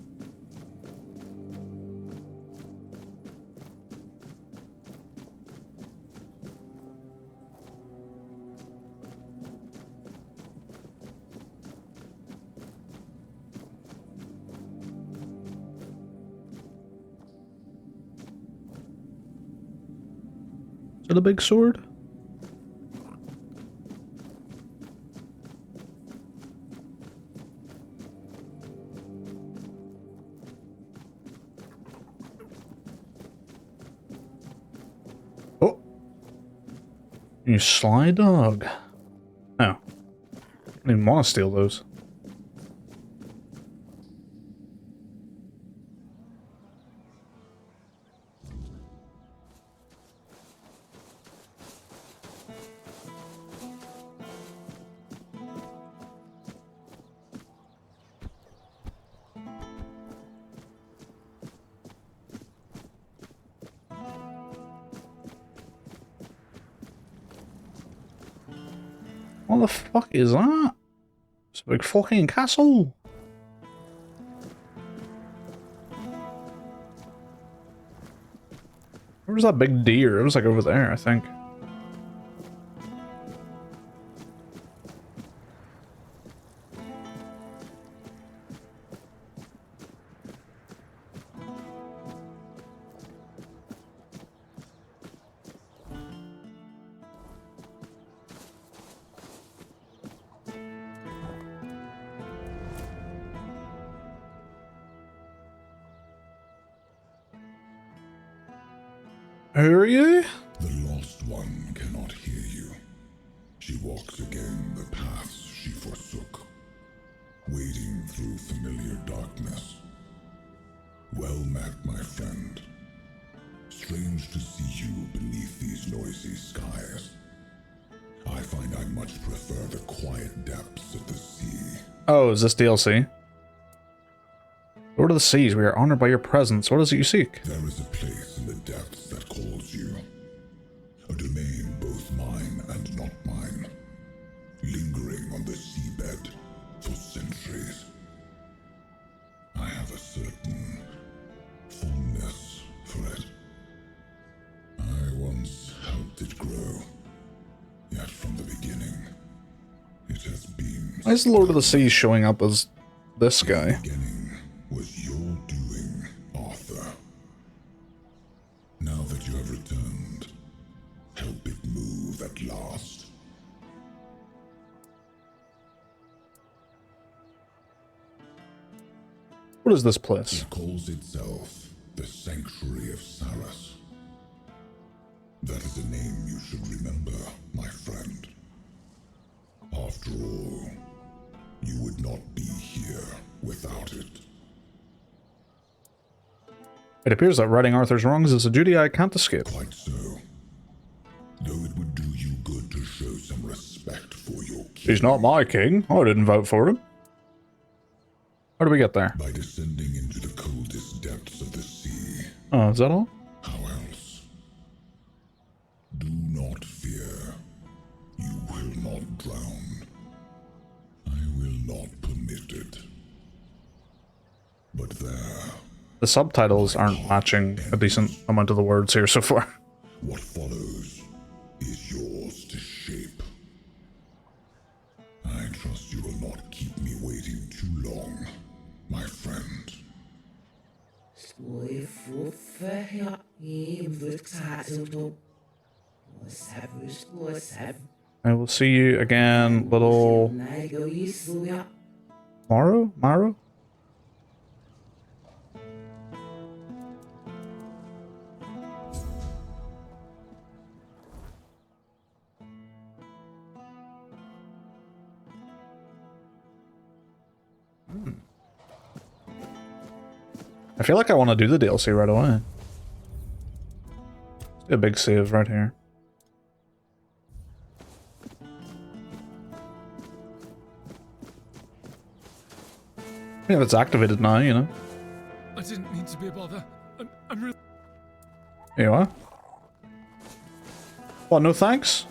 Is it a big sword? Oh. You sly dog. Oh. I didn't even want to steal those. What the fuck is that? It's a big fucking castle. Where was that big deer? It was like over there, I think. Who are you? The lost one cannot hear you. She walks again the paths she forsook, wading through familiar darkness. Well met, my friend. Strange to see you beneath these noisy skies. I find I much prefer the quiet depths of the sea. Oh, is this DLC? Lord of the Seas, we are honored by your presence. What is it you seek? There is a place in the depths that calls you. A domain both mine and not mine. Lingering on the seabed for centuries. I have a certain fondness for it. I once helped it grow. Yet from the beginning, it has been... Why is the Lord of the Seas showing up as this guy? Was your doing, Arthur. Now that you have returned, help it move at last. What is this place? It calls itself the Sanctuary of Saras. That is a name you should remember, my friend. After all, you would not be here without it. It appears that righting Arthur's wrongs is a duty I can't escape. Quite so. Though it would do you good to show some respect for your king. He's not my king. I didn't vote for him. How do we get there? By descending into the coldest depths of the sea. Oh, is that all? How else? Do not fear. You will not drown. I will not permit it. But there... The subtitles aren't matching a decent amount of the words here so far. What follows is yours to shape. I trust you will not keep me waiting too long, my friend. I will see you again, little... Maro? I feel like I want to do the DLC right away. Let's do a big save right here. I mean, if it's activated now, you know. I didn't mean to be a bother. I'm really... Here you are. What, no thanks?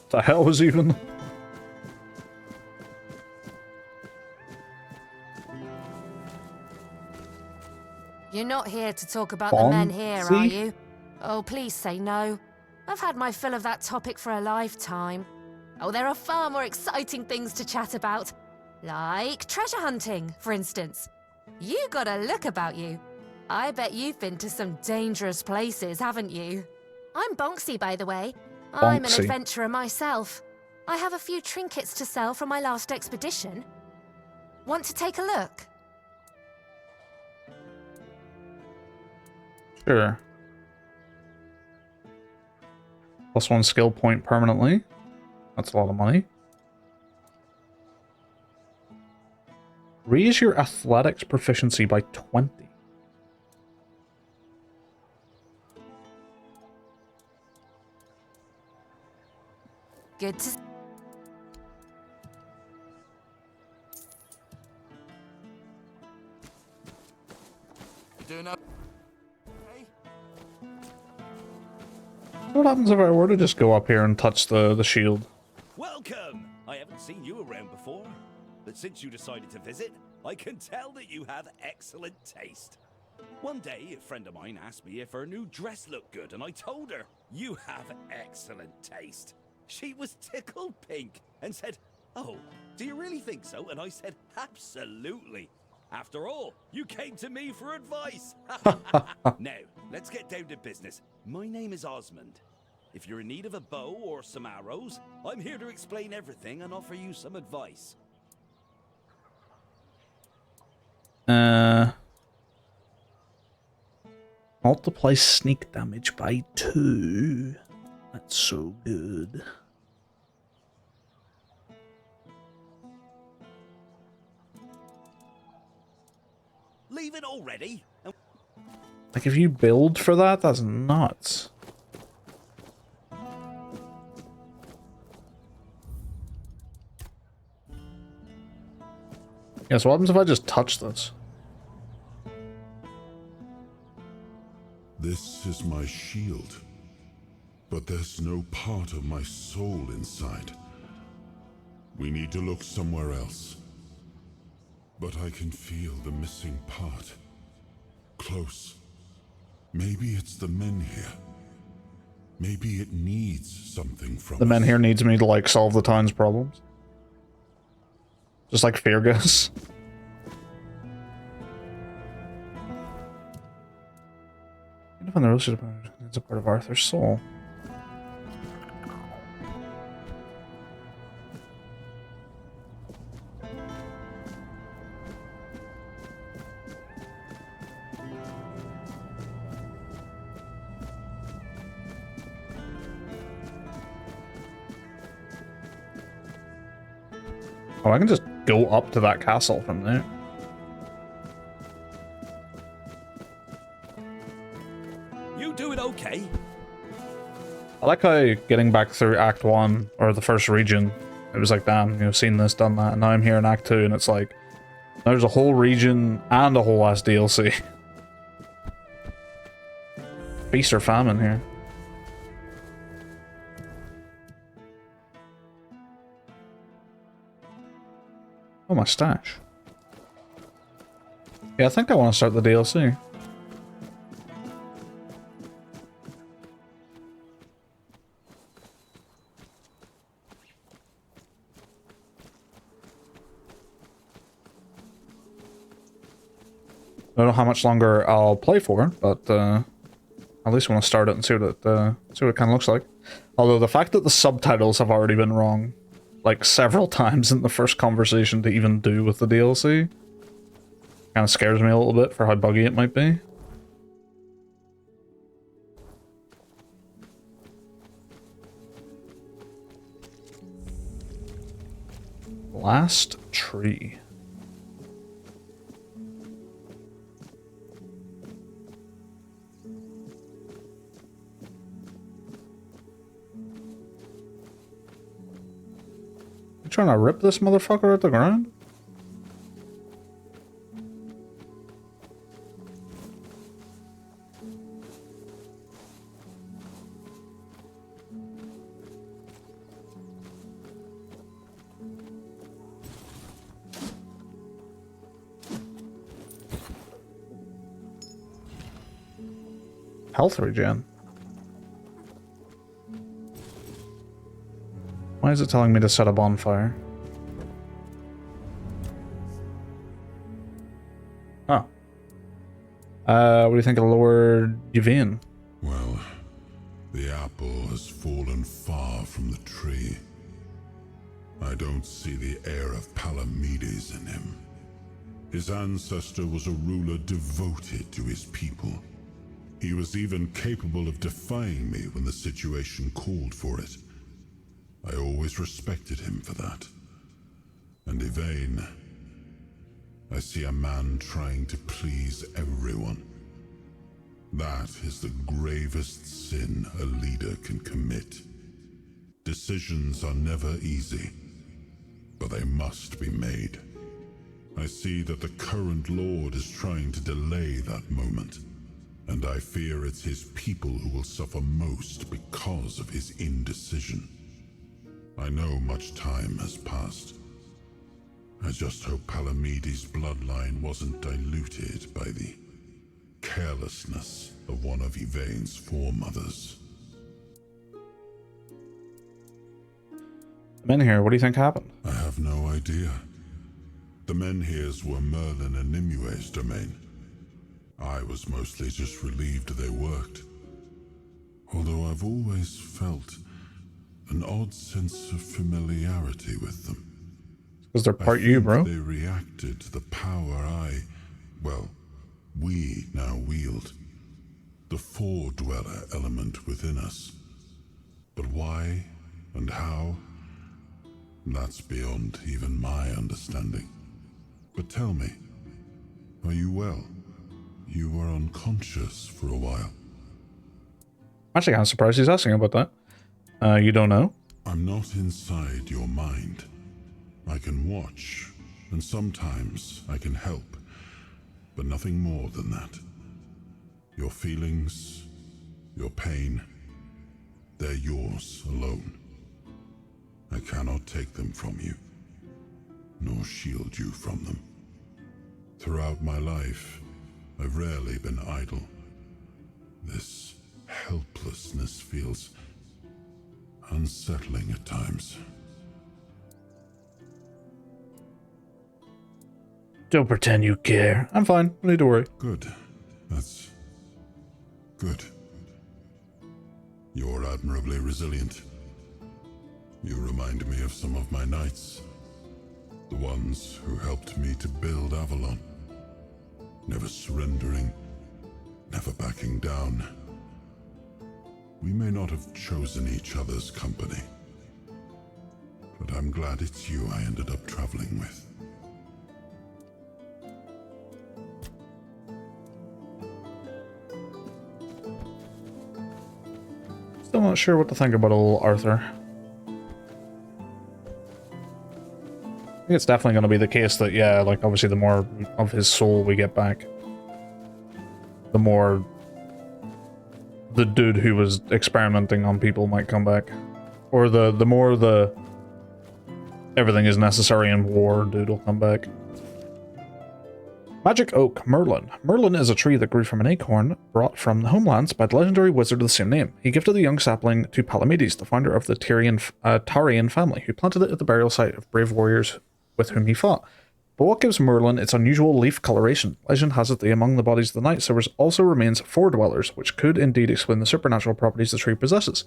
The hell was even... You're not here to talk about the men here, are you? Oh, please say no. I've had my fill of that topic for a lifetime. Oh, there are far more exciting things to chat about. Like treasure hunting, for instance. You got a look about you. I bet you've been to some dangerous places, haven't you? I'm Bonksy, by the way. I'm an adventurer myself. I have a few trinkets to sell from my last expedition. Want to take a look? Sure. +1 skill point permanently. That's a lot of money. Raise your athletics proficiency by 20. Good to... You doing up? What happens if I were to just go up here and touch the shield? Welcome! I haven't seen you around before, but since you decided to visit, I can tell that you have excellent taste. One day, a friend of mine asked me if her new dress looked good, and I told her, you have excellent taste. She was tickled pink and said, oh, do you really think so? And I said, absolutely. After all, you came to me for advice. Now, let's get down to business. My name is Osmond. If you're in need of a bow or some arrows, I'm here to explain everything and offer you some advice. Multiply sneak damage by 2. That's so good. Leave it already. Like, if you build for that, that's nuts. Yeah, so what happens if I just touch this? This is my shield, but there's no part of my soul inside. We need to look somewhere else. But I can feel the missing part. Close. Maybe it's the men here. Maybe it needs something from The men us. here needs me to, like, solve the town's problems. Just like Fergus. Even if the relationship is a part of Arthur's soul. Oh, I can just go up to that castle from there. You doing okay? I like how getting back through Act 1, or the first region, It was like, damn, you know, seen this, done that, and now I'm here in Act 2, and it's like, there's a whole region and a whole ass DLC. Feast or famine here. Oh, my stash. Yeah, I think I want to start the DLC. I don't know how much longer I'll play for, but at least want to start it and see what it kind of looks like. Although the fact that the subtitles have already been wrong, like several times in the first conversation to even do with the DLC, kind of scares me a little bit for how buggy it might be. Last tree. You trying to rip this motherfucker at the ground? Health regen. Why is it telling me to set a bonfire? Oh. What do you think of Lord Yvain? Well, the apple has fallen far from the tree. I don't see the air of Palamedes in him. His ancestor was a ruler devoted to his people. He was even capable of defying me when the situation called for it. I always respected him for that. And Yvain, I see a man trying to please everyone. That is the gravest sin a leader can commit. Decisions are never easy, but they must be made. I see that the current Lord is trying to delay that moment, and I fear it's his people who will suffer most because of his indecision. I know much time has passed. I just hope Palamedes' bloodline wasn't diluted by the carelessness of one of Yvain's foremothers. Menhir, what do you think happened? I have no idea. The Menhirs were Merlin and Nimue's domain. I was mostly just relieved they worked. Although I've always felt an odd sense of familiarity with them. Because they're part you, bro. They reacted to the power we now wield. The Four-Dweller element within us. But why and how? That's beyond even my understanding. But tell me, are you well? You were unconscious for a while. I'm actually kind of surprised he's asking about that. You don't know? I'm not inside your mind. I can watch, and sometimes I can help, but nothing more than that. Your feelings, your pain, they're yours alone. I cannot take them from you, nor shield you from them. Throughout my life, I've rarely been idle. This helplessness feels unsettling at times. Don't pretend you care. I'm fine. No need to worry. Good. That's good. You're admirably resilient. You remind me of some of my knights. The ones who helped me to build Avalon. Never surrendering, never backing down. We may not have chosen each other's company, but I'm glad it's you I ended up traveling with. Still not sure what to think about old Arthur. I think it's definitely going to be the case that, yeah, like, obviously the more of his soul we get back, the more the dude who was experimenting on people might come back. Or the more the everything is necessary in war dude will come back. Magic Oak, Merlin. Merlin is a tree that grew from an acorn brought from the homelands by the legendary wizard of the same name. He gifted the young sapling to Palamedes, the founder of the Tarian family, who planted it at the burial site of brave warriors with whom he fought. But what gives Merlin its unusual leaf coloration? Legend has it that among the bodies of the knights there also remains 4 dwellers, which could indeed explain the supernatural properties the tree possesses.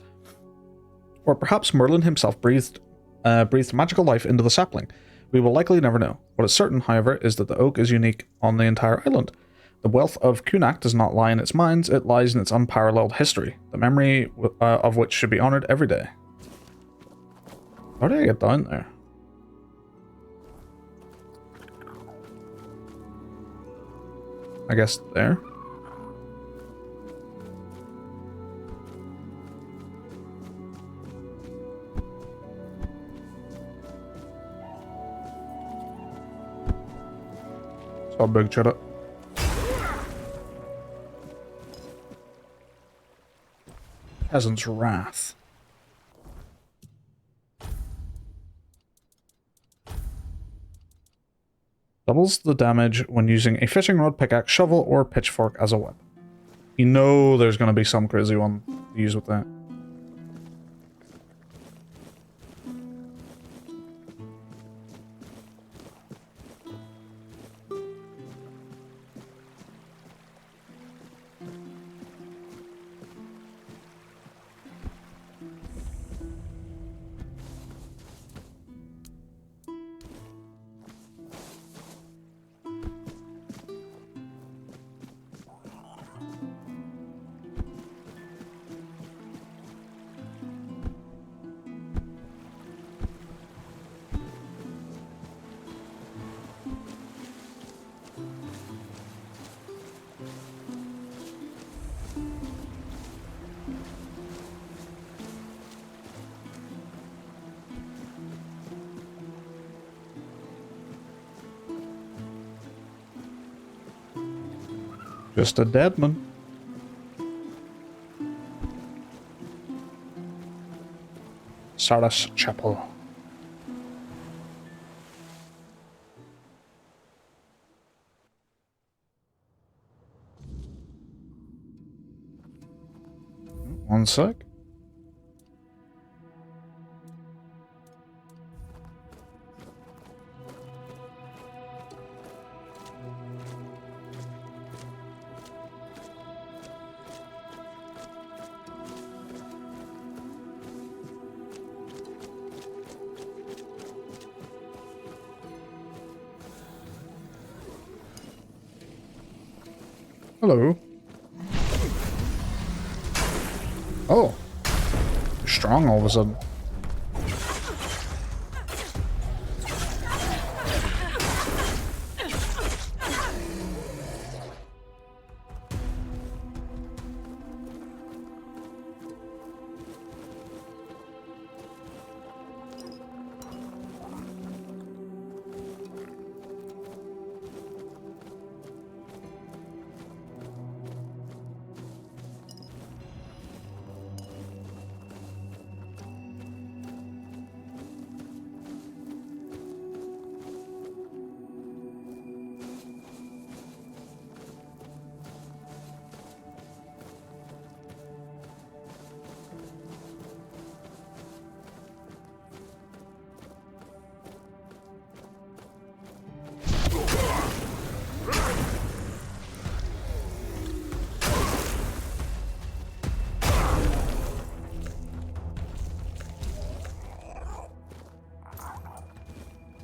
Or perhaps Merlin himself breathed magical life into the sapling. We will likely never know. What is certain, however, is that the oak is unique on the entire island. The wealth of Kunak does not lie in its mines, it lies in its unparalleled history, the memory of which should be honored every day. How do I get down there? I guess there. So big shut up. Peasant's Wrath. Doubles the damage when using a fishing rod, pickaxe, shovel, or pitchfork as a weapon. You know there's going to be some crazy one to use with that. Just a dead man. Sardas Chapel. One sec. Hello. Oh. You're strong all of a sudden.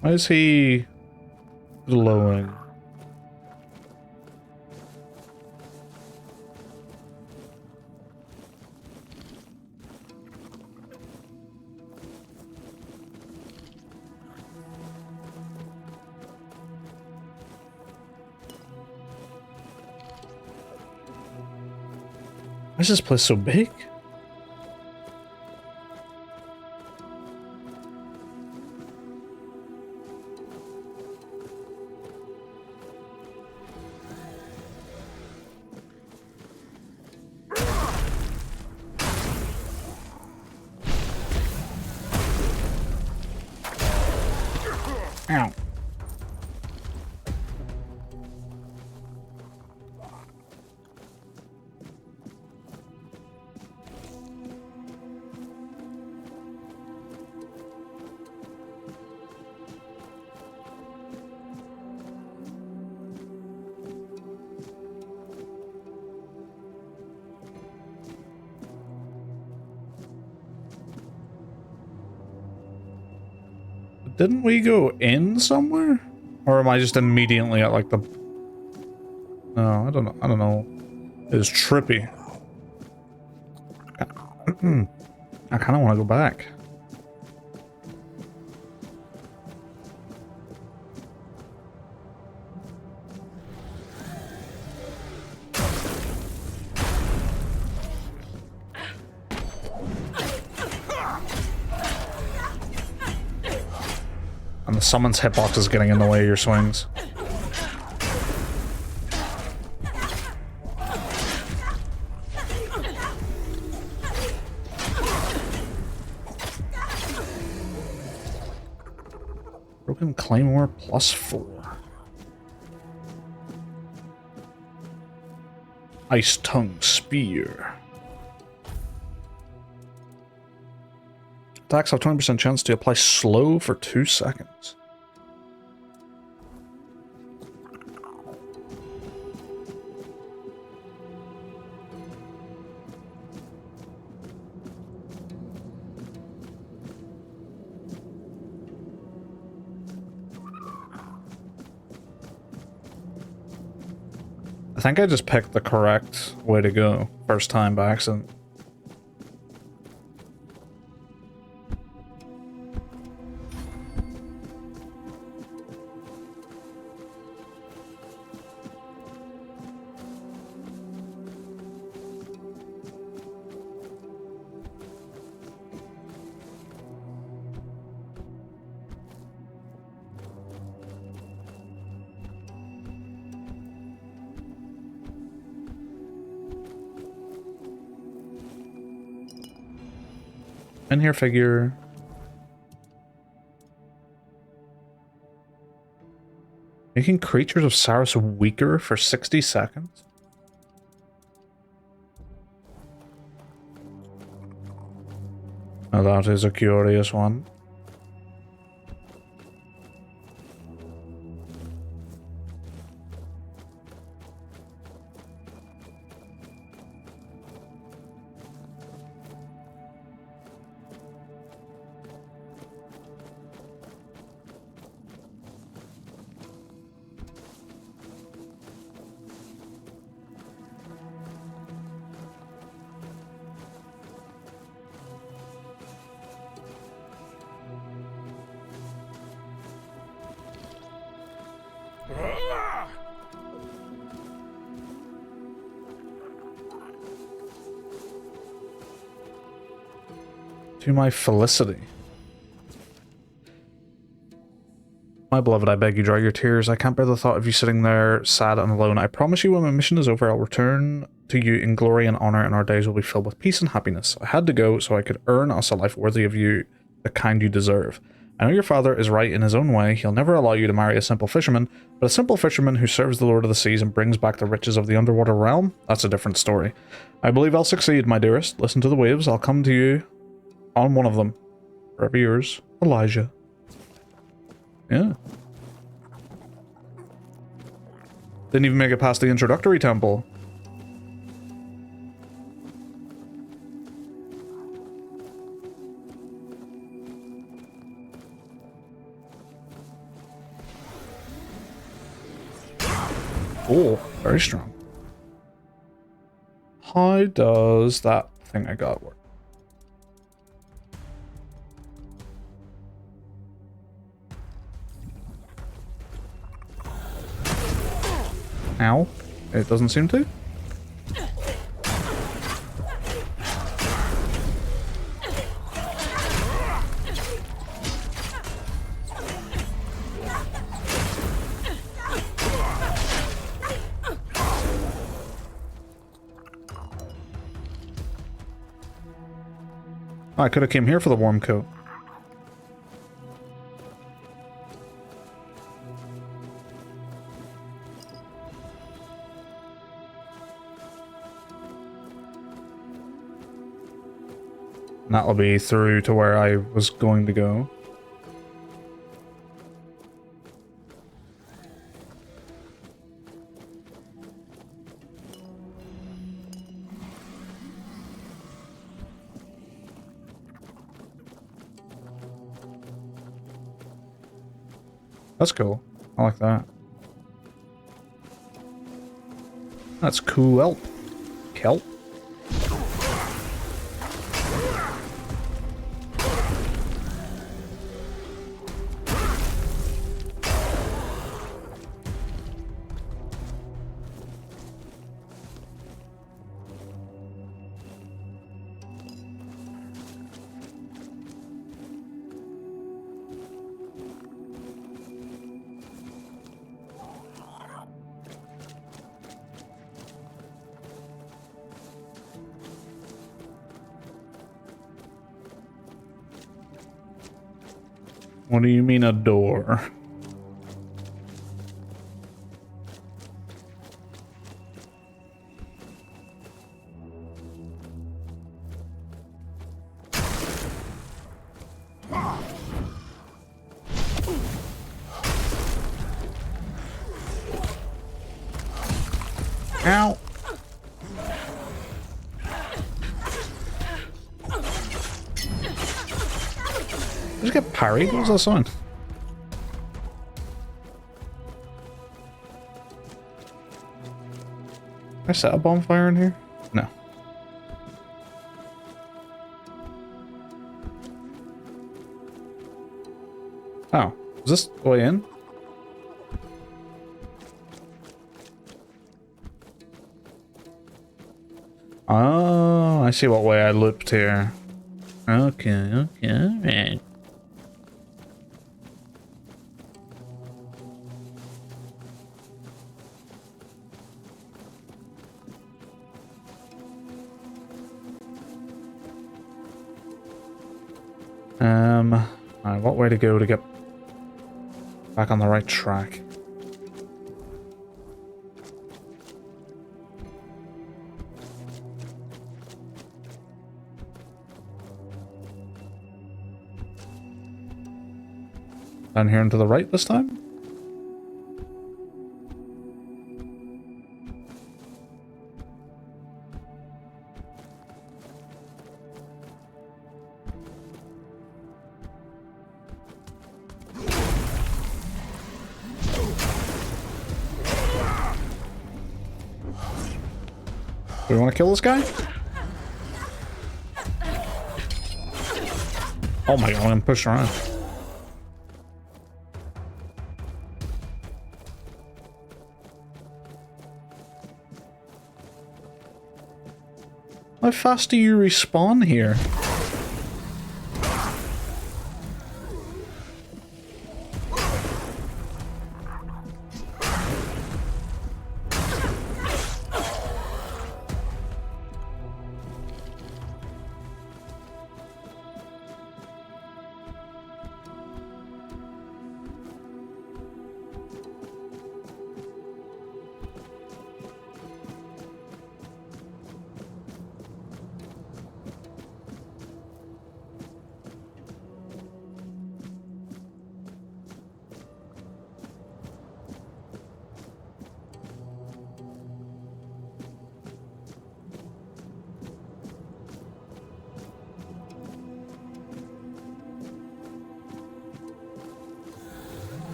Why is he glowing? Why is this place so big? Ow. Didn't we go in somewhere? Or am I just immediately at like the... No, I don't know. I don't know. It's trippy. I kind of want to go back. And the summon's hitbox is getting in the way of your swings. Broken Claymore +4. Ice Tongue Spear. Attacks have 20% chance to apply slow for 2 seconds. I think I just picked the correct way to go first time by accident. In here figure. Making creatures of Saris weaker for 60 seconds? Now that is a curious one. To my felicity. My beloved, I beg you, dry your tears. I can't bear the thought of you sitting there, sad and alone. I promise you when my mission is over, I'll return to you in glory and honor, and our days will be filled with peace and happiness. I had to go so I could earn us a life worthy of you, the kind you deserve. I know your father is right in his own way. He'll never allow you to marry a simple fisherman, but a simple fisherman who serves the Lord of the Seas and brings back the riches of the underwater realm? That's a different story. I believe I'll succeed, my dearest. Listen to the waves. I'll come to you on one of them. Forever yours, Elijah. Yeah. Didn't even make it past the introductory temple. Oh, very strong. How does that thing I got work? Ow. It doesn't seem to. I could have came here for the warm coat. That'll be through to where I was going to go. That's cool. I like that. That's cool. Kelp. What do you mean a door? Ow! Just get parried? What was that sign? Can I set a bonfire in here? No. Oh, is this the way in? Oh, I see what way I looped here. Okay, alright. Alright, what way to go to get back on the right track? Down here and to the right this time? Do we want to kill this guy? Oh my god, I'm pushed around. How fast do you respawn here?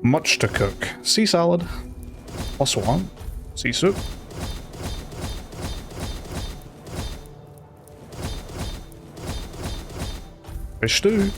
Much to cook. Sea salad. Plus one. Sea soup. Fish stew.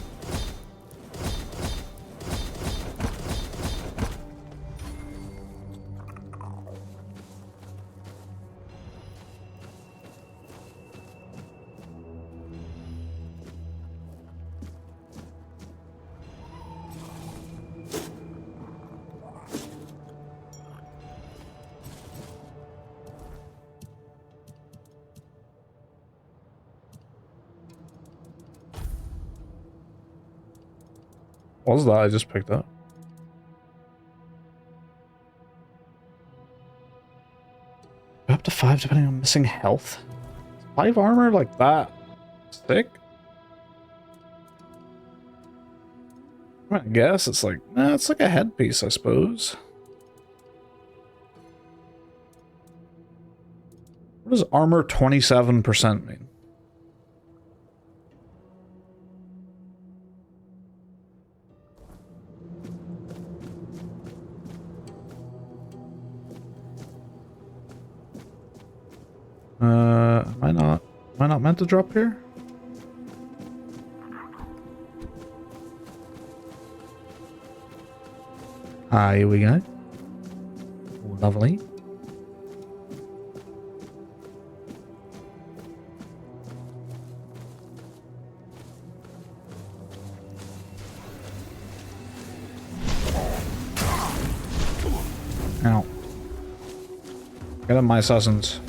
What was that I just picked up? Up to 5 depending on missing health. 5 armor like that? Sick? I guess it's like, it's like a headpiece, I suppose. What does armor 27% mean? Am I not meant to drop here? Ah, here we go. Lovely. Ow. Get up, my assassins.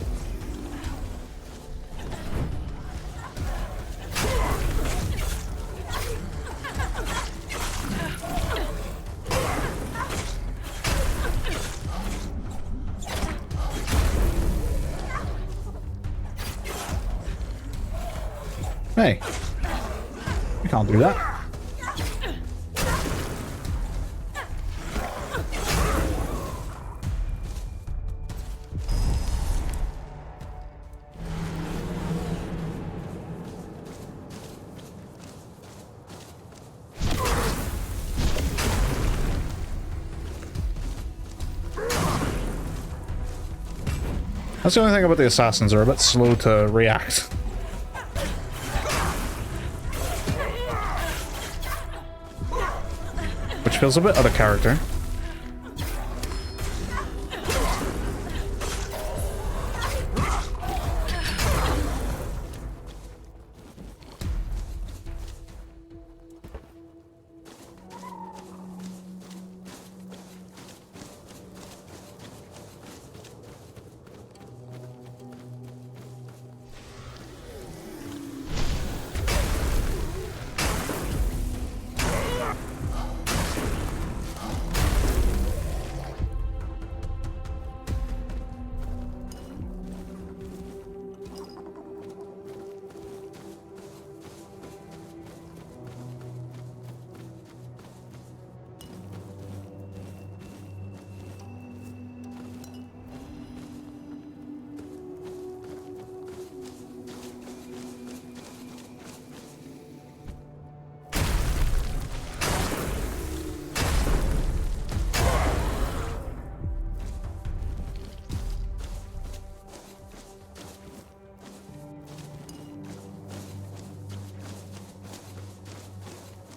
Hey, you can't do that. That's the only thing about the assassins, they're a bit slow to react. Which feels a bit out of character.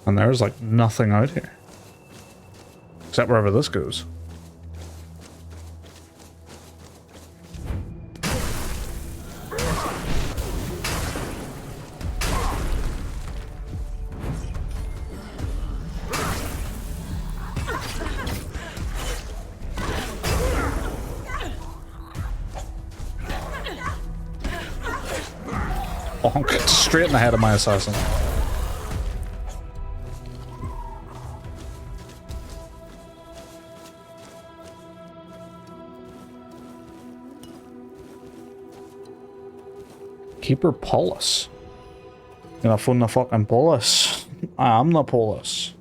And there's like nothing out here. Except wherever this goes. Bonk. Straight in the head of my assassin. Keeper Paulus. Gonna phone the fucking Paulus. I am the Paulus.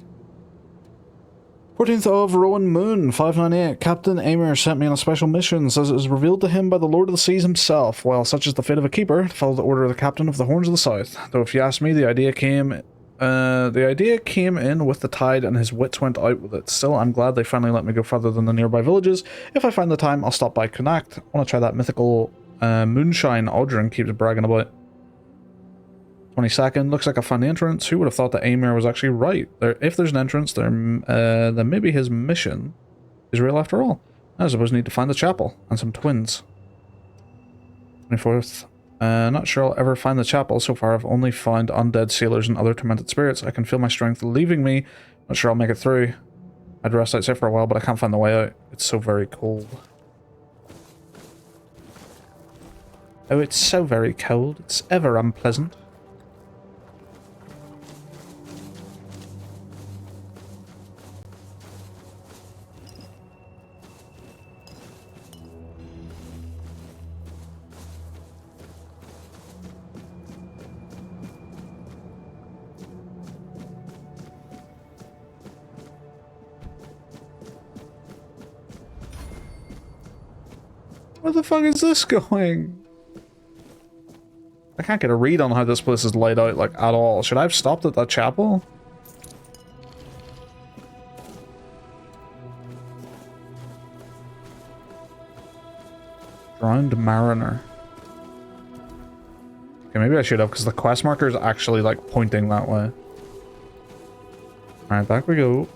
14th of Rowan Moon, 598. Captain Amir sent me on a special mission. Says it was revealed to him by the Lord of the Seas himself. While such is the fate of a keeper, to follow the order of the captain of the Horns of the South. Though if you ask me, the idea came in with the tide and his wits went out with it. Still, I'm glad they finally let me go further than the nearby villages. If I find the time, I'll stop by Connacht. I want to try that mythical moonshine Aldrin keeps bragging about. 22nd, looks like I found the entrance. Who would have thought that Amir was actually right? If there's an entrance, then maybe his mission is real after all. I suppose I need to find the chapel and some twins. 24th, not sure I'll ever find the chapel. So far I've only found undead sailors and other tormented spirits. I can feel my strength leaving me. Not sure I'll make it through. I'd rest outside for a while, but I can't find the way out. It's so very cold. Oh, it's so very cold. It's ever unpleasant. Where the fuck is this going? I can't get a read on how this place is laid out, like, at all. Should I have stopped at that chapel? Drowned Mariner. Okay, maybe I should have, because the quest marker is actually, like, pointing that way. Alright, back we go.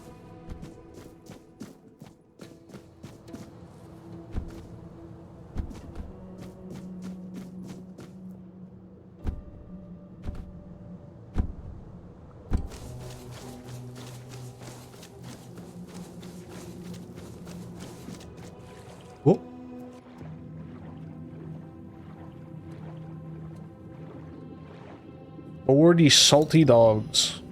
Oh. Aboard ye salty dogs.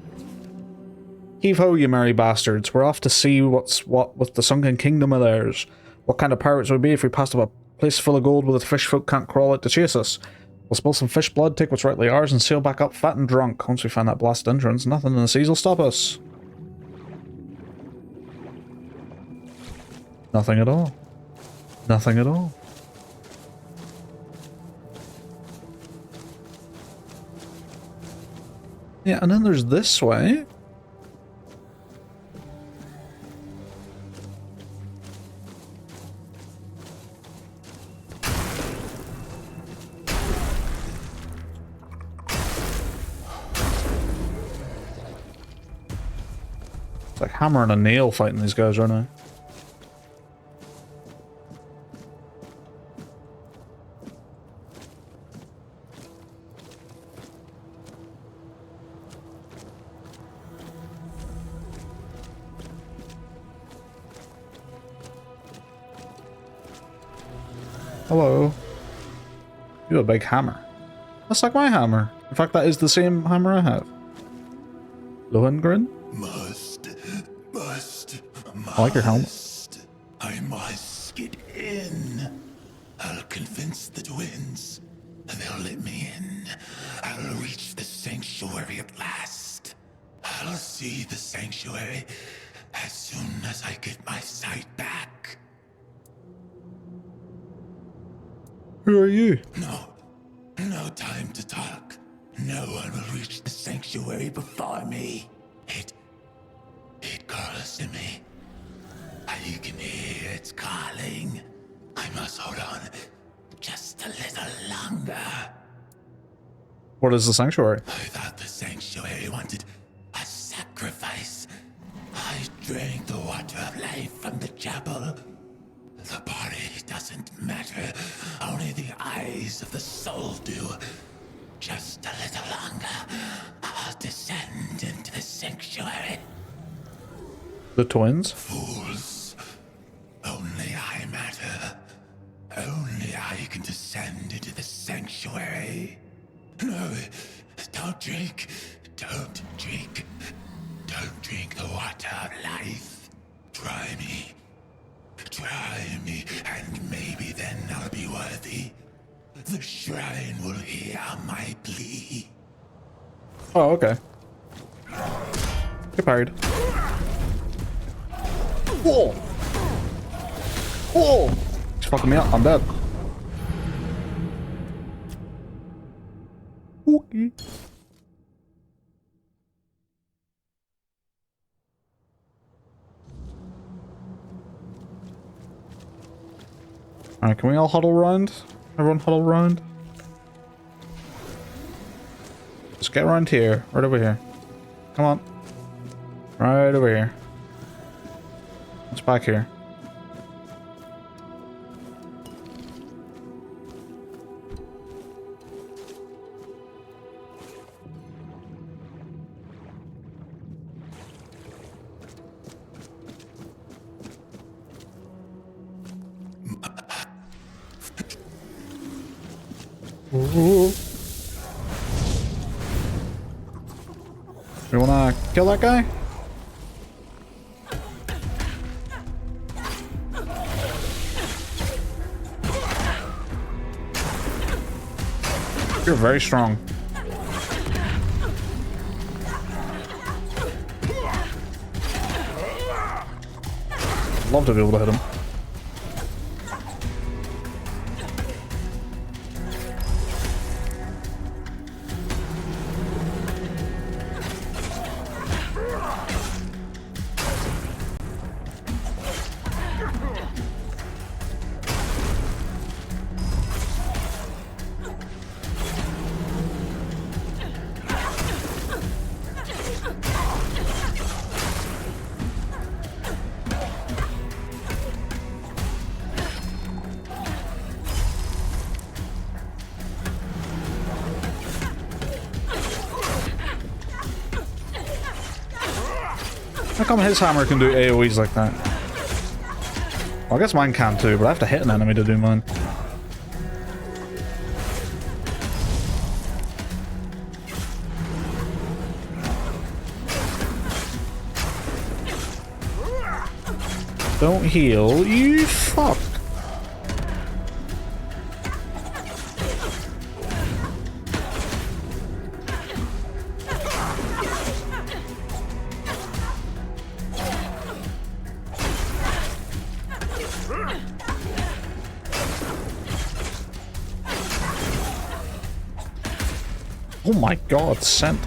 Heave ho, you merry bastards. We're off to see what's what with the sunken kingdom of theirs. What kind of pirates would we be if we passed up a place full of gold where the fish folk can't crawl out to chase us? We'll spill some fish blood, take what's rightly ours, and sail back up fat and drunk. Once we find that blasted entrance, nothing in the seas will stop us. Nothing at all. Nothing at all. Yeah, and then there's this way. It's like hammer and a nail fighting these guys right now. Hello. You have a big hammer. That's like my hammer. In fact, that is the same hammer I have. Lohengrin? I like your helmet. I must get in. I'll convince the twins. They'll let me in. I'll reach the sanctuary at last. I'll see the sanctuary as soon as I get my sight back. Who are you? No time to talk. No one will reach the sanctuary before me. It calls to me. I can hear its calling. I must hold on just a little longer. What is the sanctuary? I thought the sanctuary wanted a sacrifice. I drank the water of life from the chapel. The body doesn't matter. Only the eyes of the soul do. Just a little longer. I'll descend into the sanctuary. The twins? Fools. Only I matter. Only I can descend into the sanctuary. No, don't drink. Don't drink. Don't drink the water of life. Try me. Try me, and maybe then I'll be worthy. The shrine will hear my plea. Oh, okay. Get parried. Whoa! Whoa! He's fucking me up. I'm dead. Okay. Alright, can we all huddle around? Everyone huddle around? Just get around here. Right over here. Come on. Right over here. What's back here? Ooh. You wanna kill that guy? You're very strong. Love to be able to hit him. How come his hammer can do AoEs like that? Well, I guess mine can too, but I have to hit an enemy to do mine. Don't heal, you fuck. Oh my god, scent.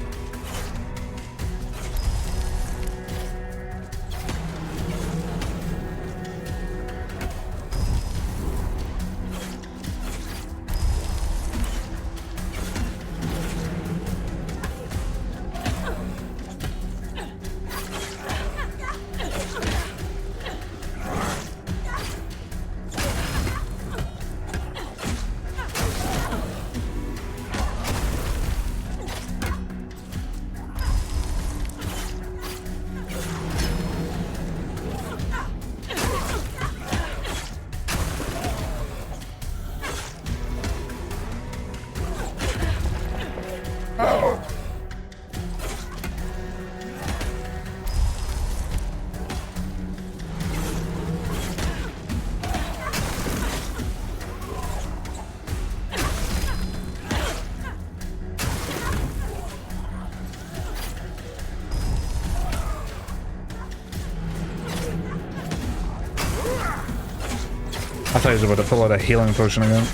I thought he was about to pull out a healing potion again.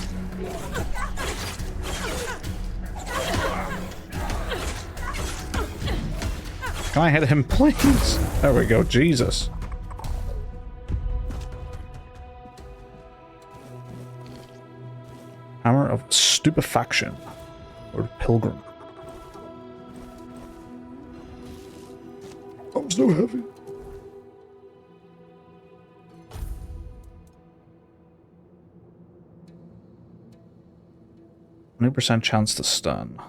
Can I hit him, please? There we go, Jesus. Hammer of Stupefaction. Or Pilgrim. I'm so heavy. %, chance to stun.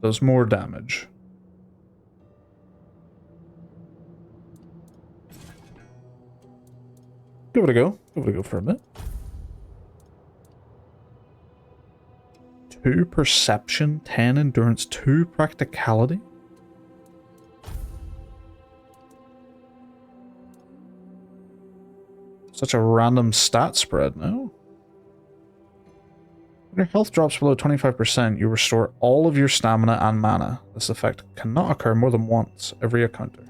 Does more damage. Give it a go. Give it a go for a bit. 2 perception, 10 endurance, 2 practicality. Such a random stat spread, no? When your health drops below 25%, you restore all of your stamina and mana. This effect cannot occur more than once every encounter.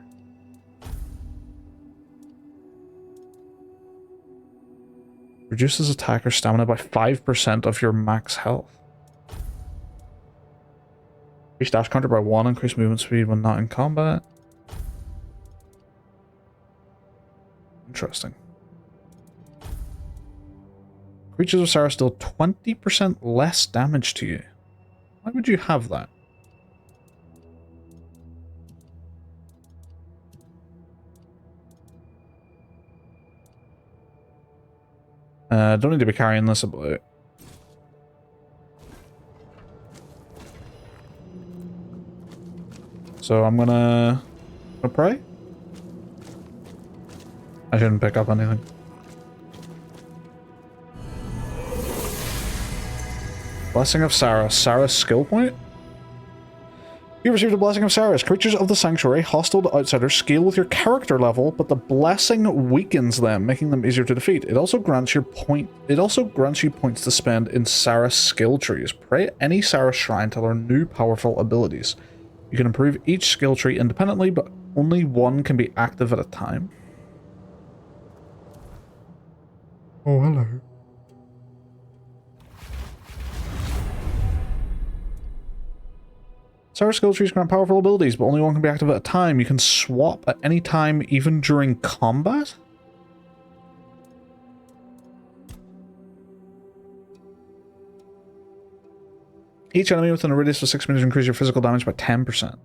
Reduces attacker stamina by 5% of your max health. Increase dash counter by 1, increase movement speed when not in combat. Interesting. Creatures of Saras deal 20% less damage to you. Why would you have that? Don't need to be carrying this about. So I'm gonna pray? I shouldn't pick up anything. Blessing of Saras. Saras skill point? You received a Blessing of Saras. Creatures of the Sanctuary, hostile to outsiders, scale with your character level, but the blessing weakens them, making them easier to defeat. It also grants you points to spend in Saras skill trees. Pray at any Saras shrine to learn new powerful abilities. You can improve each skill tree independently, but only one can be active at a time. Oh, hello. Saras skill trees grant powerful abilities, but only one can be active at a time. You can swap at any time, even during combat? Each enemy within a radius of 6 meters increase your physical damage by 10%.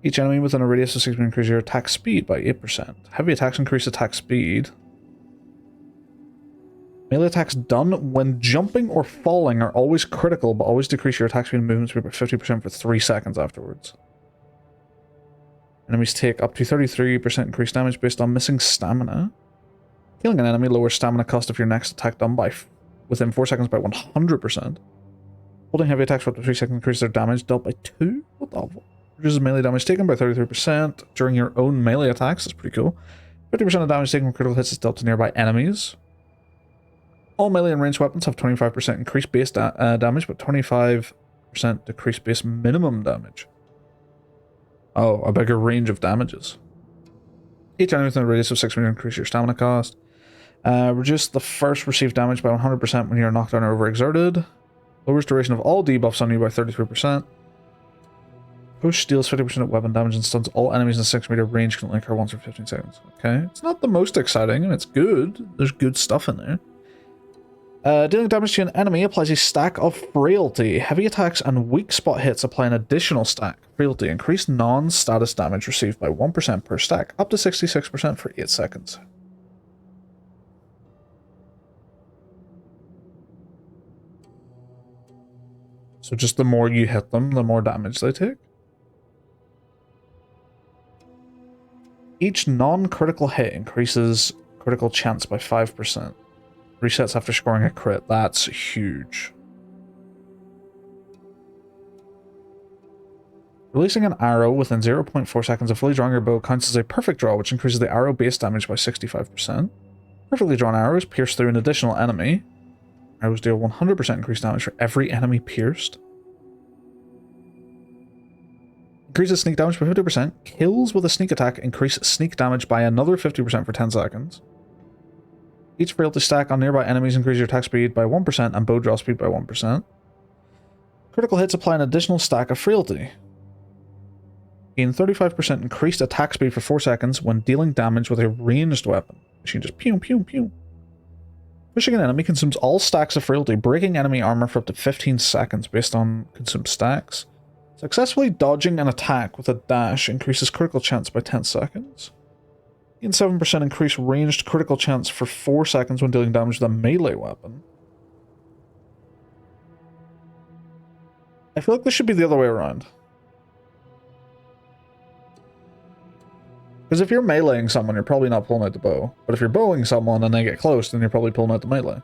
Each enemy within a radius of 6 meters increase your attack speed by 8%. Heavy attacks increase attack speed. Melee attacks done when jumping or falling are always critical, but always decrease your attack speed and movement speed by 50% for 3 seconds afterwards. Enemies take up to 33% increased damage based on missing stamina. Killing an enemy lowers stamina cost of your next attack done by within 4 seconds by 100%. Holding heavy attacks for up to 3 seconds increases their damage dealt by 2. What the fuck? Reduces melee damage taken by 33% during your own melee attacks. That's pretty cool. 50% of damage taken from critical hits is dealt to nearby enemies. All melee and ranged weapons have 25% increased base damage, but 25% decreased base minimum damage. Oh, a bigger range of damages. Each enemy within a radius of 6 meters increase your stamina cost. Reduce the first received damage by 100% when you are knocked down or overexerted. Lowers duration of all debuffs on you by 33%. Push deals 50% of weapon damage and stuns all enemies in 6 meter range, can only occur once every 15 seconds. Okay, it's not the most exciting, and it's good. There's good stuff in there. Dealing damage to an enemy applies a stack of frailty. Heavy attacks and weak spot hits apply an additional stack. Frailty. Increased non-status damage received by 1% per stack, up to 66% for 8 seconds. So just the more you hit them, the more damage they take. Each non-critical hit increases critical chance by 5%. Resets after scoring a crit. That's huge. Releasing an arrow within 0.4 seconds of fully drawing your bow counts as a perfect draw, which increases the arrow base damage by 65%. Perfectly drawn arrows pierce through an additional enemy. Arrows deal 100% increased damage for every enemy pierced. Increases sneak damage by 50%. Kills with a sneak attack increase sneak damage by another 50% for 10 seconds. Each frailty stack on nearby enemies increases your attack speed by 1% and bow draw speed by 1%. Critical hits apply an additional stack of frailty. Gain 35% increased attack speed for 4 seconds when dealing damage with a ranged weapon. You can just pew pew pew. Pushing an enemy consumes all stacks of frailty, breaking enemy armor for up to 15 seconds based on consumed stacks. Successfully dodging an attack with a dash increases critical chance by 10 seconds. Gain 7% increased ranged critical chance for 4 seconds when dealing damage with a melee weapon. I feel like this should be the other way around. Because if you're meleeing someone, you're probably not pulling out the bow. But if you're bowing someone and they get close, then you're probably pulling out the melee.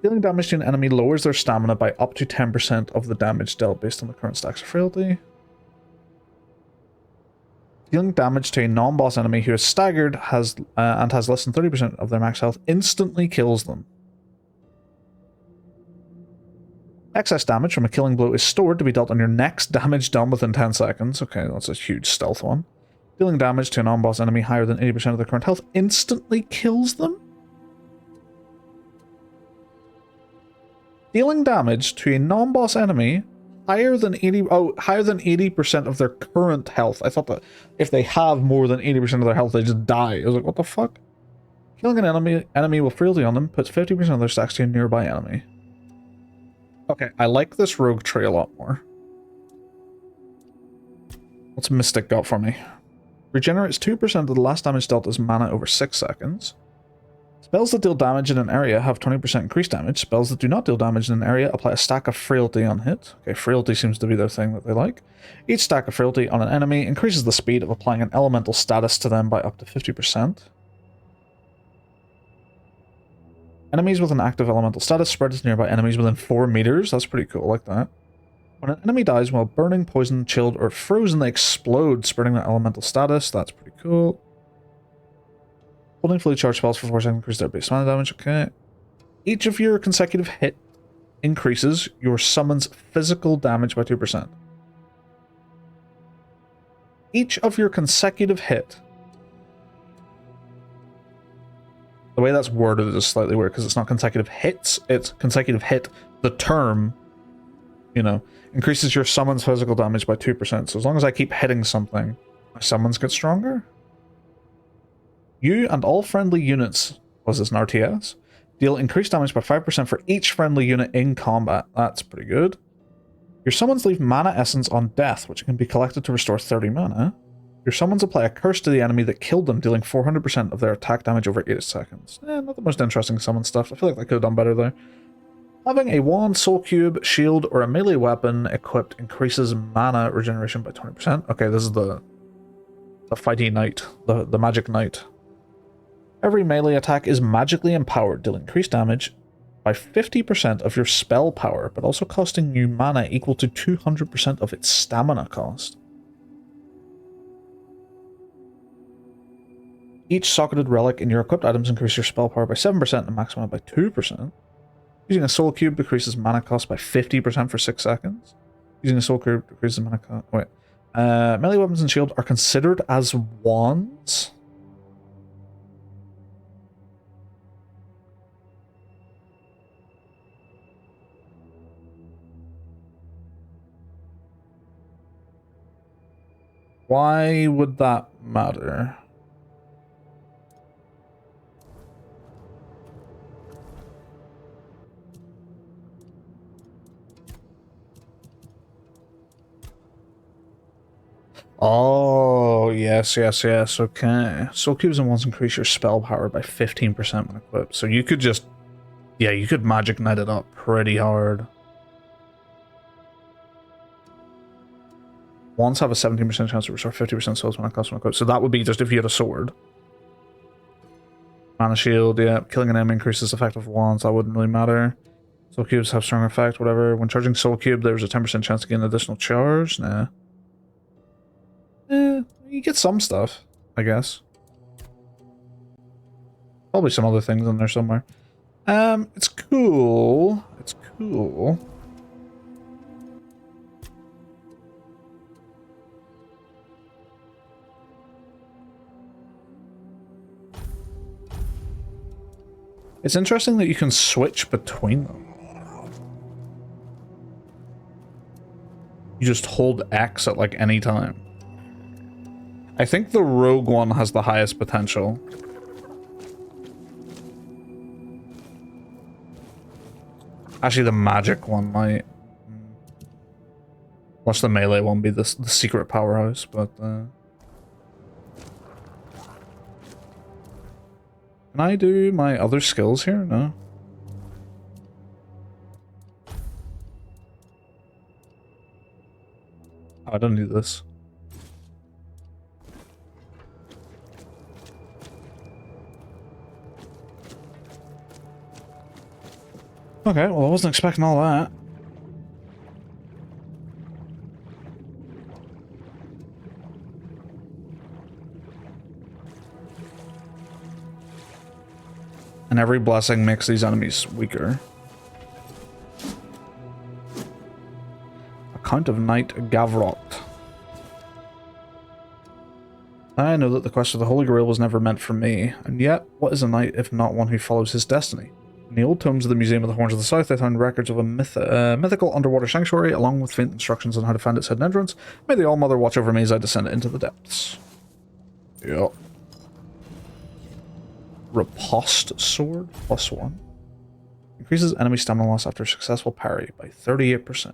Dealing damage to an enemy lowers their stamina by up to 10% of the damage dealt based on the current stacks of frailty. Dealing damage to a non-boss enemy who is staggered and has less than 30% of their max health instantly kills them. Excess damage from a killing blow is stored to be dealt on your next damage done within 10 seconds. Okay, that's a huge stealth one. Dealing damage to a non-boss enemy higher than 80% of their current health instantly kills them? Dealing damage to a non-boss enemy higher than 80% of their current health. I thought that if they have more than 80% of their health, they just die. I was like, what the fuck? Killing an enemy with frailty on them puts 50% of their stacks to a nearby enemy. Okay, I like this rogue tree a lot more. What's Mystic got for me? Regenerates 2% of the last damage dealt as mana over 6 seconds. Spells that deal damage in an area have 20% increased damage. Spells that do not deal damage in an area apply a stack of frailty on hit. Okay, frailty seems to be their thing that they like. Each stack of frailty on an enemy increases the speed of applying an elemental status to them by up to 50%. Enemies with an active elemental status spread to nearby enemies within 4 meters. That's pretty cool, I like that. When an enemy dies while burning, poisoned, chilled, or frozen, they explode, spreading their elemental status. That's pretty cool. Holding fully charged spells for 4 seconds increases their base mana damage. Okay. Each of your consecutive hit increases your summon's physical damage by 2%. Each of your consecutive hit. The way that's worded is slightly weird because it's not consecutive hits, it's consecutive hit. The term, you know, increases your summon's physical damage by 2%. So as long as I keep hitting something, my summons get stronger. You and all friendly units, was this an RTS? Deal increased damage by 5% for each friendly unit in combat. That's pretty good. Your summons leave mana essence on death, which can be collected to restore 30 mana. Your summons apply a curse to the enemy that killed them, dealing 400% of their attack damage over 8 seconds. Not the most interesting summon stuff. I feel like they could have done better there. Having a wand, soul cube, shield, or a melee weapon equipped increases mana regeneration by 20%. Okay, this is the fighty knight, the magic knight. Every melee attack is magically empowered, dealing increased damage by 50% of your spell power, but also costing you mana equal to 200% of its stamina cost. Each socketed relic in your equipped items increases your spell power by 7% and max mana by 2%. Using a soul cube decreases mana cost by 50% for 6 seconds. Using a soul cube decreases mana cost... Wait. Melee weapons and shield are considered as wands? Why would that matter? Oh, yes, okay. Soul cubes and wands increase your spell power by 15% when equipped. So you could just... Yeah, you could magic knight it up pretty hard. Wands have a 17% chance to restore 50% souls when cost when equipped. So that would be just if you had a sword. Mana shield, yeah. Killing an enemy increases effect of wands. That wouldn't really matter. Soul cubes have strong effect, whatever. When charging soul cube, there's a 10% chance to gain additional charge. Nah. You get some stuff, I guess. Probably some other things in there somewhere. It's cool. It's cool. It's interesting that you can switch between them. You just hold X at like any time. I think the rogue one has the highest potential. Actually, the magic one might. Watch the melee one be the secret powerhouse, but... Can I do my other skills here? No. Oh, I don't need this. Okay, well I wasn't expecting all that. And every blessing makes these enemies weaker. Account of Knight Gavrot. I know that the quest of the Holy Grail was never meant for me, and yet, what is a knight if not one who follows his destiny? In the old tomes of the Museum of the Horns of the South, they found records of a mythical underwater sanctuary, along with faint instructions on how to find its hidden entrance. May the All-Mother watch over me as I descend into the depths. Yep. Riposte Sword, +1. Increases enemy stamina loss after successful parry by 38%.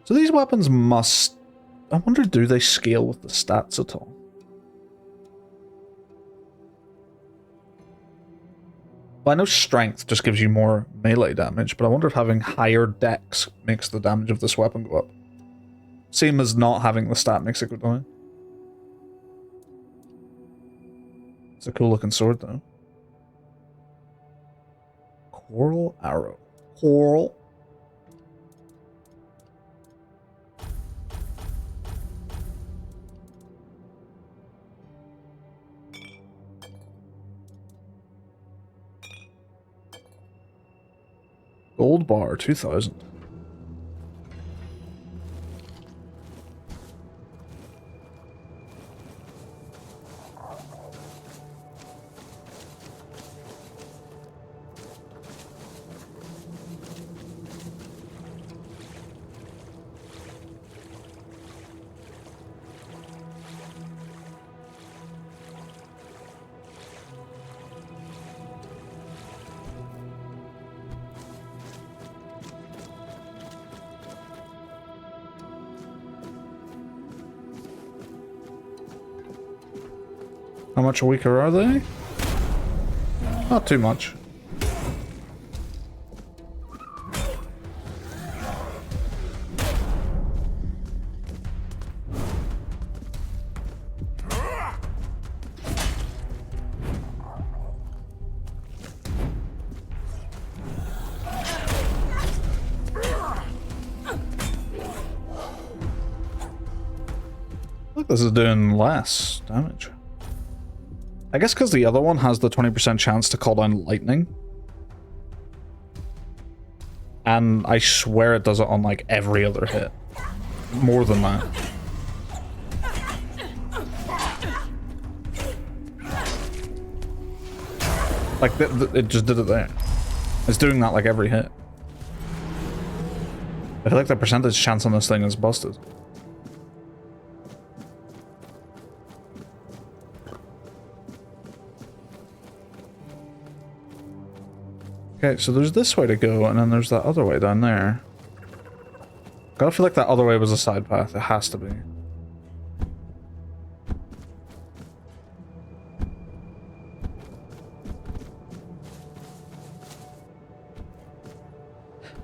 So these weapons must... I wonder, do they scale with the stats at all? Well, I know strength just gives you more melee damage, but I wonder if having higher dex makes the damage of this weapon go up. Same as not having the stat makes it go down. It's a cool looking sword though. Coral arrow. Coral. Gold bar 2000. How much weaker are they? Not too much. This is doing less damage. I guess because the other one has the 20% chance to call down lightning. And I swear it does it on like every other hit. More than that. Like, it just did it there. It's doing that like every hit. I feel like the percentage chance on this thing is busted. Okay, so there's this way to go, and then there's that other way down there. Gotta feel like that other way was a side path. It has to be.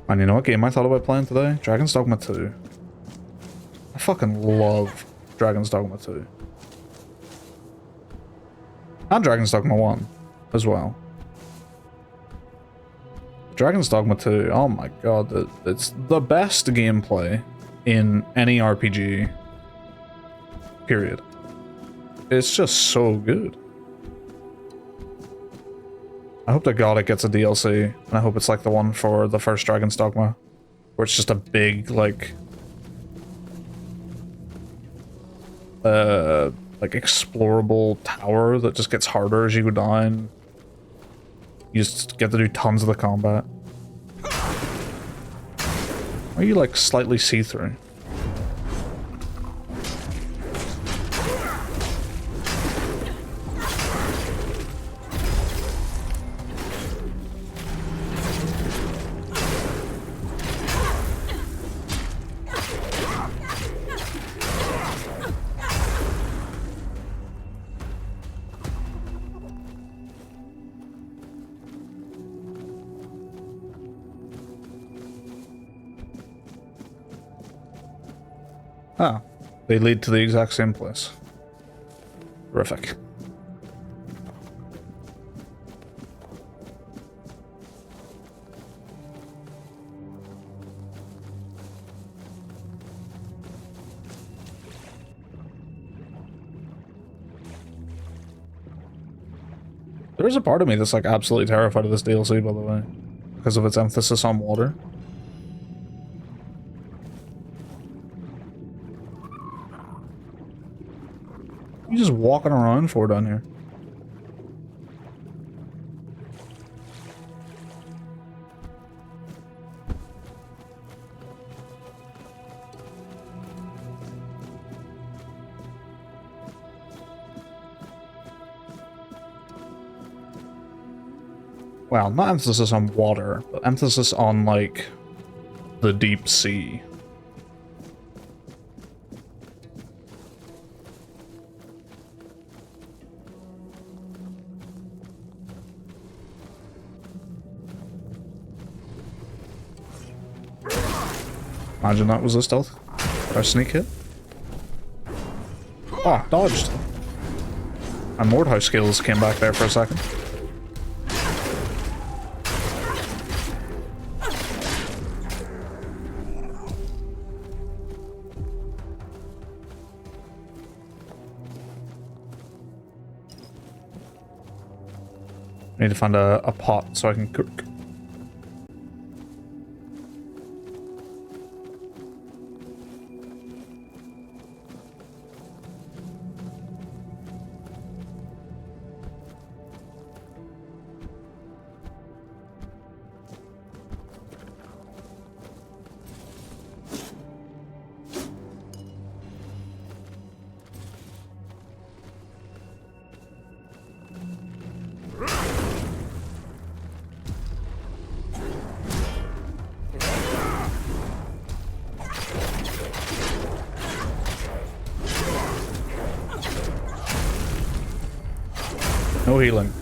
Man, you know what game I thought about playing today? Dragon's Dogma 2. I fucking love Dragon's Dogma 2. And Dragon's Dogma 1 as well. Dragon's Dogma 2, oh my god, it's the best gameplay in any RPG, period. It's just so good. I hope to god it gets a DLC, and I hope it's like the one for the first Dragon's Dogma, where it's just a big, like explorable tower that just gets harder as you go down. You just get to do tons of the combat. Why are you like slightly see-through? Ah, they lead to the exact same place. Terrific. There is a part of me that's like absolutely terrified of this DLC, by the way, because of its emphasis on water. You just walking around for down here. Well, not emphasis on water, but emphasis on like the deep sea. Imagine that was a stealth or a sneak hit. Oh, dodged. My Mordhouse skills came back there for a second. Need to find a pot so I can cook. No healing.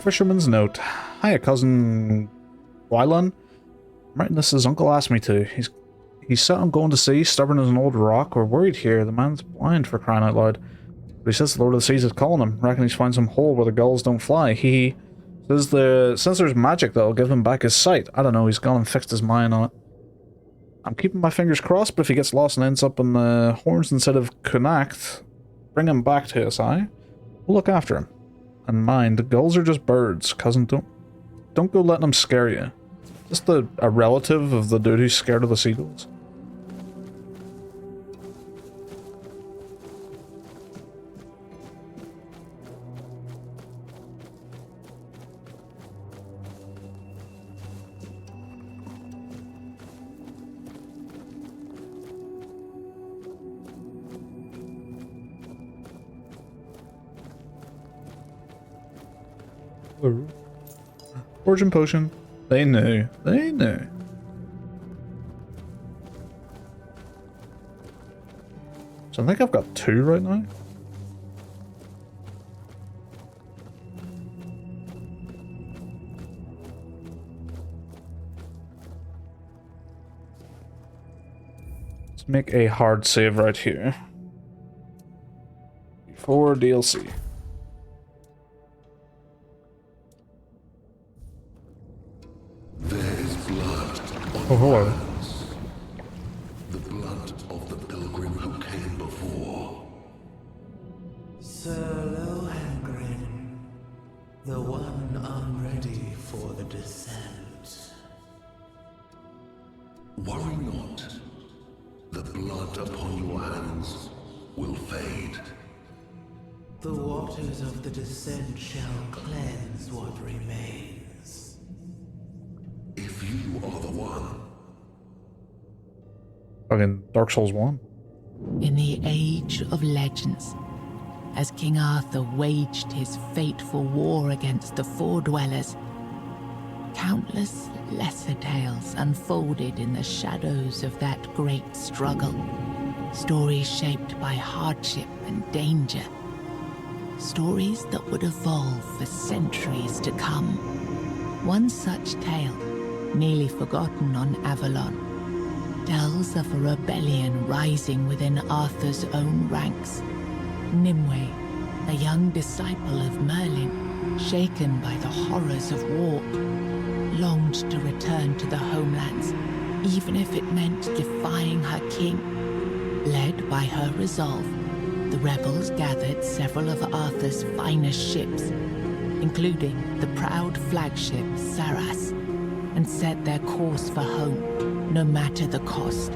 Fisherman's note. Hiya, cousin Avalon. I'm writing this as Uncle asked me to. He's set on going to sea, stubborn as an old rock. We're worried here. The man's blind, for crying out loud. But he says the Lord of the Seas is calling him. Reckon he's found some hole where the gulls don't fly. He says since there's magic that'll give him back his sight. I don't know, he's gone and fixed his mind on it. I'm keeping my fingers crossed, but if he gets lost and ends up in the Horns instead of Connacht, bring him back to us, aye? We'll look after him. And mind, the gulls are just birds, cousin. Don't go letting them scare you. Just a relative of the dude who's scared of the seagulls. Origin potion. They knew. They knew. So I think I've got 2 right now. Let's make a hard save right here. Before DLC. Oh, hello. The blood of the pilgrim who came before. Sir Lohengrin, the one unready for the descent. Worry not. The blood upon your hands will fade. The waters of the descent shall cleanse what remains. If you are the one. Fucking Dark Souls 1. In the Age of Legends, as King Arthur waged his fateful war against the Four Dwellers, countless lesser tales unfolded in the shadows of that great struggle. Stories shaped by hardship and danger. Stories that would evolve for centuries to come. One such tale, nearly forgotten on Avalon, tells of a rebellion rising within Arthur's own ranks. Nimue, a young disciple of Merlin, shaken by the horrors of war, longed to return to the homelands, even if it meant defying her king. Led by her resolve, the rebels gathered several of Arthur's finest ships, including the proud flagship Saras, and set their course for home, no matter the cost.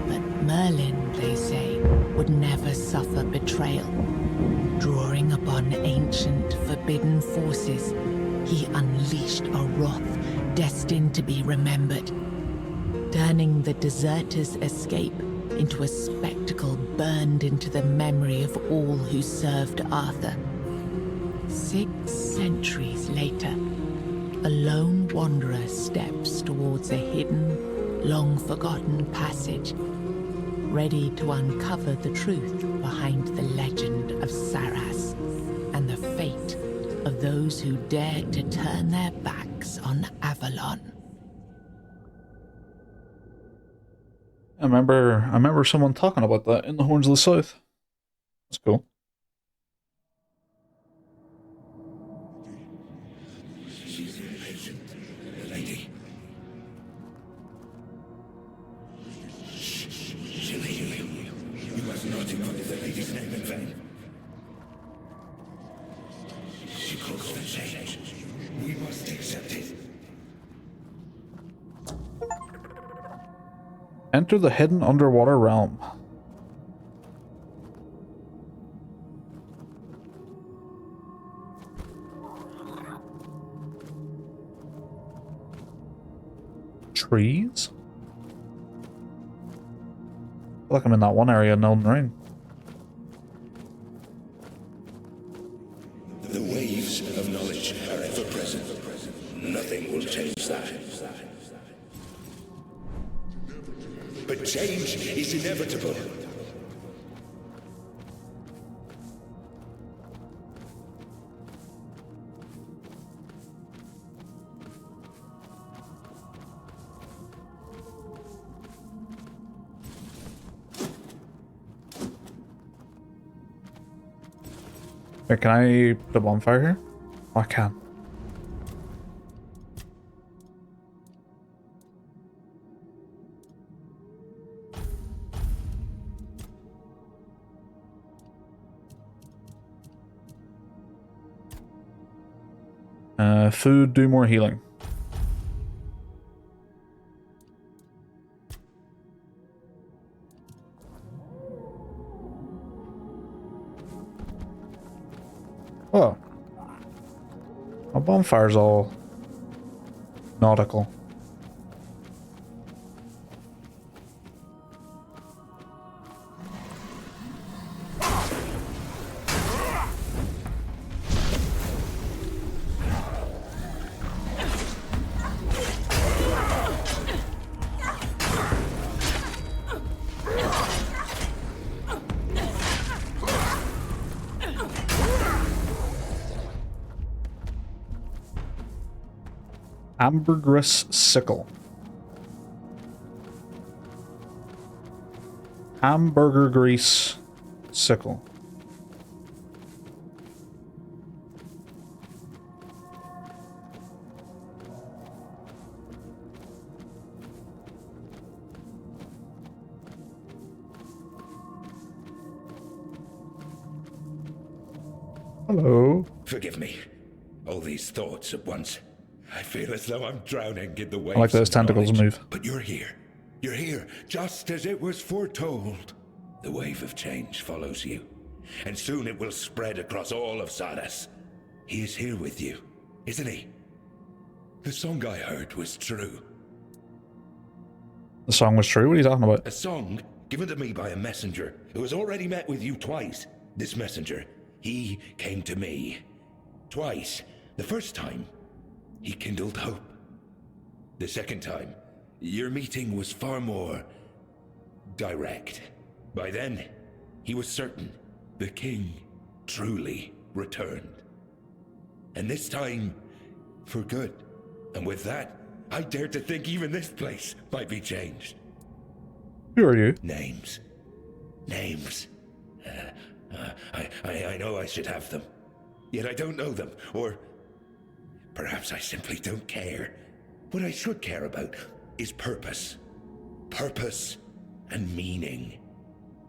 But Merlin, they say, would never suffer betrayal. Drawing upon ancient, forbidden forces, he unleashed a wrath destined to be remembered, turning the deserters' escape into a spectacle burned into the memory of all who served Arthur. 6 centuries later, a lone wanderer steps towards a hidden, long-forgotten passage, ready to uncover the truth behind the legend of Saras and the fate of those who dared to turn their backs on Avalon. I remember someone talking about that in the Horns of the South. That's cool. She's impatient, lady. She'll heal you. You must not invoke the lady's name in vain. She calls for change. We must accept it. Enter the hidden underwater realm. Trees? I feel like I'm in that one area in Elden Ring. The waves of knowledge are ever present. Nothing will change that. But change is inevitable. Here, can I put a bonfire here? Oh, I can. Food, do more healing. Oh. My bonfire's all nautical. Ambergris sickle. Hamburger grease sickle. Hello. Forgive me. All these thoughts at once. I feel as though I'm drowning in the waves. I like those tentacles move. But you're here. You're here, just as it was foretold. The wave of change follows you, and soon it will spread across all of Sardas. He is here with you, isn't he? The song I heard was true. The song was true? What are you talking about? A song given to me by a messenger who has already met with you twice. This messenger, he came to me. Twice. The first time, he kindled hope. The second time, your meeting was far more direct. By then, he was certain the king truly returned. And this time, for good. And with that, I dared to think even this place might be changed. Who are you? Names. Names. I know I should have them. Yet I don't know them, or perhaps I simply don't care. What I should care about is purpose. Purpose and meaning.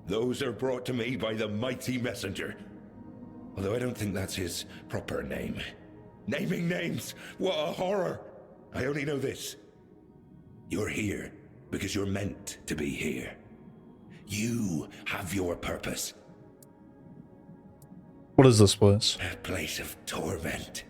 Those are brought to me by the mighty messenger. Although I don't think that's his proper name. Naming names! What a horror! I only know this. You're here because you're meant to be here. You have your purpose. What is this place? A place of torment.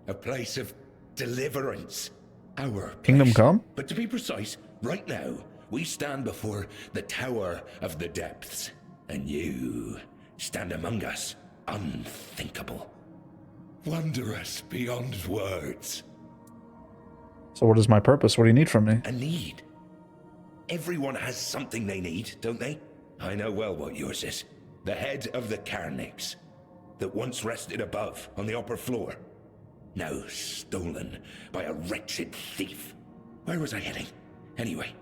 A place of deliverance. Our Kingdom place. Come? But to be precise, right now, we stand before the Tower of the Depths. And you stand among us, unthinkable. Wondrous beyond words. So what is my purpose? What do you need from me? A need. Everyone has something they need, don't they? I know well what yours is. The head of the Carnix, that once rested above on the upper floor. Now stolen by a wretched thief. Where was I heading? Anyway.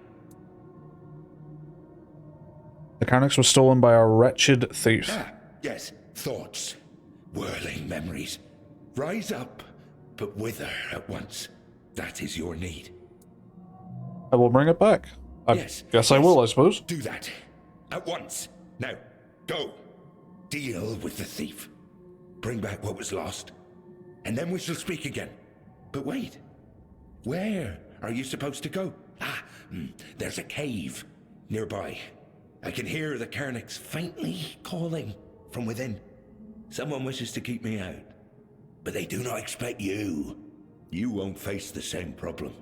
The Carnix was stolen by a wretched thief. Ah, yes. Thoughts. Whirling memories. Rise up, but wither at once. That is your need. I will bring it back. I guess I will, I suppose. Do that. At once. Now, go. Deal with the thief. Bring back what was lost. And then we shall speak again. But wait. Where are you supposed to go? There's a cave nearby. I can hear the Carnix faintly calling from within. Someone wishes to keep me out. But they do not expect you. You won't face the same problem.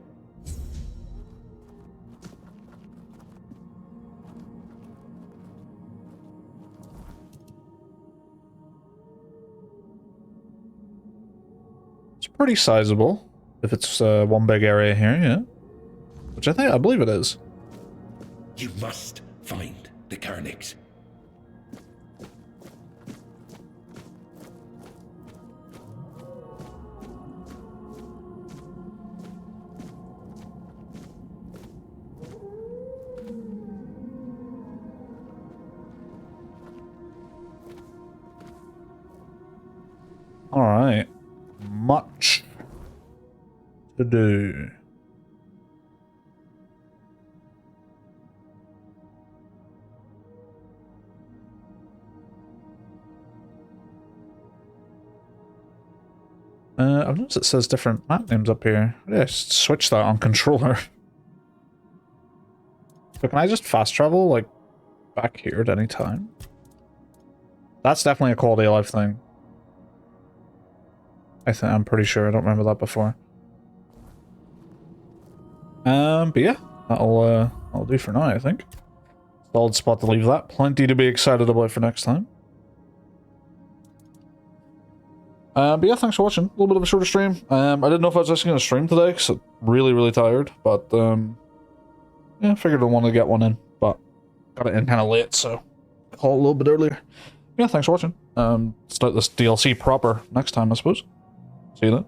pretty sizable. If it's one big area here, yeah. Which I believe it is. You must find the Carnix. Alright. Much to do. I've noticed it says different map names up here. Yeah, switch that on controller. So can I just fast travel, like, back here at any time? That's definitely a quality of life thing. I'm pretty sure. I don't remember that before. But yeah, that'll do for now, I think. Solid spot to leave that. Plenty to be excited about for next time. But yeah, thanks for watching. A little bit of a shorter stream. I didn't know if I was actually going to stream today, because I'm really, really tired. But, yeah, figured I wanted to get one in. But got it in kind of late, so call it a little bit earlier. Yeah, thanks for watching. Start this DLC proper next time, I suppose. See you then.